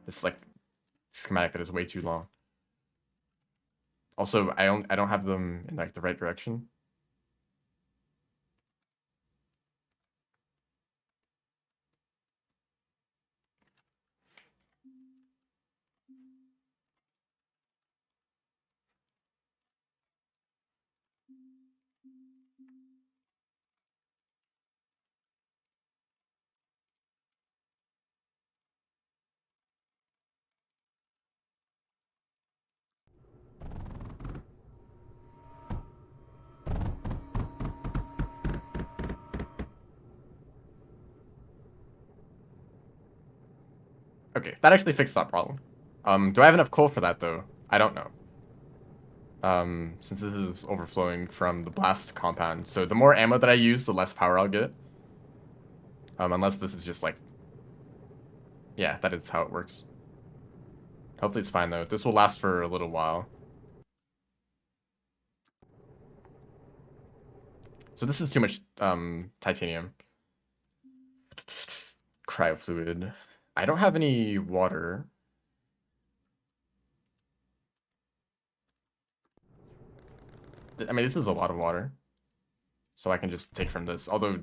It's like schematic that is way too long. Also, I don't have them in like the right direction. Okay, that actually fixed that problem. Do I have enough coal for that, though? I don't know. Since this is overflowing from the blast compound. So the more ammo that I use, the less power I'll get. Unless this is just like... Yeah, that is how it works. Hopefully it's fine, though. This will last for a little while. So this is too much, titanium. Cryofluid. I don't have any water. I mean, this is a lot of water. So I can just take from this. Although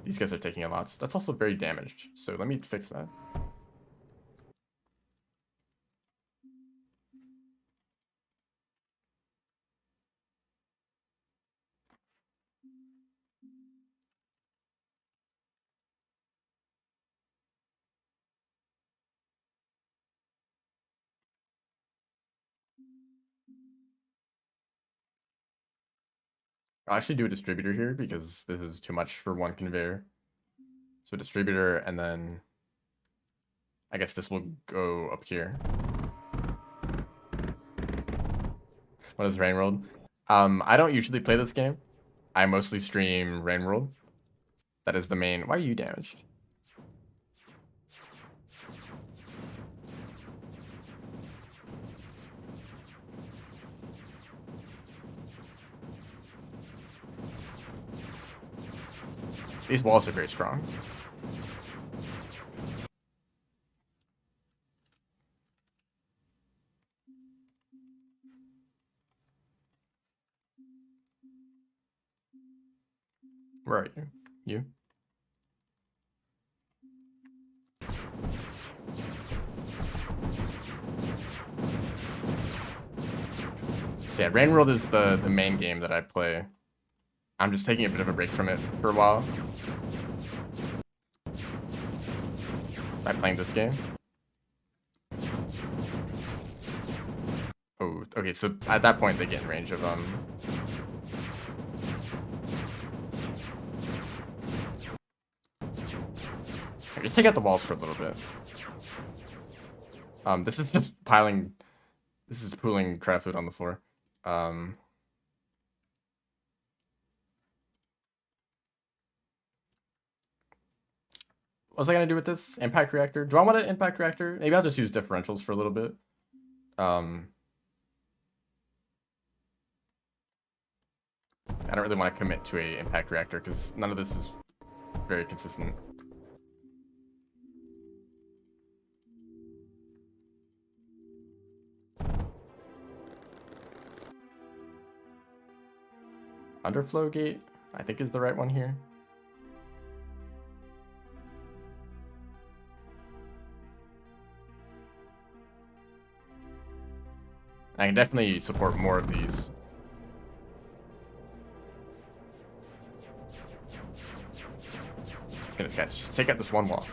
these guys are taking a lot. That's also very damaged. So let me fix that. I'll actually do a distributor here because this is too much for one conveyor. So distributor, and then I guess this will go up here. What is Rain World? I don't usually play this game. I mostly stream Rain World. That is the main... Why are you damaged? These walls are very strong. Where are you? You? So yeah, Rain World is the main game that I play. I'm just taking a bit of a break from it for a while. By playing this game. Oh, okay, so at that point they get in range of just take out the walls for a little bit. This is just piling... This is pooling craft food on the floor. What was I gonna do with this? Impact reactor? Do I want an impact reactor? Maybe I'll just use differentials for a little bit. I don't really want to commit to a impact reactor because none of this is very consistent. Underflow gate, I think, is the right one here. I can definitely support more of these. Goodness, guys, just take out this one wall.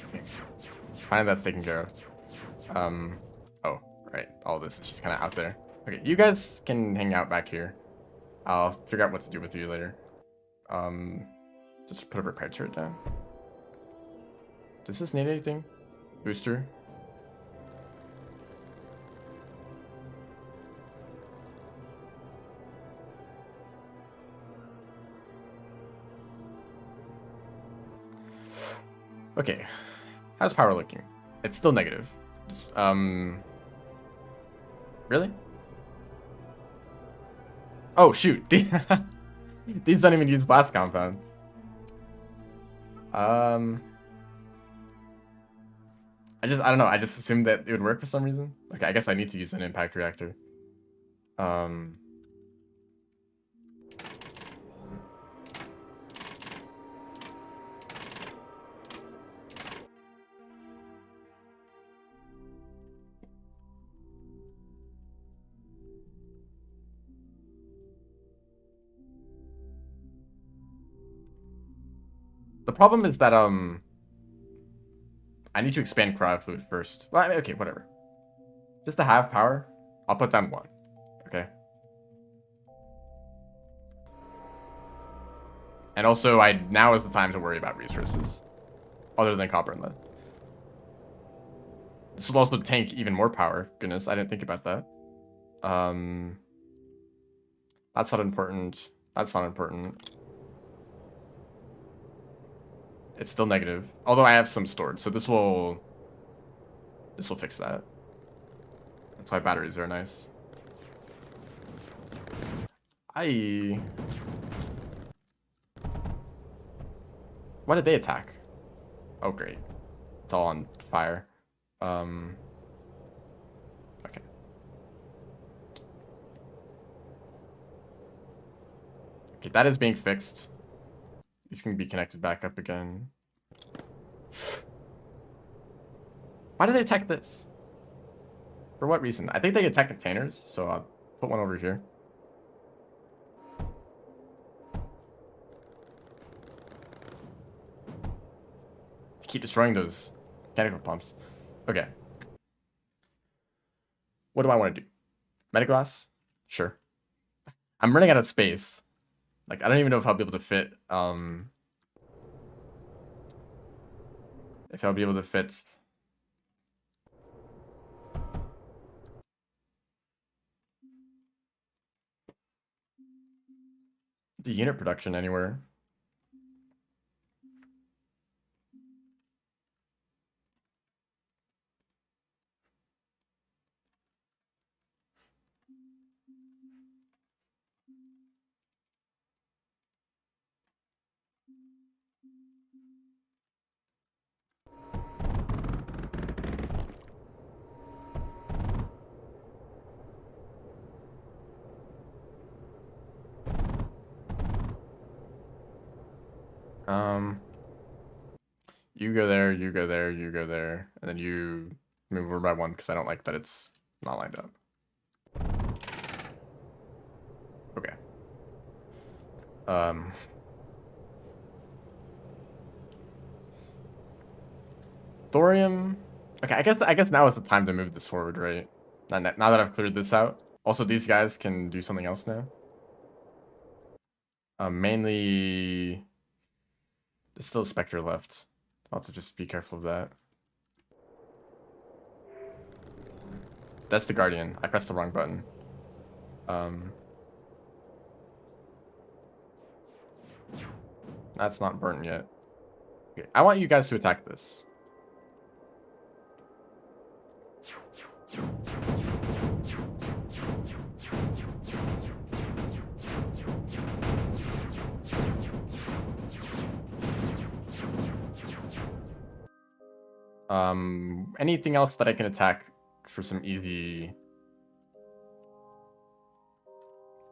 Okay. Finally, that's taken care of. Oh, right. All this is just kind of out there. Okay, you guys can hang out back here. I'll figure out what to do with you later. Just put a repair turret down. Does this need anything? Booster? Okay. How's power looking? It's still negative. Just, really? Oh, shoot. These don't even use blast compound. I don't know. I just assumed that it would work for some reason. Okay, I guess I need to use an impact reactor. The problem is that, I need to expand cryofluid first. Well, I mean, okay, whatever. Just to have power, I'll put down 1. Okay. And also, now is the time to worry about resources. Other than copper and lead. This will also tank even more power. Goodness, I didn't think about that. That's not important. That's not important. It's still negative. Although I have some stored, so this will fix that. That's why batteries are nice. Why did they attack? Oh, great. It's all on fire. Okay. Okay, that is being fixed. These can be connected back up again. Why did they attack this? For what reason? I think they attack containers, so I'll put one over here. Keep destroying those mechanical pumps. Okay. What do I want to do? Metaglass? Sure. I'm running out of space. Like, I don't even know if I'll be able to fit, if I'll be able to fit the unit production anywhere. You go there, you go there, you go there, and then you move over by one because I don't like that it's not lined up. Okay. Thorium. Okay, I guess now is the time to move this forward, right? Now that I've cleared this out. Also, these guys can do something else now. Mainly, there's still a Spectre left. I'll have to just be careful of that. That's the Guardian. I pressed the wrong button. That's not burnt yet. Okay, I want you guys to attack this. Anything else that I can attack for some easy...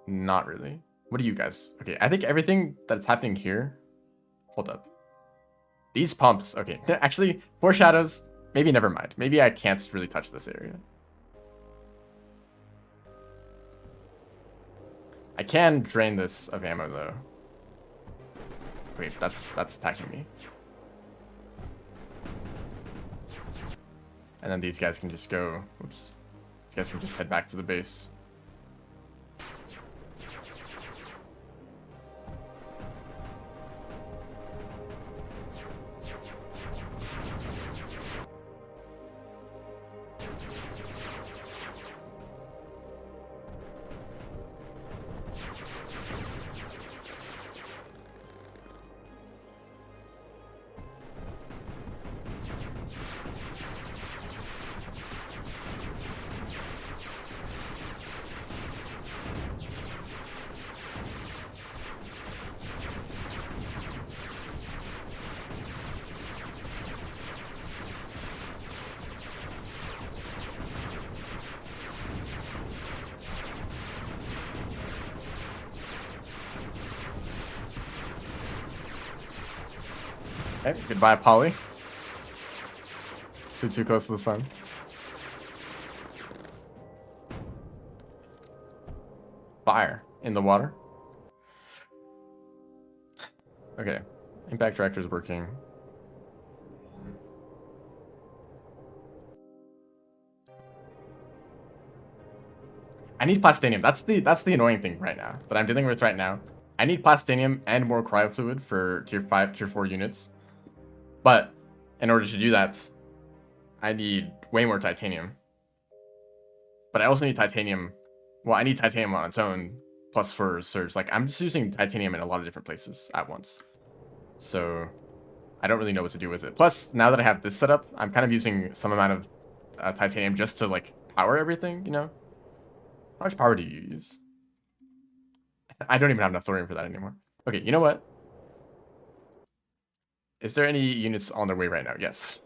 Not really. What do you guys... Okay, I think everything that's happening here... Hold up. These pumps... Okay, actually, foreshadows... Maybe never mind. Maybe I can't really touch this area. I can drain this of ammo, though. Wait, that's attacking me. And then these guys can just go... Oops. These guys can just head back to the base. Okay, goodbye, Polly. Flew too close to the sun. Fire in the water. Okay, impact reactor is working. I need plastinium. That's the annoying thing right now that I'm dealing with right now. I need plastinium and more cryo fluid for tier 5, tier 4 units. But in order to do that, I need way more titanium. But I also need titanium. Well, I need titanium on its own, plus for surge. Like, I'm just using titanium in a lot of different places at once. So I don't really know what to do with it. Plus, now that I have this set up, I'm kind of using some amount of titanium just to, like, power everything, you know? How much power do you use? I don't even have enough thorium for that anymore. Okay, you know what? Is there any units on their way right now? Yes.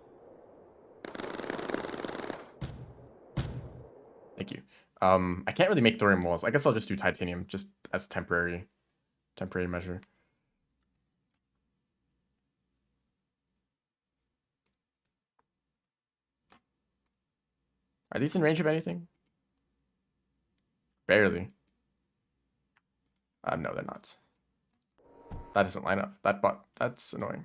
Thank you. I can't really make thorium walls. I guess I'll just do titanium, just as a temporary measure. Are these in range of anything? Barely. No, they're not. That doesn't line up. That's annoying.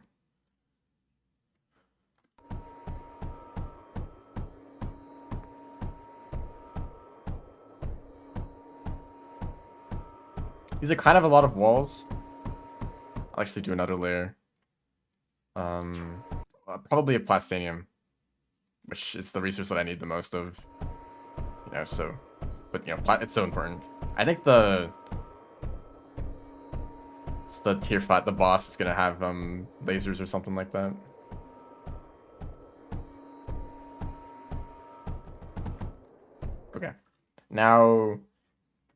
These are kind of a lot of walls. I'll actually do another layer. Probably a plastinium, which is the resource that I need the most of. You know, so, but you know, it's so important. I think it's the tier 5, the boss is gonna have lasers or something like that. Okay, now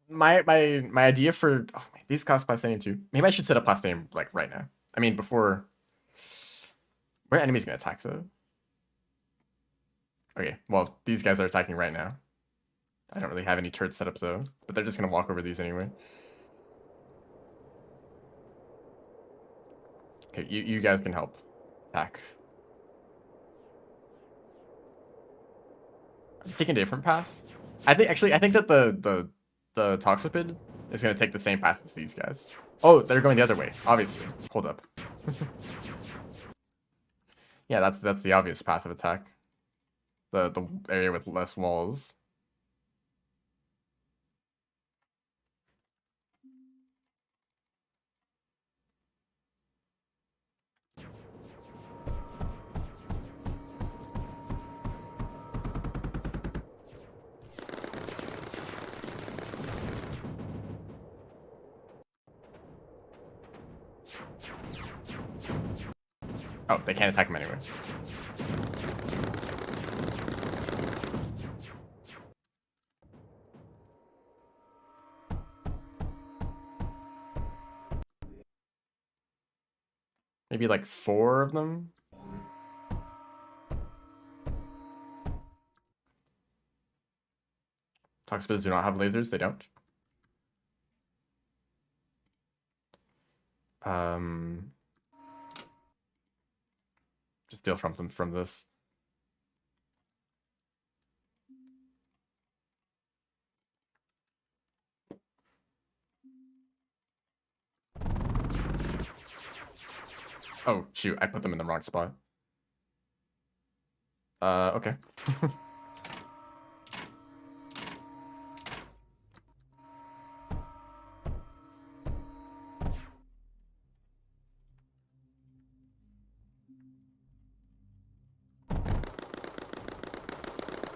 my idea for wait, these cost plastinium too. Maybe I should set up plastinium like right now. I mean before. Where are enemies gonna attack though? Okay, well these guys are attacking right now. I don't really have any turrets set up though, but they're just gonna walk over these anyway. Okay, you guys can help attack. I'm taking a different path. I think that the Toxipid is gonna take the same path as these guys. Oh, they're going the other way, obviously. Hold up. Yeah, that's the obvious path of attack. The area with less walls. Oh, they can't attack him anyway. Maybe like 4 of them? Toxipids do not have lasers, they don't. Just steal from them from this. Oh, shoot, I put them in the wrong spot. Okay.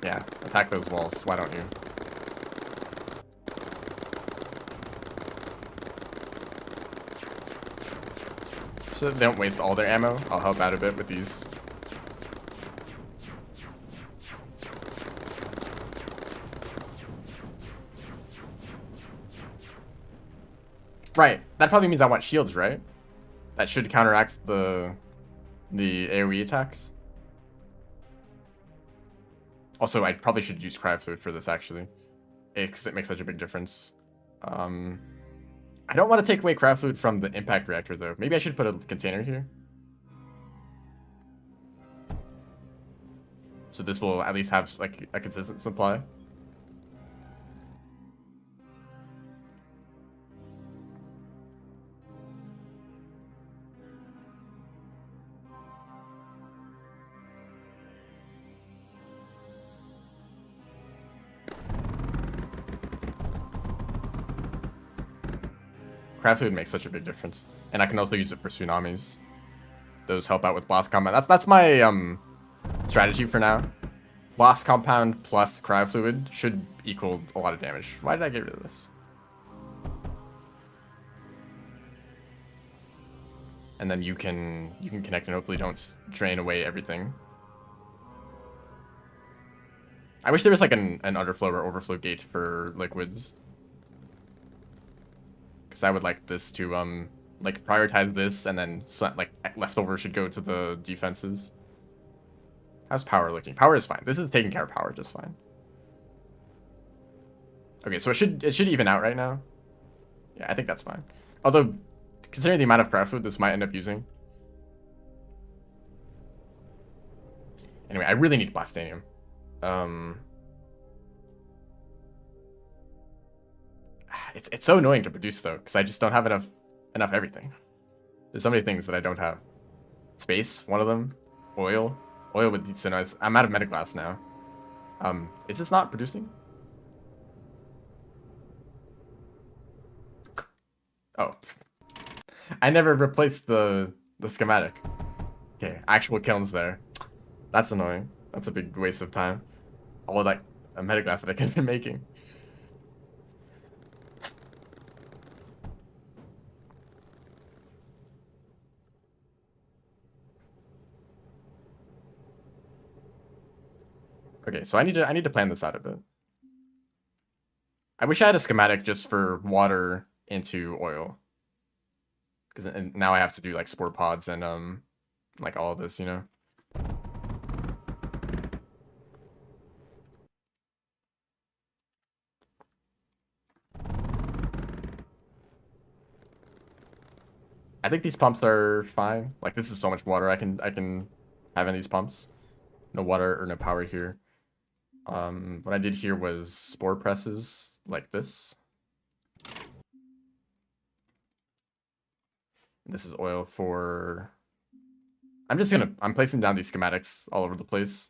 Yeah, attack those walls, why don't you? So they don't waste all their ammo, I'll help out a bit with these. Right, that probably means I want shields, right? That should counteract the AoE attacks. Also, I probably should use cryo fluid for this, actually. Because it makes such a big difference. I don't want to take away cryo fluid from the impact reactor, though. Maybe I should put a container here. So this will at least have, like, a consistent supply. craft would make such a big difference. And I can also use it for tsunamis. Those help out with boss combat. That's my strategy for now. Boss compound plus cryo fluid should equal a lot of damage. Why did I get rid of this? And then you can connect and hopefully don't drain away everything. I wish there was like an underflow or overflow gate for liquids. Because I would like this to like prioritize this, and then like leftover should go to the defenses. How's power looking? Power is fine. This is taking care of power just fine. Okay, so it should even out right now. Yeah, I think that's fine. Although, considering the amount of craft food this might end up using. Anyway, I really need Blastanium. It's so annoying to produce though, because I just don't have enough everything. There's so many things that I don't have. Space, one of them. Oil. Oil would be so nice. I'm out of metaglass now. Is this not producing? Oh. I never replaced the schematic. Okay, actual kilns there. That's annoying. That's a big waste of time. All of that metaglass that I could have been making. Okay, so I need to plan this out a bit. I wish I had a schematic just for water into oil. Because now I have to do like spore pods and like all of this, you know. I think these pumps are fine. Like this is so much water I can have in these pumps. No water or no power here. What I did here was spore presses like this. This is oil for... I'm placing down these schematics all over the place.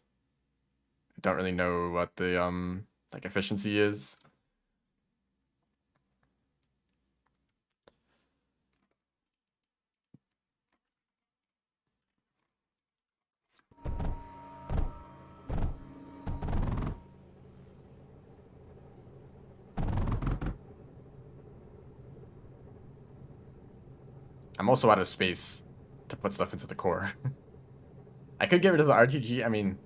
I don't really know what the like efficiency is. I'm also out of space to put stuff into the core. I could get rid of the RTG. I mean,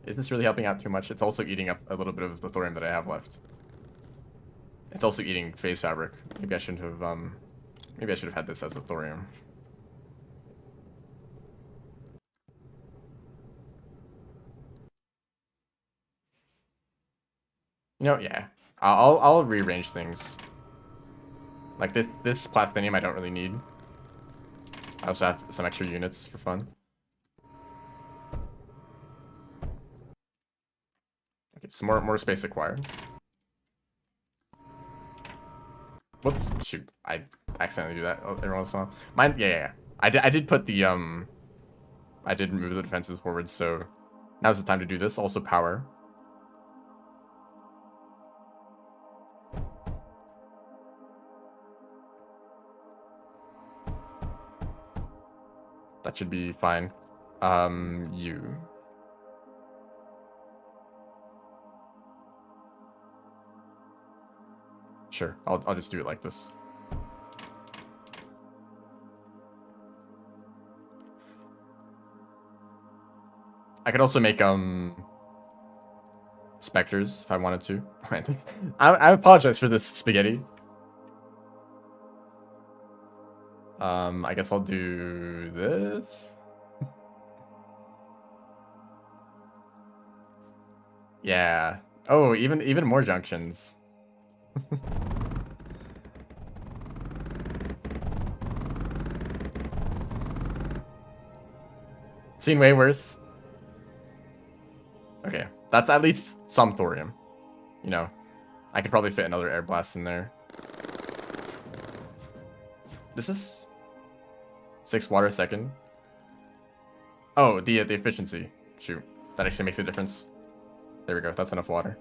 is this really helping out too much? It's also eating up a little bit of the thorium that I have left. It's also eating phase fabric. Maybe I shouldn't have, maybe I should have had this as a thorium. You know, yeah. I'll rearrange things. Like this platinum I don't really need. I also have some extra units for fun. Okay, some more space acquired. Whoops, shoot. I accidentally do that every once in a while. Mine, yeah. I did put the, I did move the defenses forward, so now's the time to do this. Also power. That should be fine. You. Sure, I'll just do it like this. I could also make specters if I wanted to. I apologize for this spaghetti. I guess I'll do this. Yeah. Oh, even more junctions. Seen way worse. Okay, that's at least some thorium. You know, I could probably fit another air blast in there. This is 6 water a second. Oh, the efficiency. Shoot, that actually makes a difference. There we go. That's enough water.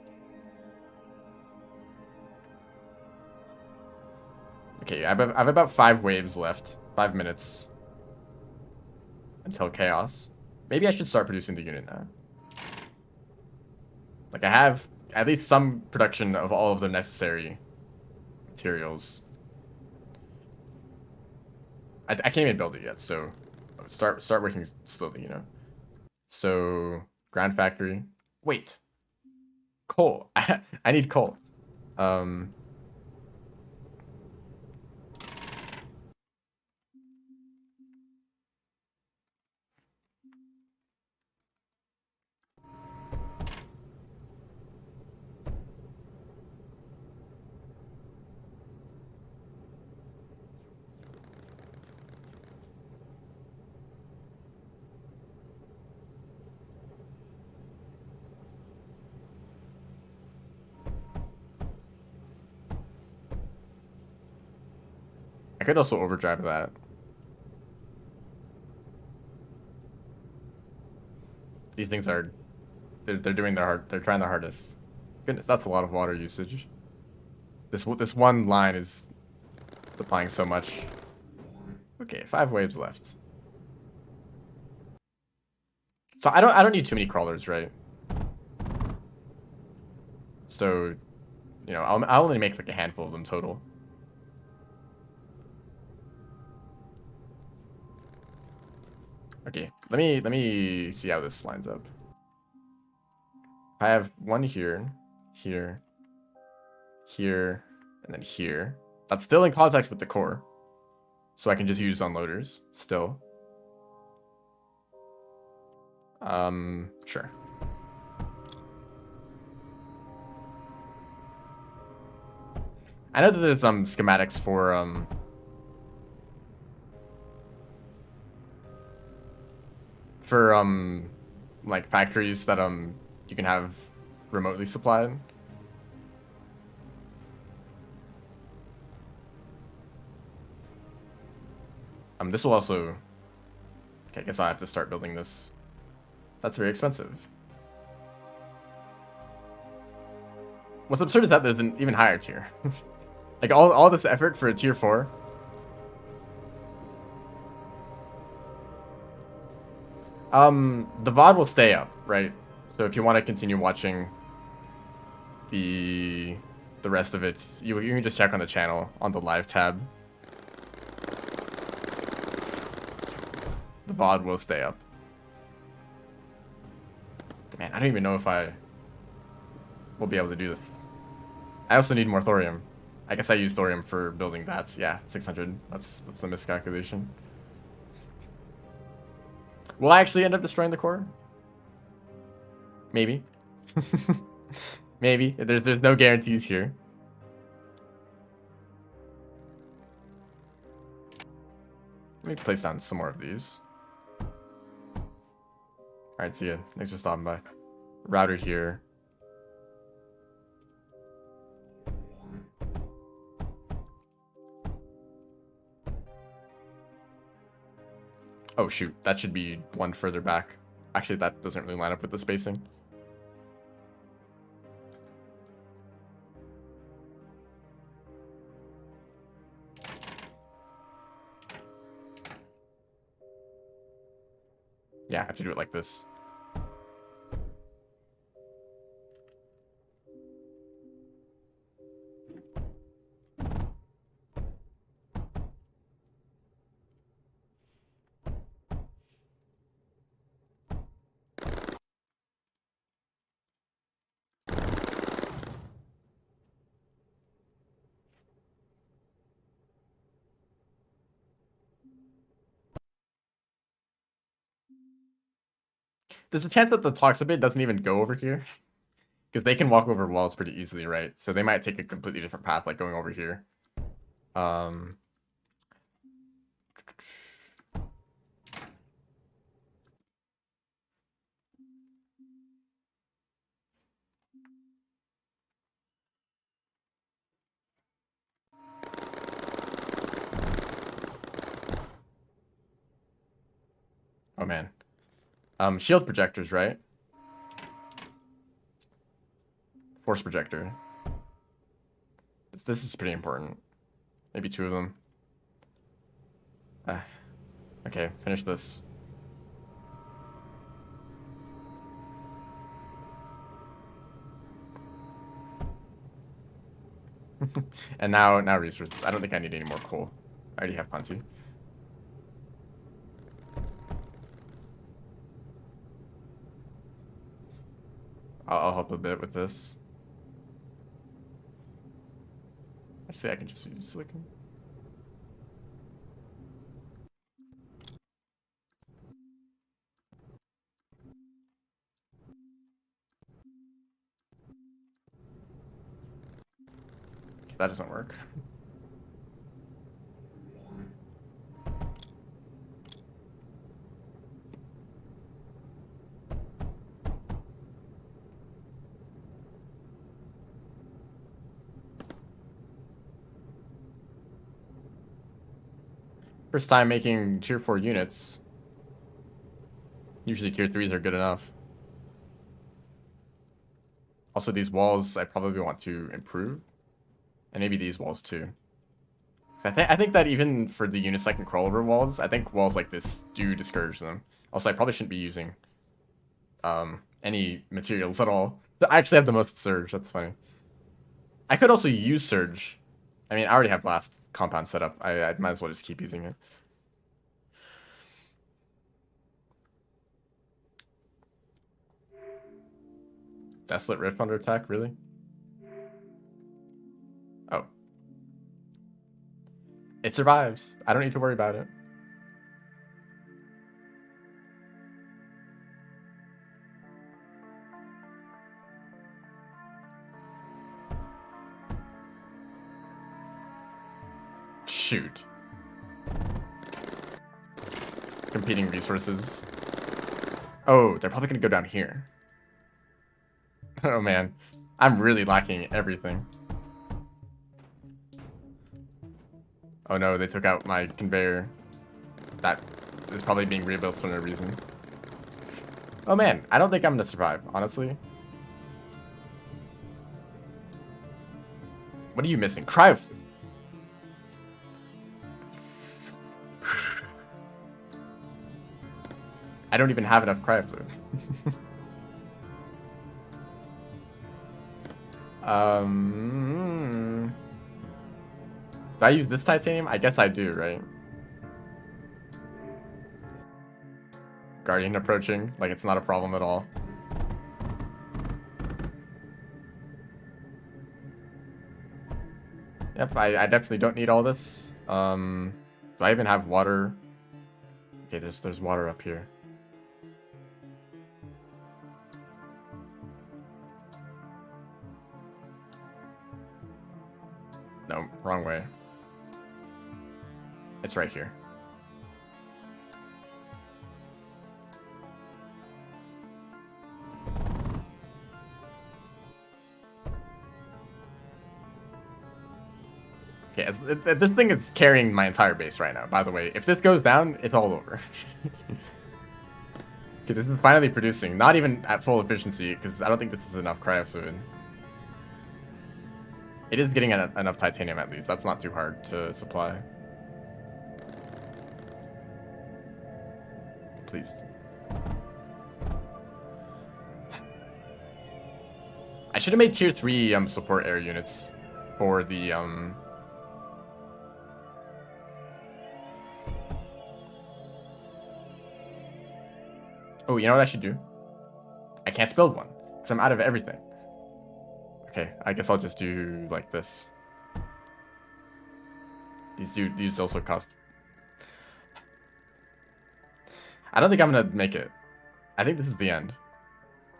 Okay, I have about 5 waves left. 5 minutes. Until chaos. Maybe I should start producing the unit now. Like, I have at least some production of all of the necessary materials. I can't even build it yet, so start working slowly, you know. So, ground factory. Wait. Coal. I need coal. I could also overdrive that. These things are, they're doing their hard, they're trying their hardest. Goodness, that's a lot of water usage. This one line is applying so much. Okay, 5 waves left. So I don't need too many crawlers, right? So, you know, I'll only make like a handful of them total. Okay, let me see how this lines up. I have one here, here, here, and then here. That's still in contact with the core. So I can just use unloaders still. Sure. I know that there's some schematics for like factories that you can have remotely supplied. This will also, okay, I guess I have to start building this. That's very expensive. What's absurd is that there's an even higher tier. Like all this effort for a tier 4. The VOD will stay up, right? So if you want to continue watching the rest of it, you can just check on the channel on the live tab. The VOD will stay up. Man, I don't even know if I will be able to do this. I also need more thorium. I guess I use thorium for building that. Yeah, 600. That's the miscalculation. Will I actually end up destroying the core? Maybe. Maybe. There's no guarantees here. Let me place down some more of these. Alright, see ya. Thanks for stopping by. Router here. Oh shoot, that should be one further back. Actually, that doesn't really line up with the spacing. Yeah, I have to do it like this. There's a chance that the Toxabit doesn't even go over here. Because they can walk over walls pretty easily, right? So they might take a completely different path, like going over here. Oh man. Shield projectors, right? Force projector. This is pretty important. Maybe 2 of them. Okay, finish this. And now resources. I don't think I need any more coal. I already have plenty. I'll help a bit with this. Actually, I can just use silicon. That doesn't work. First time making tier 4 units. Usually tier 3s are good enough. Also, these walls I probably want to improve. And maybe these walls too. I think that even for the units that can crawl over walls, I think walls like this do discourage them. Also, I probably shouldn't be using any materials at all. I actually have the most surge. That's funny. I could also use surge. I mean, I already have blast compound set up. I might as well just keep using it. Desolate Rift under attack, really? Oh. It survives. I don't need to worry about it. Shoot. Competing resources. Oh, they're probably gonna go down here. Oh man. I'm really lacking everything. Oh no, they took out my conveyor. That is probably being rebuilt for no reason. Oh man, I don't think I'm gonna survive, honestly. What are you missing? Cryo. I don't even have enough cryo fluid. Do I use this titanium? I guess I do, right? Guardian approaching, like it's not a problem at all. Yep, I definitely don't need all this. Do I even have water? Okay, there's water up here. No, wrong way. It's right here. Okay, this thing is carrying my entire base right now, by the way. If this goes down, it's all over. Okay, this is finally producing. Not even at full efficiency, because I don't think this is enough cryo fluid. It is getting enough titanium at least. That's not too hard to supply. Please. I should have made tier 3 support air units for the Oh, you know what I should do? I can't build one because I'm out of everything. Okay, I guess I'll just do like this. These also cost. I don't think I'm gonna make it. I think this is the end.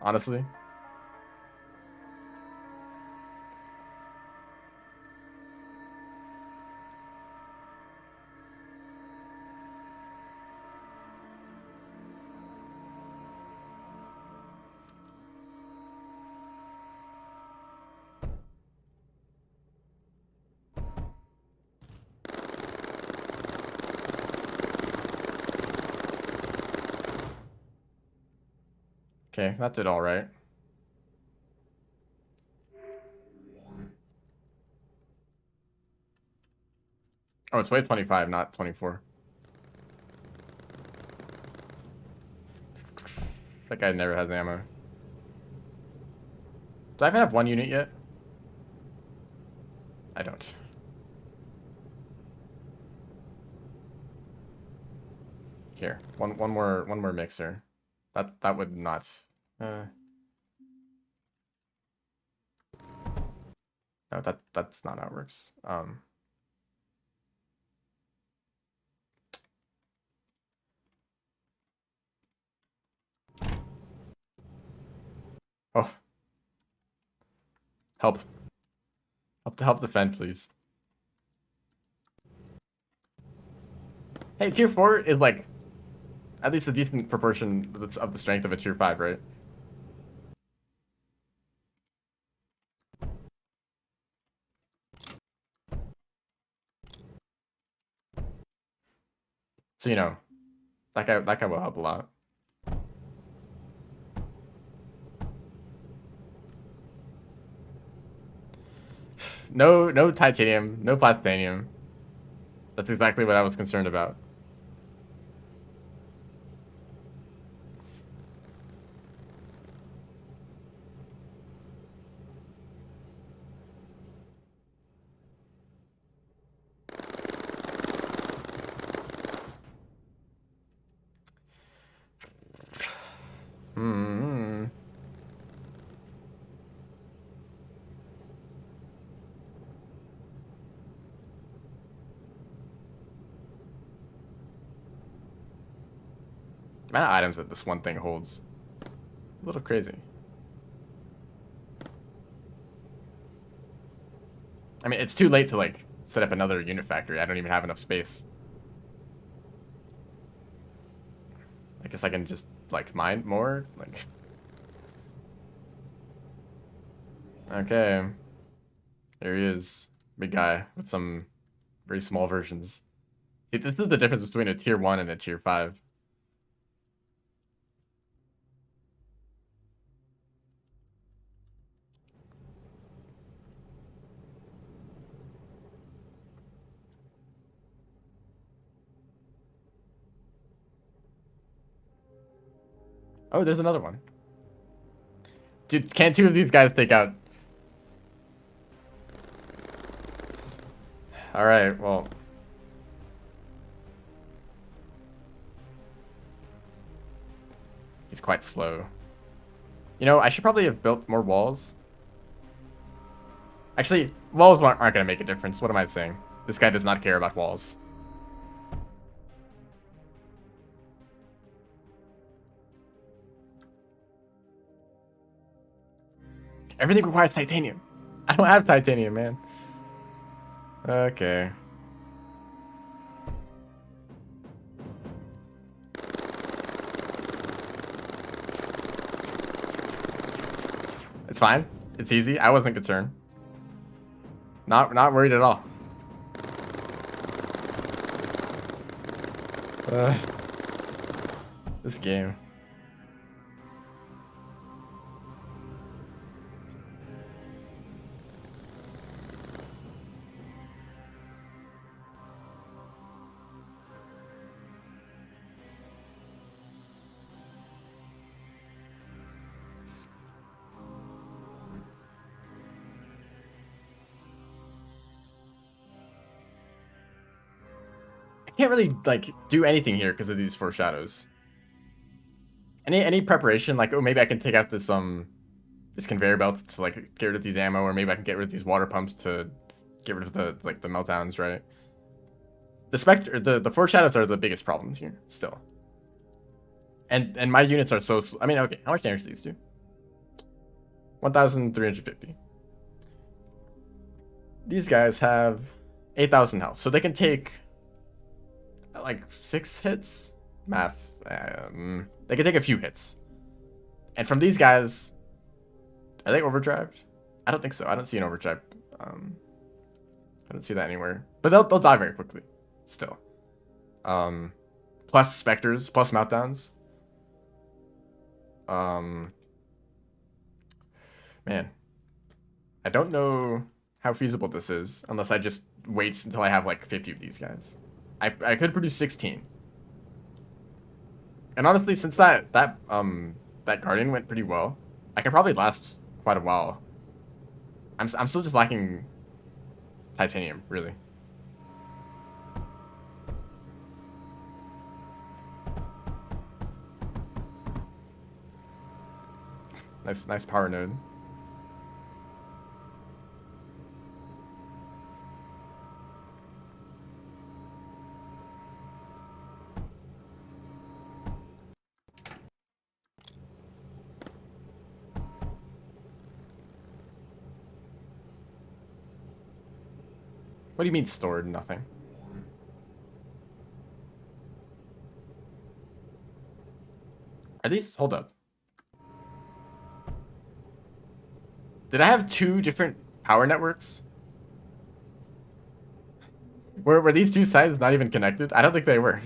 Honestly. Okay, that did all right. Oh, it's weight 25, not 24. That guy never has ammo. Do I even have one unit yet? I don't. Here, one more mixer. That would not. No, that's not how it works. Oh, help! Help defend, please. Hey, tier 4 is like at least a decent proportion of the strength of a tier 5, right? So you know, that guy will help a lot. No titanium, no plastinium. That's exactly what I was concerned about. Hmm. The amount of items that this one thing holds, a little crazy. I mean, it's too late to like set up another unit factory. I don't even have enough space. I guess I can just like mine more. Like, okay, there he is, big guy with some very small versions. See, this is the difference between a tier 1 and a tier 5. Oh, there's another one. Dude, can't two of these guys take out? All right, well. He's quite slow. You know, I should probably have built more walls. Actually, walls aren't going to make a difference. What am I saying? This guy does not care about walls. Everything requires titanium. I don't have titanium, man. Okay. It's fine. It's easy. I wasn't concerned. Not worried at all. This game. I can't really like do anything here because of these foreshadows. Any preparation, like, oh, maybe I can take out this conveyor belt to like get rid of these ammo, or maybe I can get rid of these water pumps to get rid of the like the meltdowns, right? The foreshadows are the biggest problems here still. And my units are so I mean, okay, how much damage do these do? 1,350. These guys have 8,000 health, so they can take like 6 hits. Math. They can take a few hits. And from these guys, are they overdrived? I don't think so. I don't see an overdrive. I don't see that anywhere. But they'll die very quickly. Still. Plus specters, plus meltdowns. Man, I don't know how feasible this is unless I just wait until I have like 50 of these guys. I could produce 16. And honestly, since that Guardian went pretty well, I could probably last quite a while. I'm still just lacking titanium, really. Nice power node. What do you mean stored? Nothing. Are these... Hold up. Did I have two different power networks? Were these two sides not even connected? I don't think they were.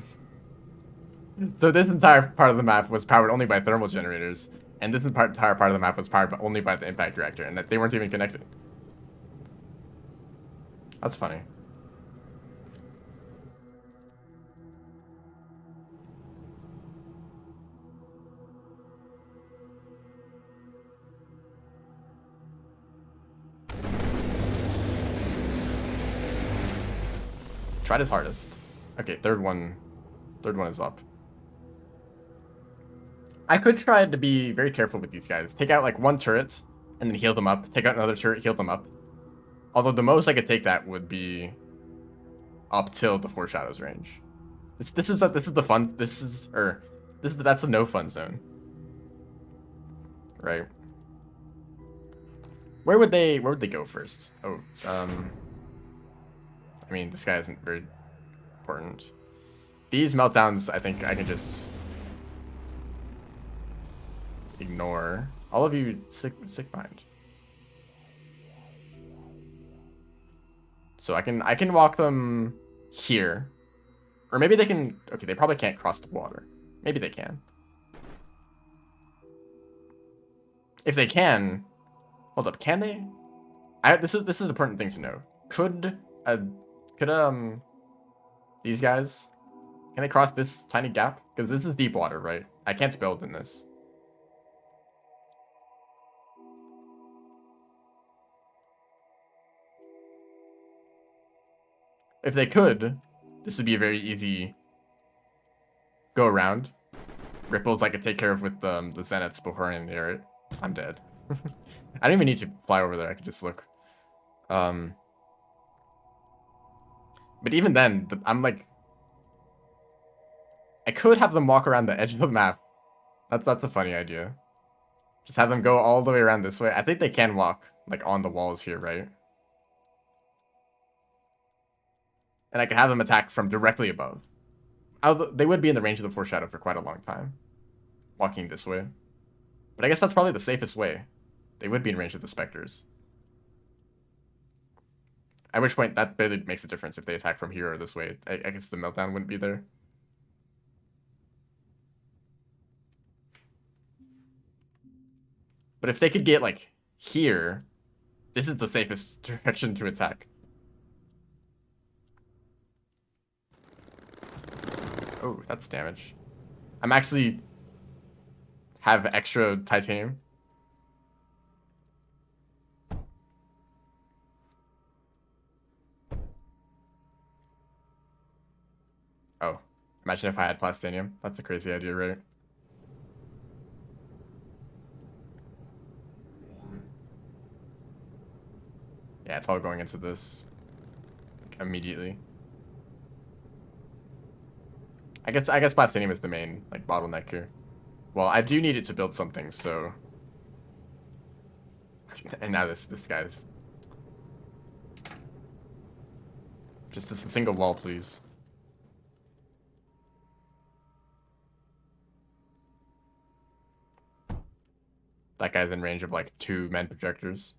So this entire part of the map was powered only by thermal generators, and this entire part of the map was powered only by the impact reactor, and that they weren't even connected. That's funny. Tried his hardest. Okay, third one is up. I could try to be very careful with these guys. Take out like one turret and then heal them up. Take out another turret, heal them up. Although the most I could take that would be up till the foreshadows range. This is the fun. That's the no fun zone. Right. Where would they go first? Oh, I mean, this guy isn't very important. These meltdowns, I think I can just ignore. All of you sick mind. So I can walk them here. Or maybe they can... Okay, they probably can't cross the water. Maybe they can. If they can... Hold up, can they? This is an important thing to know. Could these guys... Can they cross this tiny gap? Because this is deep water, right? I can't build in this. If they could, this would be a very easy go around. Ripples I could take care of with the Zeniths before I near it. I'm dead. I don't even need to fly over there. I could just look. But even then, I'm like... I could have them walk around the edge of the map. That's a funny idea. Just have them go all the way around this way. I think they can walk, like, on the walls here, right? And I could have them attack from directly above. They would be in the range of the foreshadow for quite a long time. Walking this way. But I guess that's probably the safest way. They would be in range of the specters. At which point, that barely makes a difference if they attack from here or this way. I guess the meltdown wouldn't be there. But if they could get, like, here, this is the safest direction to attack. Oh, that's damage. I'm actually... have extra titanium. Oh, imagine if I had plastinium. That's a crazy idea, right? Yeah, it's all going into this immediately. I guess plastinium is the main like bottleneck here. Well, I do need it to build something, so. And now this guy's just a single wall, please. That guy's in range of like 2 men projectors.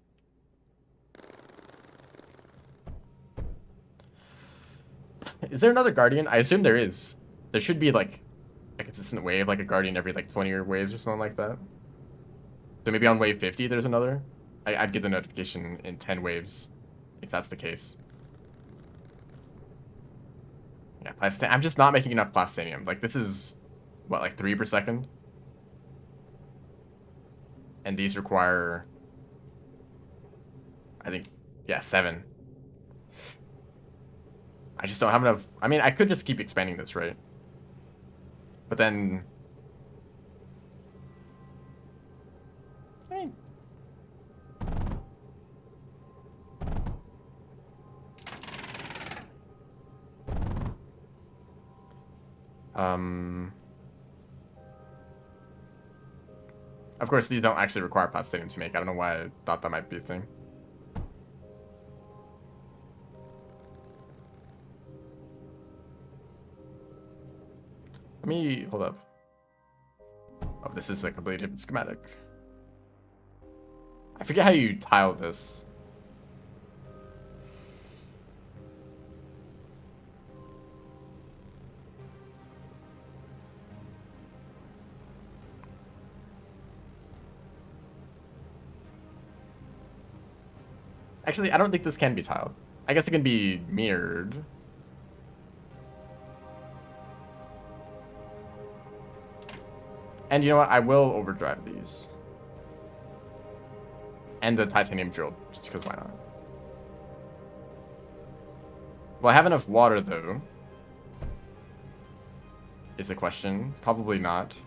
Is there another Guardian? I assume there is. There should be like a consistent wave, like a Guardian every like 20 waves or something like that. So maybe on wave 50 there's another? I'd get the notification in 10 waves if that's the case. Yeah, I'm just not making enough plastanium. Like, this is, what, like 3 per second? And these require, I think, yeah, 7. I just don't have enough. I mean, I could just keep expanding this, right? But then, I mean, of course, these don't actually require plastanium to make. I don't know why I thought that might be a thing. Let me hold up. Oh, this is a completely different schematic. I forget how you tile this. Actually, I don't think this can be tiled. I guess it can be mirrored. And you know what? I will overdrive these. And the titanium drill, just because why not? Well, I have enough water, though. Is the question. Probably not.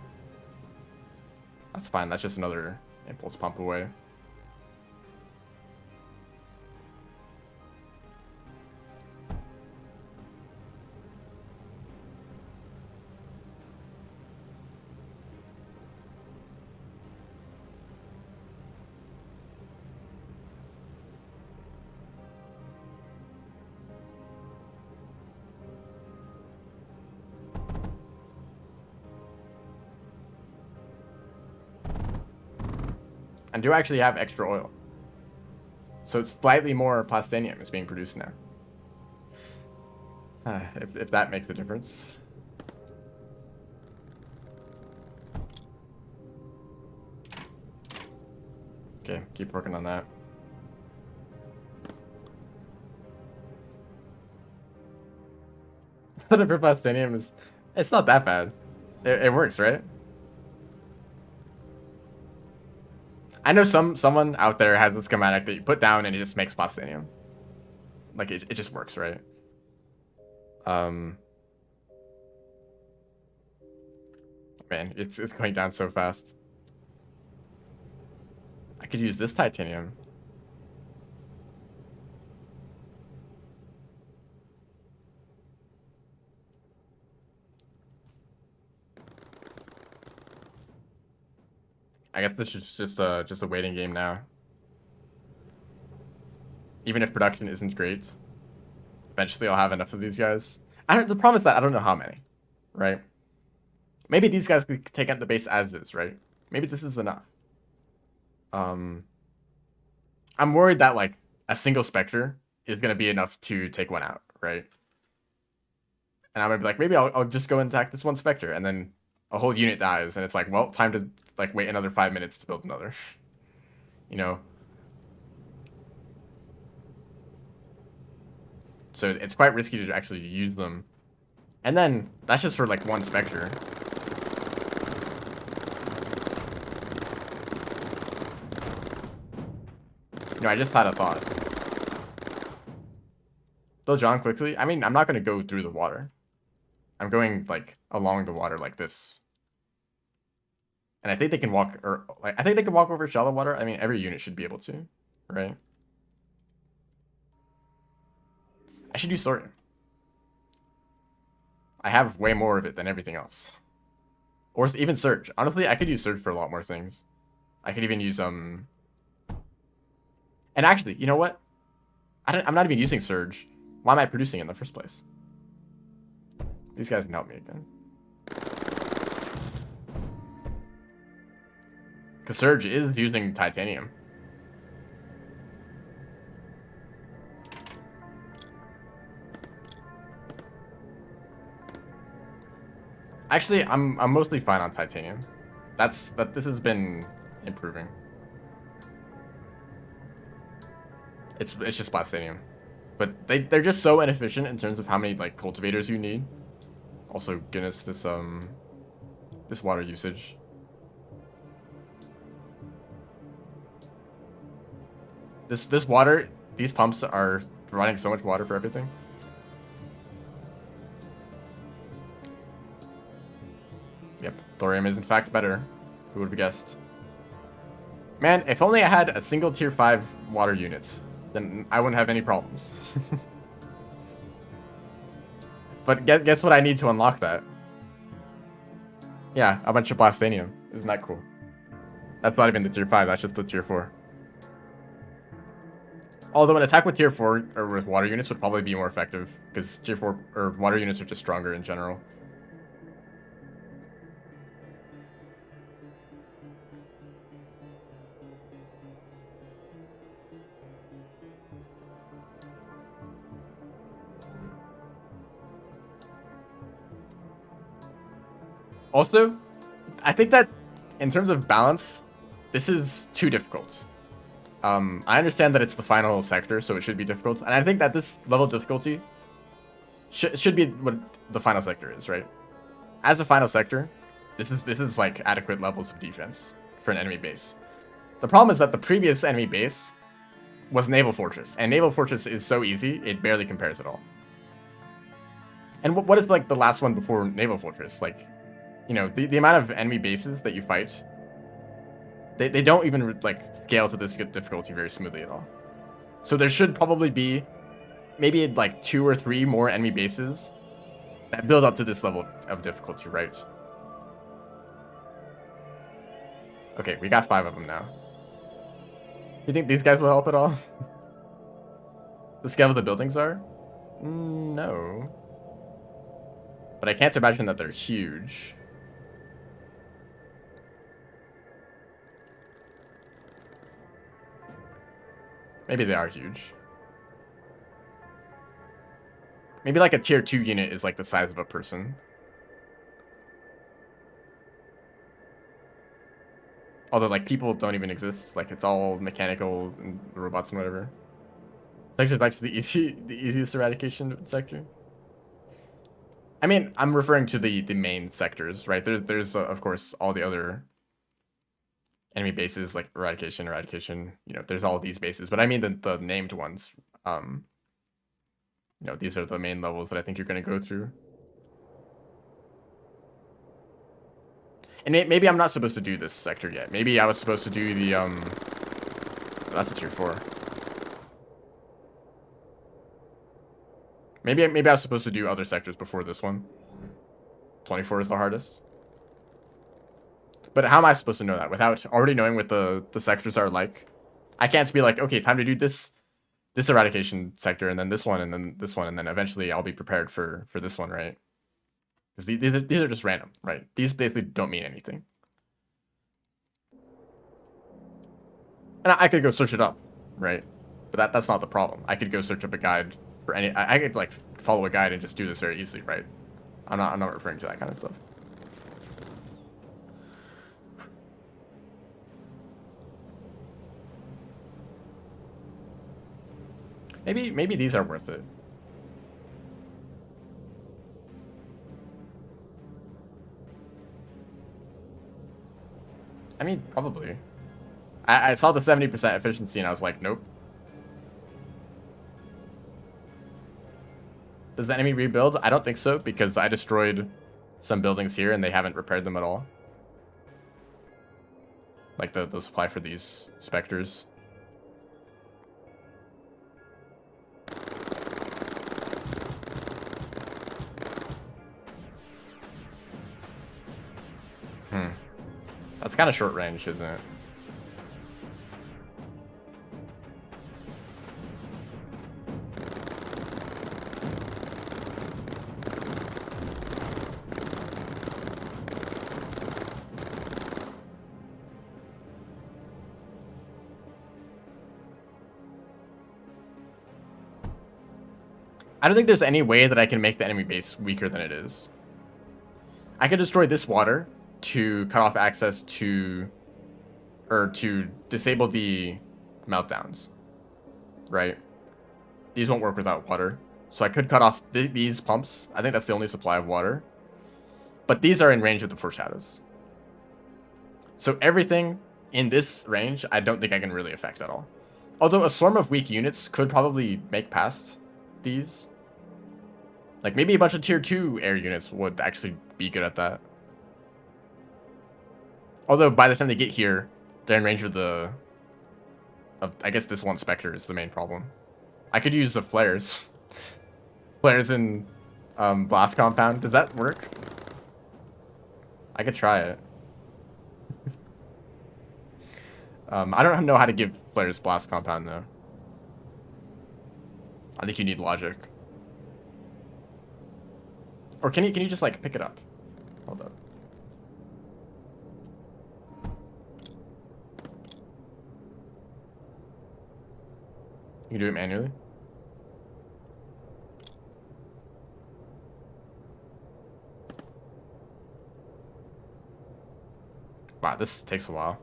That's fine. That's just another impulse pump away. And do actually have extra oil. So it's slightly more plastanium is being produced now. If that makes a difference. Okay, keep working on that. The for plastanium is, it's not that bad. It works, right? I know someone out there has a schematic that you put down and it just makes plastanium. Like it just works, right? Man, it's going down so fast. I could use this titanium. I guess this is just a waiting game now. Even if production isn't great, eventually I'll have enough of these guys. The problem is that I don't know how many, right? Maybe these guys could take out the base as is, right? Maybe this is enough. I'm worried that like a single Spectre is gonna be enough to take one out, right? And I'm gonna be like, maybe I'll just go and attack this one Spectre, and then a whole unit dies, and it's like, well, time to like wait another 5 minutes to build another. You know? So it's quite risky to actually use them. And then that's just for like one Spectre. You know, I just had a thought. Build John quickly. I mean, I'm not gonna go through the water. I'm going like along the water like this. And I think they can walk, or like I think they can walk over shallow water. I mean, every unit should be able to, right? I should do sorting. I have way more of it than everything else. Or even Surge. Honestly, I could use Surge for a lot more things. I could even use And actually, you know what? I'm not even using Surge. Why am I producing it in the first place? These guys can help me again. Because Surge is using titanium. Actually, I'm mostly fine on titanium. This has been improving. It's just Blastanium. But they're just so inefficient in terms of how many like cultivators you need. Also, goodness, this water usage. This water, these pumps are providing so much water for everything. Yep, thorium is in fact better. Who would have guessed? Man, if only I had a single tier 5 water unit, then I wouldn't have any problems. But guess what I need to unlock that? Yeah, a bunch of Blastanium. Isn't that cool? That's not even the tier 5, that's just the tier 4. Although an attack with tier 4 or with water units would probably be more effective, because tier 4 or water units are just stronger in general. Also, I think that in terms of balance, this is too difficult. I understand that it's the final sector, so it should be difficult, and I think that this level of difficulty should be what the final sector is, right? As a final sector, this is like adequate levels of defense for an enemy base. The problem is that the previous enemy base was Naval Fortress, and Naval Fortress is so easy, it barely compares at all. And what is like the last one before Naval Fortress? Like, you know, the amount of enemy bases that you fight, they don't even like scale to this difficulty very smoothly at all. So there should probably be maybe like 2 or 3 more enemy bases that build up to this level of difficulty, right? Okay, we got 5 of them now. You think these guys will help at all? The scale of the buildings are? No. But I can't imagine that they're huge. Maybe they are huge. Maybe like a tier 2 unit is like the size of a person. Although like people don't even exist. Like it's all mechanical and robots and whatever. Sector like the easiest eradication sector. I mean, I'm referring to the main sectors, right? There's of course all the other enemy bases like eradication, you know, there's all these bases, but I mean the named ones. You know, these are the main levels that I think you're going to go through. And maybe I'm not supposed to do this sector yet. Maybe I was supposed to do the that's a tier 4. Maybe I was supposed to do other sectors before this one. 24 is the hardest. But how am I supposed to know that without already knowing what the sectors are like? I can't be like, okay, time to do this eradication sector, and then this one, and then this one, and then eventually I'll be prepared for this one, right? Because these are just random, right? These basically don't mean anything. And I could go search it up, right? But that's not the problem. I could go search up a guide for any. I could like follow a guide and just do this very easily, right? I'm not referring to that kind of stuff. Maybe these are worth it. I mean, probably. I saw the 70% efficiency and I was like, nope. Does the enemy rebuild? I don't think so, because I destroyed some buildings here and they haven't repaired them at all. Like the supply for these specters. That's kind of short range, isn't it? I don't think there's any way that I can make the enemy base weaker than it is. I could destroy this water to cut off access to, or to disable the meltdowns. right? These won't work without water. So I could cut off these pumps. I think that's the only supply of water. But these are in range of the foreshadows. So everything in this range, I don't think I can really affect at all. Although a swarm of weak units could probably make past these. Like maybe a bunch of tier 2 air units would actually be good at that. Although by the time they get here, they're in range of the... I guess this one Spectre is the main problem. I could use the flares. Flares in Blast Compound. Does that work? I could try it. I don't know how to give flares Blast Compound though. I think you need logic. Or can you just like pick it up? Hold up. You can do it manually. Wow, this takes a while.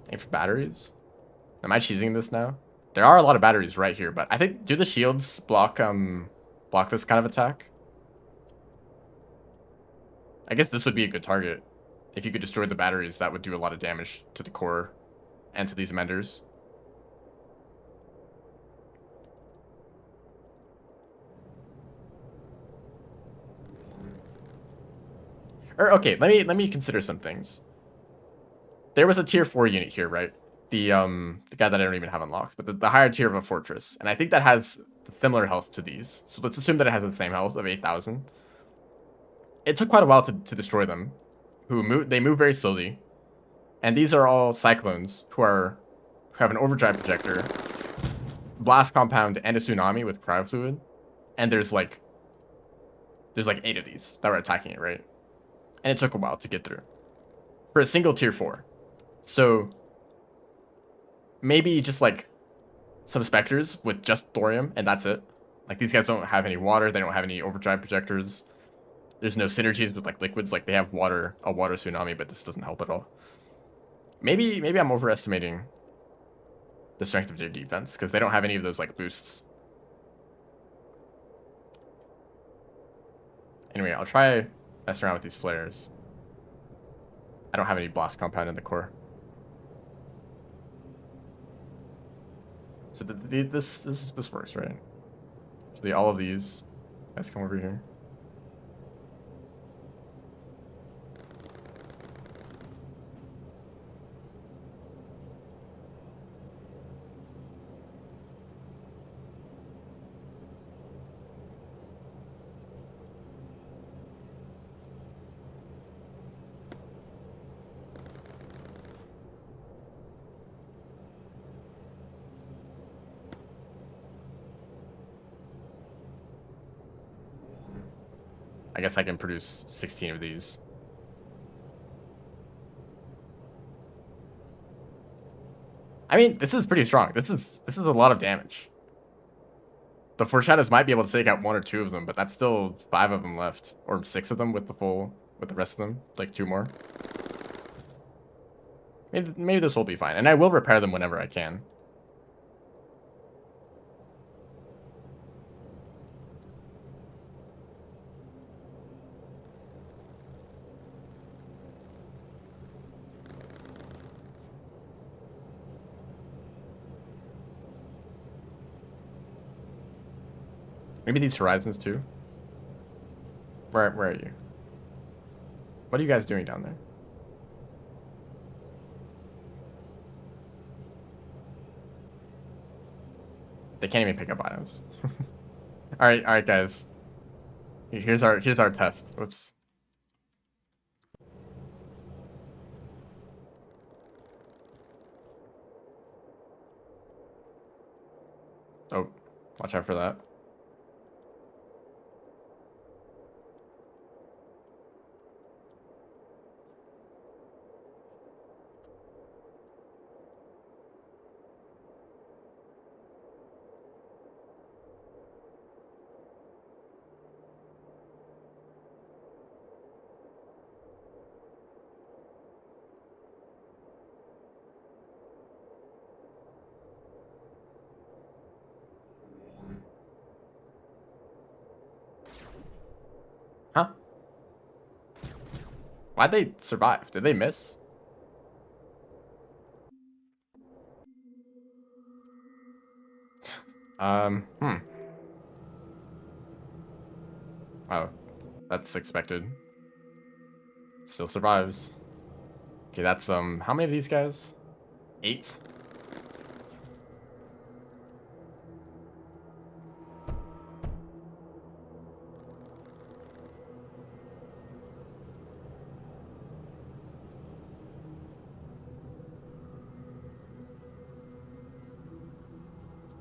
And for batteries? Am I cheesing this now? There are a lot of batteries right here, but I think, do the shields block this kind of attack? I guess this would be a good target. If you could destroy the batteries, that would do a lot of damage to the core and to these menders. Or okay, let me consider some things. There was a tier 4 unit here, right? The guy that I don't even have unlocked, but the higher tier of a fortress, and I think that has similar health to these. So let's assume that it has the same health of 8,000. It took quite a while to destroy them. They move very slowly, and these are all cyclones who have an overdrive projector, blast compound, and a tsunami with cryo fluid. And there's like 8 of these that were attacking it, right? And it took a while to get through for a single tier 4. So maybe just like some specters with just thorium, and that's it. Like these guys don't have any water, they don't have any overdrive projectors. There's no synergies with like liquids. Like they have water, a water tsunami, but this doesn't help at all. Maybe I'm overestimating the strength of their defense because they don't have any of those like boosts. Anyway, I'll try messing around with these flares. I don't have any blast compound in the core. So this works, right? So all of these guys come over here. I guess I can produce 16 of these. I mean, this is pretty strong. This is a lot of damage. The foreshadows might be able to take out 1 or 2 of them, but that's still 5 of them left, or 6 of them with the rest of them, like 2 more. Maybe this will be fine, and I will repair them whenever I can. Maybe these horizons too. Where are you? What are you guys doing down there? They can't even pick up items. All right, guys. Here's our test. Whoops. Oh, watch out for that. Why'd they survive? Did they miss? Hmm. Oh, that's expected. Still survives. Okay, that's, how many of these guys? 8?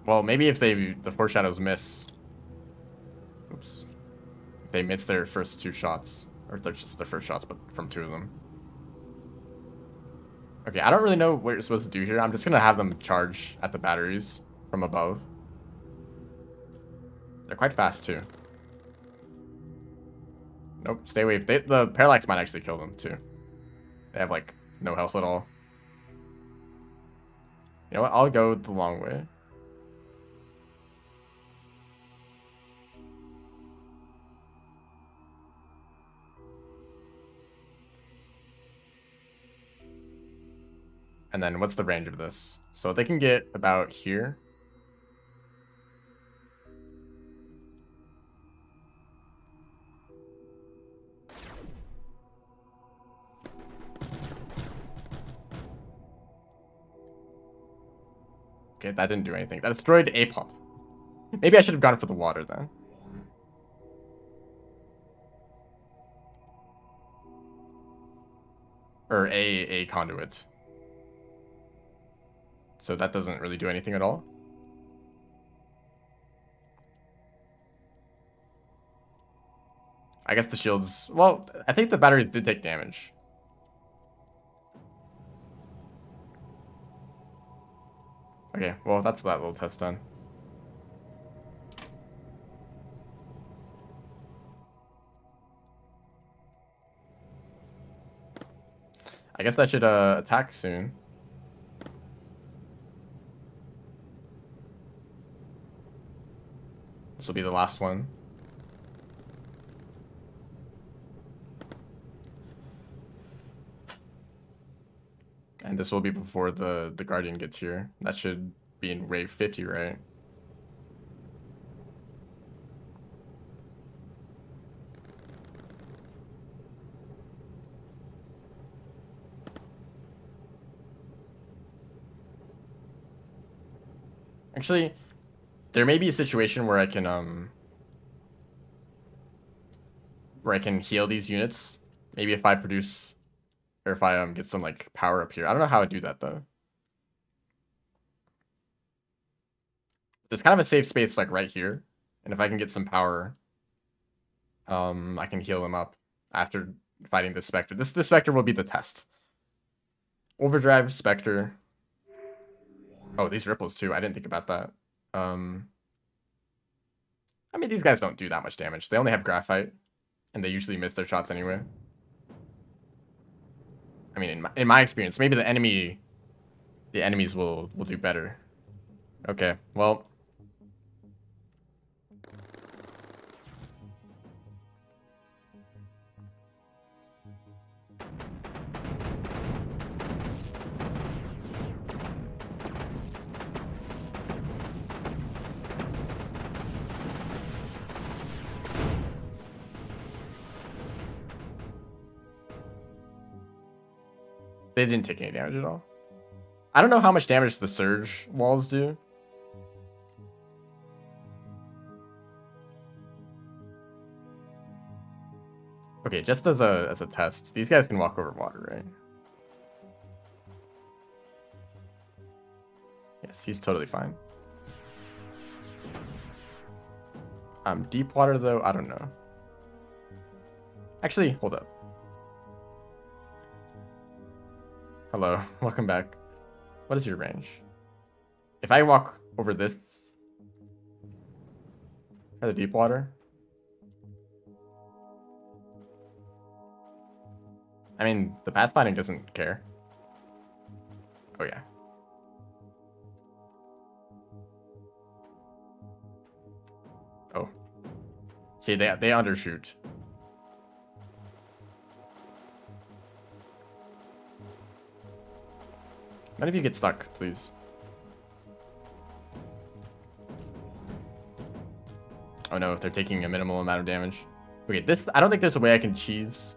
Well, maybe if the foreshadows miss. Oops. If they miss their first 2 shots. Or they're just their first shots, but from 2 of them. Okay, I don't really know what you're supposed to do here. I'm just gonna have them charge at the batteries from above. They're quite fast, too. Nope, stay away. The parallax might actually kill them, too. They have, like, no health at all. You know what? I'll go the long way. And then what's the range of this? So they can get about here. Okay, that didn't do anything. That destroyed a pump. Maybe I should have gone for the water then. Or a conduit. So that doesn't really do anything at all. I guess the shields... Well, I think the batteries did take damage. Okay, well, that's that little test done. I guess I should attack soon. This will be the last one. And this will be before the Guardian gets here. That should be in wave 50, right? Actually, there may be a situation where I can heal these units. Maybe if I produce, or if I get some like power up here. I don't know how I do that though. There's kind of a safe space like right here, and if I can get some power, I can heal them up after fighting this Spectre. This Spectre will be the test. Overdrive Spectre. Oh, these ripples too. I didn't think about that. I mean, these guys don't do that much damage. They only have graphite, and they usually miss their shots anyway. I mean, in my experience, maybe the enemies will do better. Okay, well. They didn't take any damage at all. I don't know how much damage the surge walls do. Okay, just as a test, these guys can walk over water, right? Yes, he's totally fine. Deep water though, I don't know. Actually, hold up. Hello, welcome back. What is your range? If I walk over this, or the deep water, I mean, the pathfinding doesn't care. Oh yeah. Oh. See, they undershoot. None of you get stuck, please. Oh no, they're taking a minimal amount of damage. Okay, this, I don't think there's a way I can cheese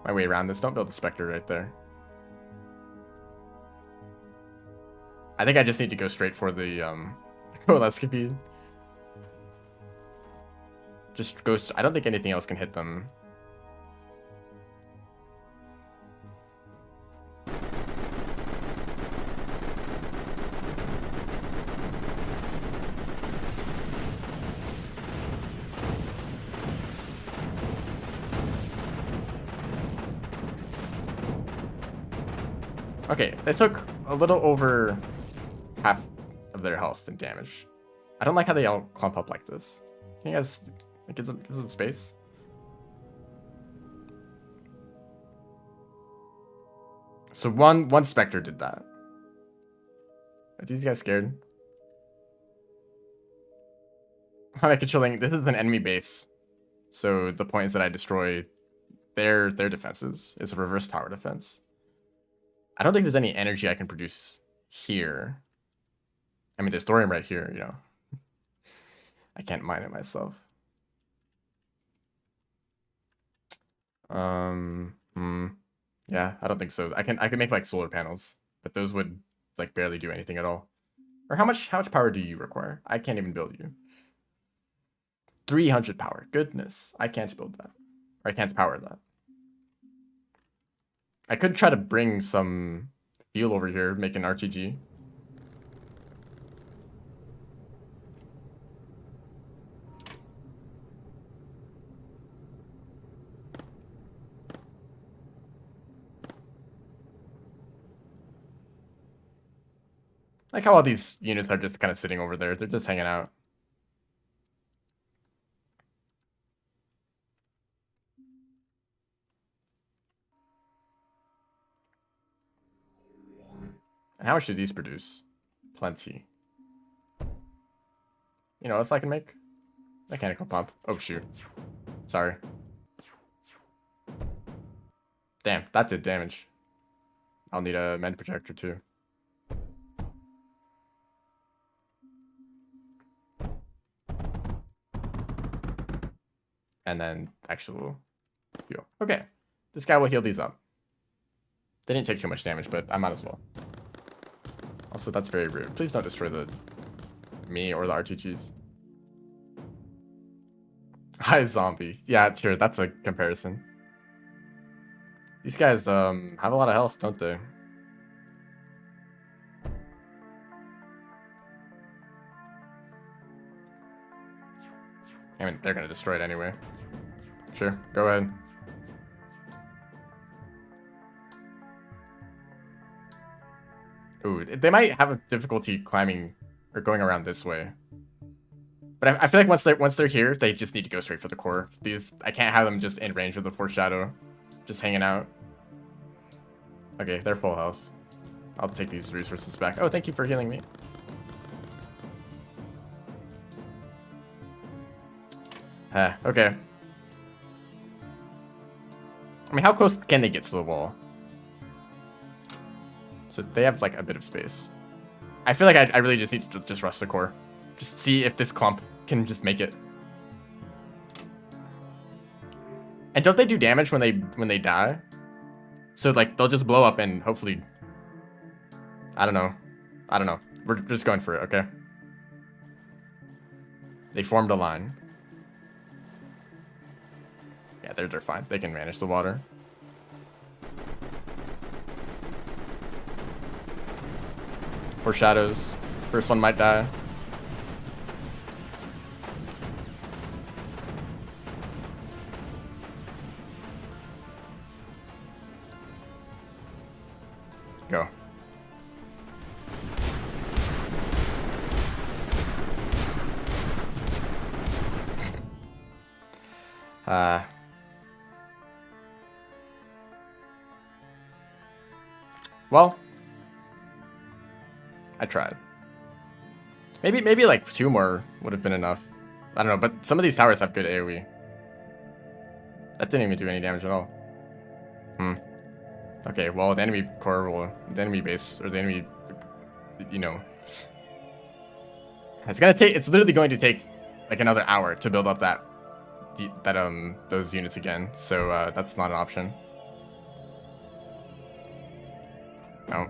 my way around this. Don't build the Spectre right there. I think I just need to go straight for the Coalescapede. Just go, I don't think anything else can hit them. Okay, they took a little over half of their health and damage. I don't like how they all clump up like this. Can you guys give them space? So one Spectre did that. Are these guys scared? How am I controlling? This is an enemy base. So the point is that I destroy their defenses. It's a reverse tower defense. I don't think there's any energy I can produce here. I mean, there's thorium right here, you know. I can't mine it myself. Yeah, I don't think so. I can make like solar panels, but those would like barely do anything at all. Or how much power do you require? I can't even build you. 300 power. Goodness, I can't build that. Or I can't power that. I could try to bring some fuel over here, make an RTG. Like how all these units are just kind of sitting over there. They're just hanging out. And how much do these produce? Plenty. You know what else I can make? Mechanical pump. Oh, shoot. Sorry. Damn, that did damage. I'll need a mend projector too. And then actual heal. Okay. This guy will heal these up. They didn't take too much damage, but I might as well. Also, that's very rude. Please don't destroy me or the RTGs. Hi, zombie. Yeah, sure, that's a comparison. These guys have a lot of health, don't they? I mean, they're gonna destroy it anyway. Sure, go ahead. Ooh, they might have a difficulty climbing or going around this way. But I feel like once they're here, they just need to go straight for the core. I can't have them just in range of the foreshadow, just hanging out. Okay, they're full health. I'll take these resources back. Oh, thank you for healing me. Okay. I mean, how close can they get to the wall? So they have like a bit of space. I feel like I really just need to just rush the core. Just see if this clump can just make it. And don't they do damage when they die? So like they'll just blow up and hopefully, I don't know. We're just going for it, okay? They formed a line. Yeah, they're fine. They can manage the water. Foreshadows. First one might die. Go. Well, I tried. Maybe like 2 more would have been enough. I don't know, but some of these towers have good AoE. That didn't even do any damage at all. Okay, well, the enemy core will, the enemy base, or the enemy, you know, it's literally going to take like another hour to build up those units again. So that's not an option. Oh,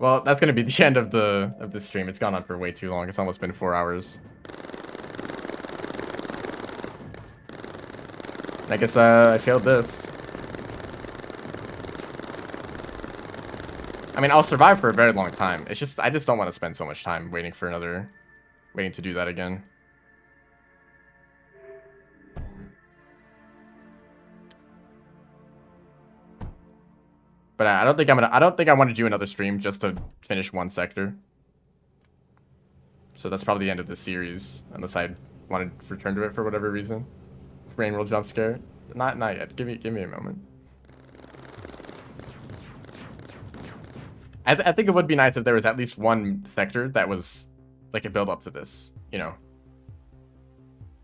well, that's gonna be the end of the stream. It's gone on for way too long. It's almost been 4 hours. I guess I failed this. I mean, I'll survive for a very long time. It's just I just don't want to spend so much time waiting to do that again. But I don't think I want to do another stream just to finish one sector. So that's probably the end of the series, unless I want to return to it for whatever reason. Rain World jump scare. Not yet. Give me a moment. I think it would be nice if there was at least one sector that was like a build up to this, you know.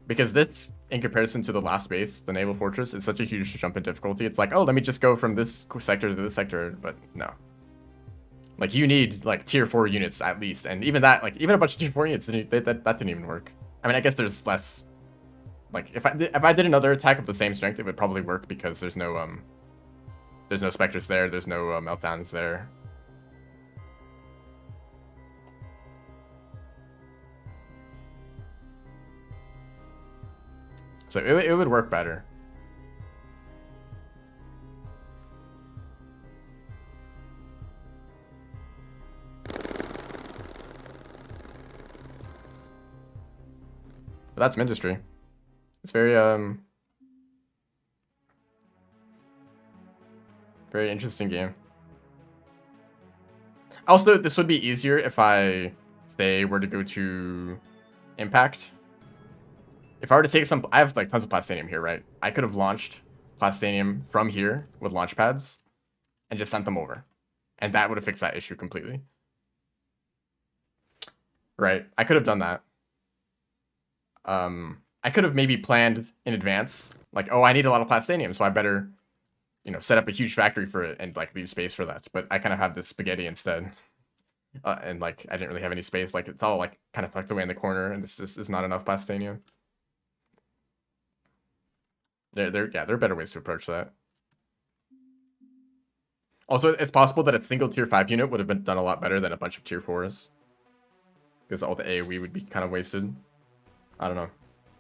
Because this, in comparison to the last base, the Naval Fortress, is such a huge jump in difficulty. It's like, oh, let me just go from this sector to this sector, but no. Like, you need, like, tier 4 units at least, and even that, like, even a bunch of tier 4 units, that didn't even work. I mean, I guess there's less... Like, if I did another attack of the same strength, it would probably work, because there's no Spectres there, there's no Meltdowns there. So it would work better. But that's Mindustry. It's very very interesting game. Also, this would be easier if I were to go to Impact. If I were to take I have like tons of Plastanium here, right? I could have launched Plastanium from here with launch pads and just sent them over. And that would have fixed that issue completely. Right? I could have done that. I could have maybe planned in advance, like, oh, I need a lot of Plastanium, so I better, you know, set up a huge factory for it and like leave space for that. But I kind of have this spaghetti instead. And like, I didn't really have any space. Like, it's all like kind of tucked away in the corner, and this just is not enough Plastanium. There are better ways to approach that. Also, it's possible that a single tier 5 unit would have been done a lot better than a bunch of tier 4s. Because all the AoE would be kind of wasted. I don't know.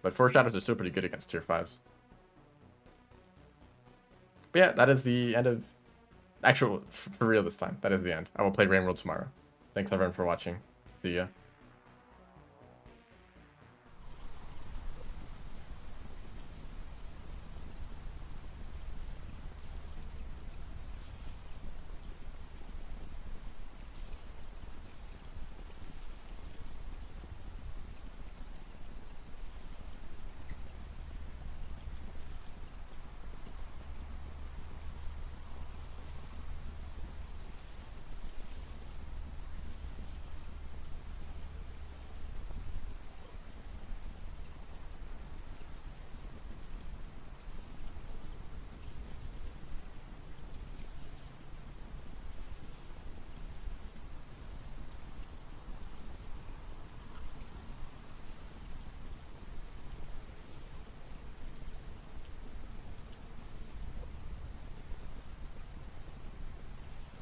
But 4 shadows are still pretty good against tier 5s. But yeah, that is the end of... Actual, for real this time. That is the end. I will play Rain World tomorrow. Thanks everyone for watching. See ya.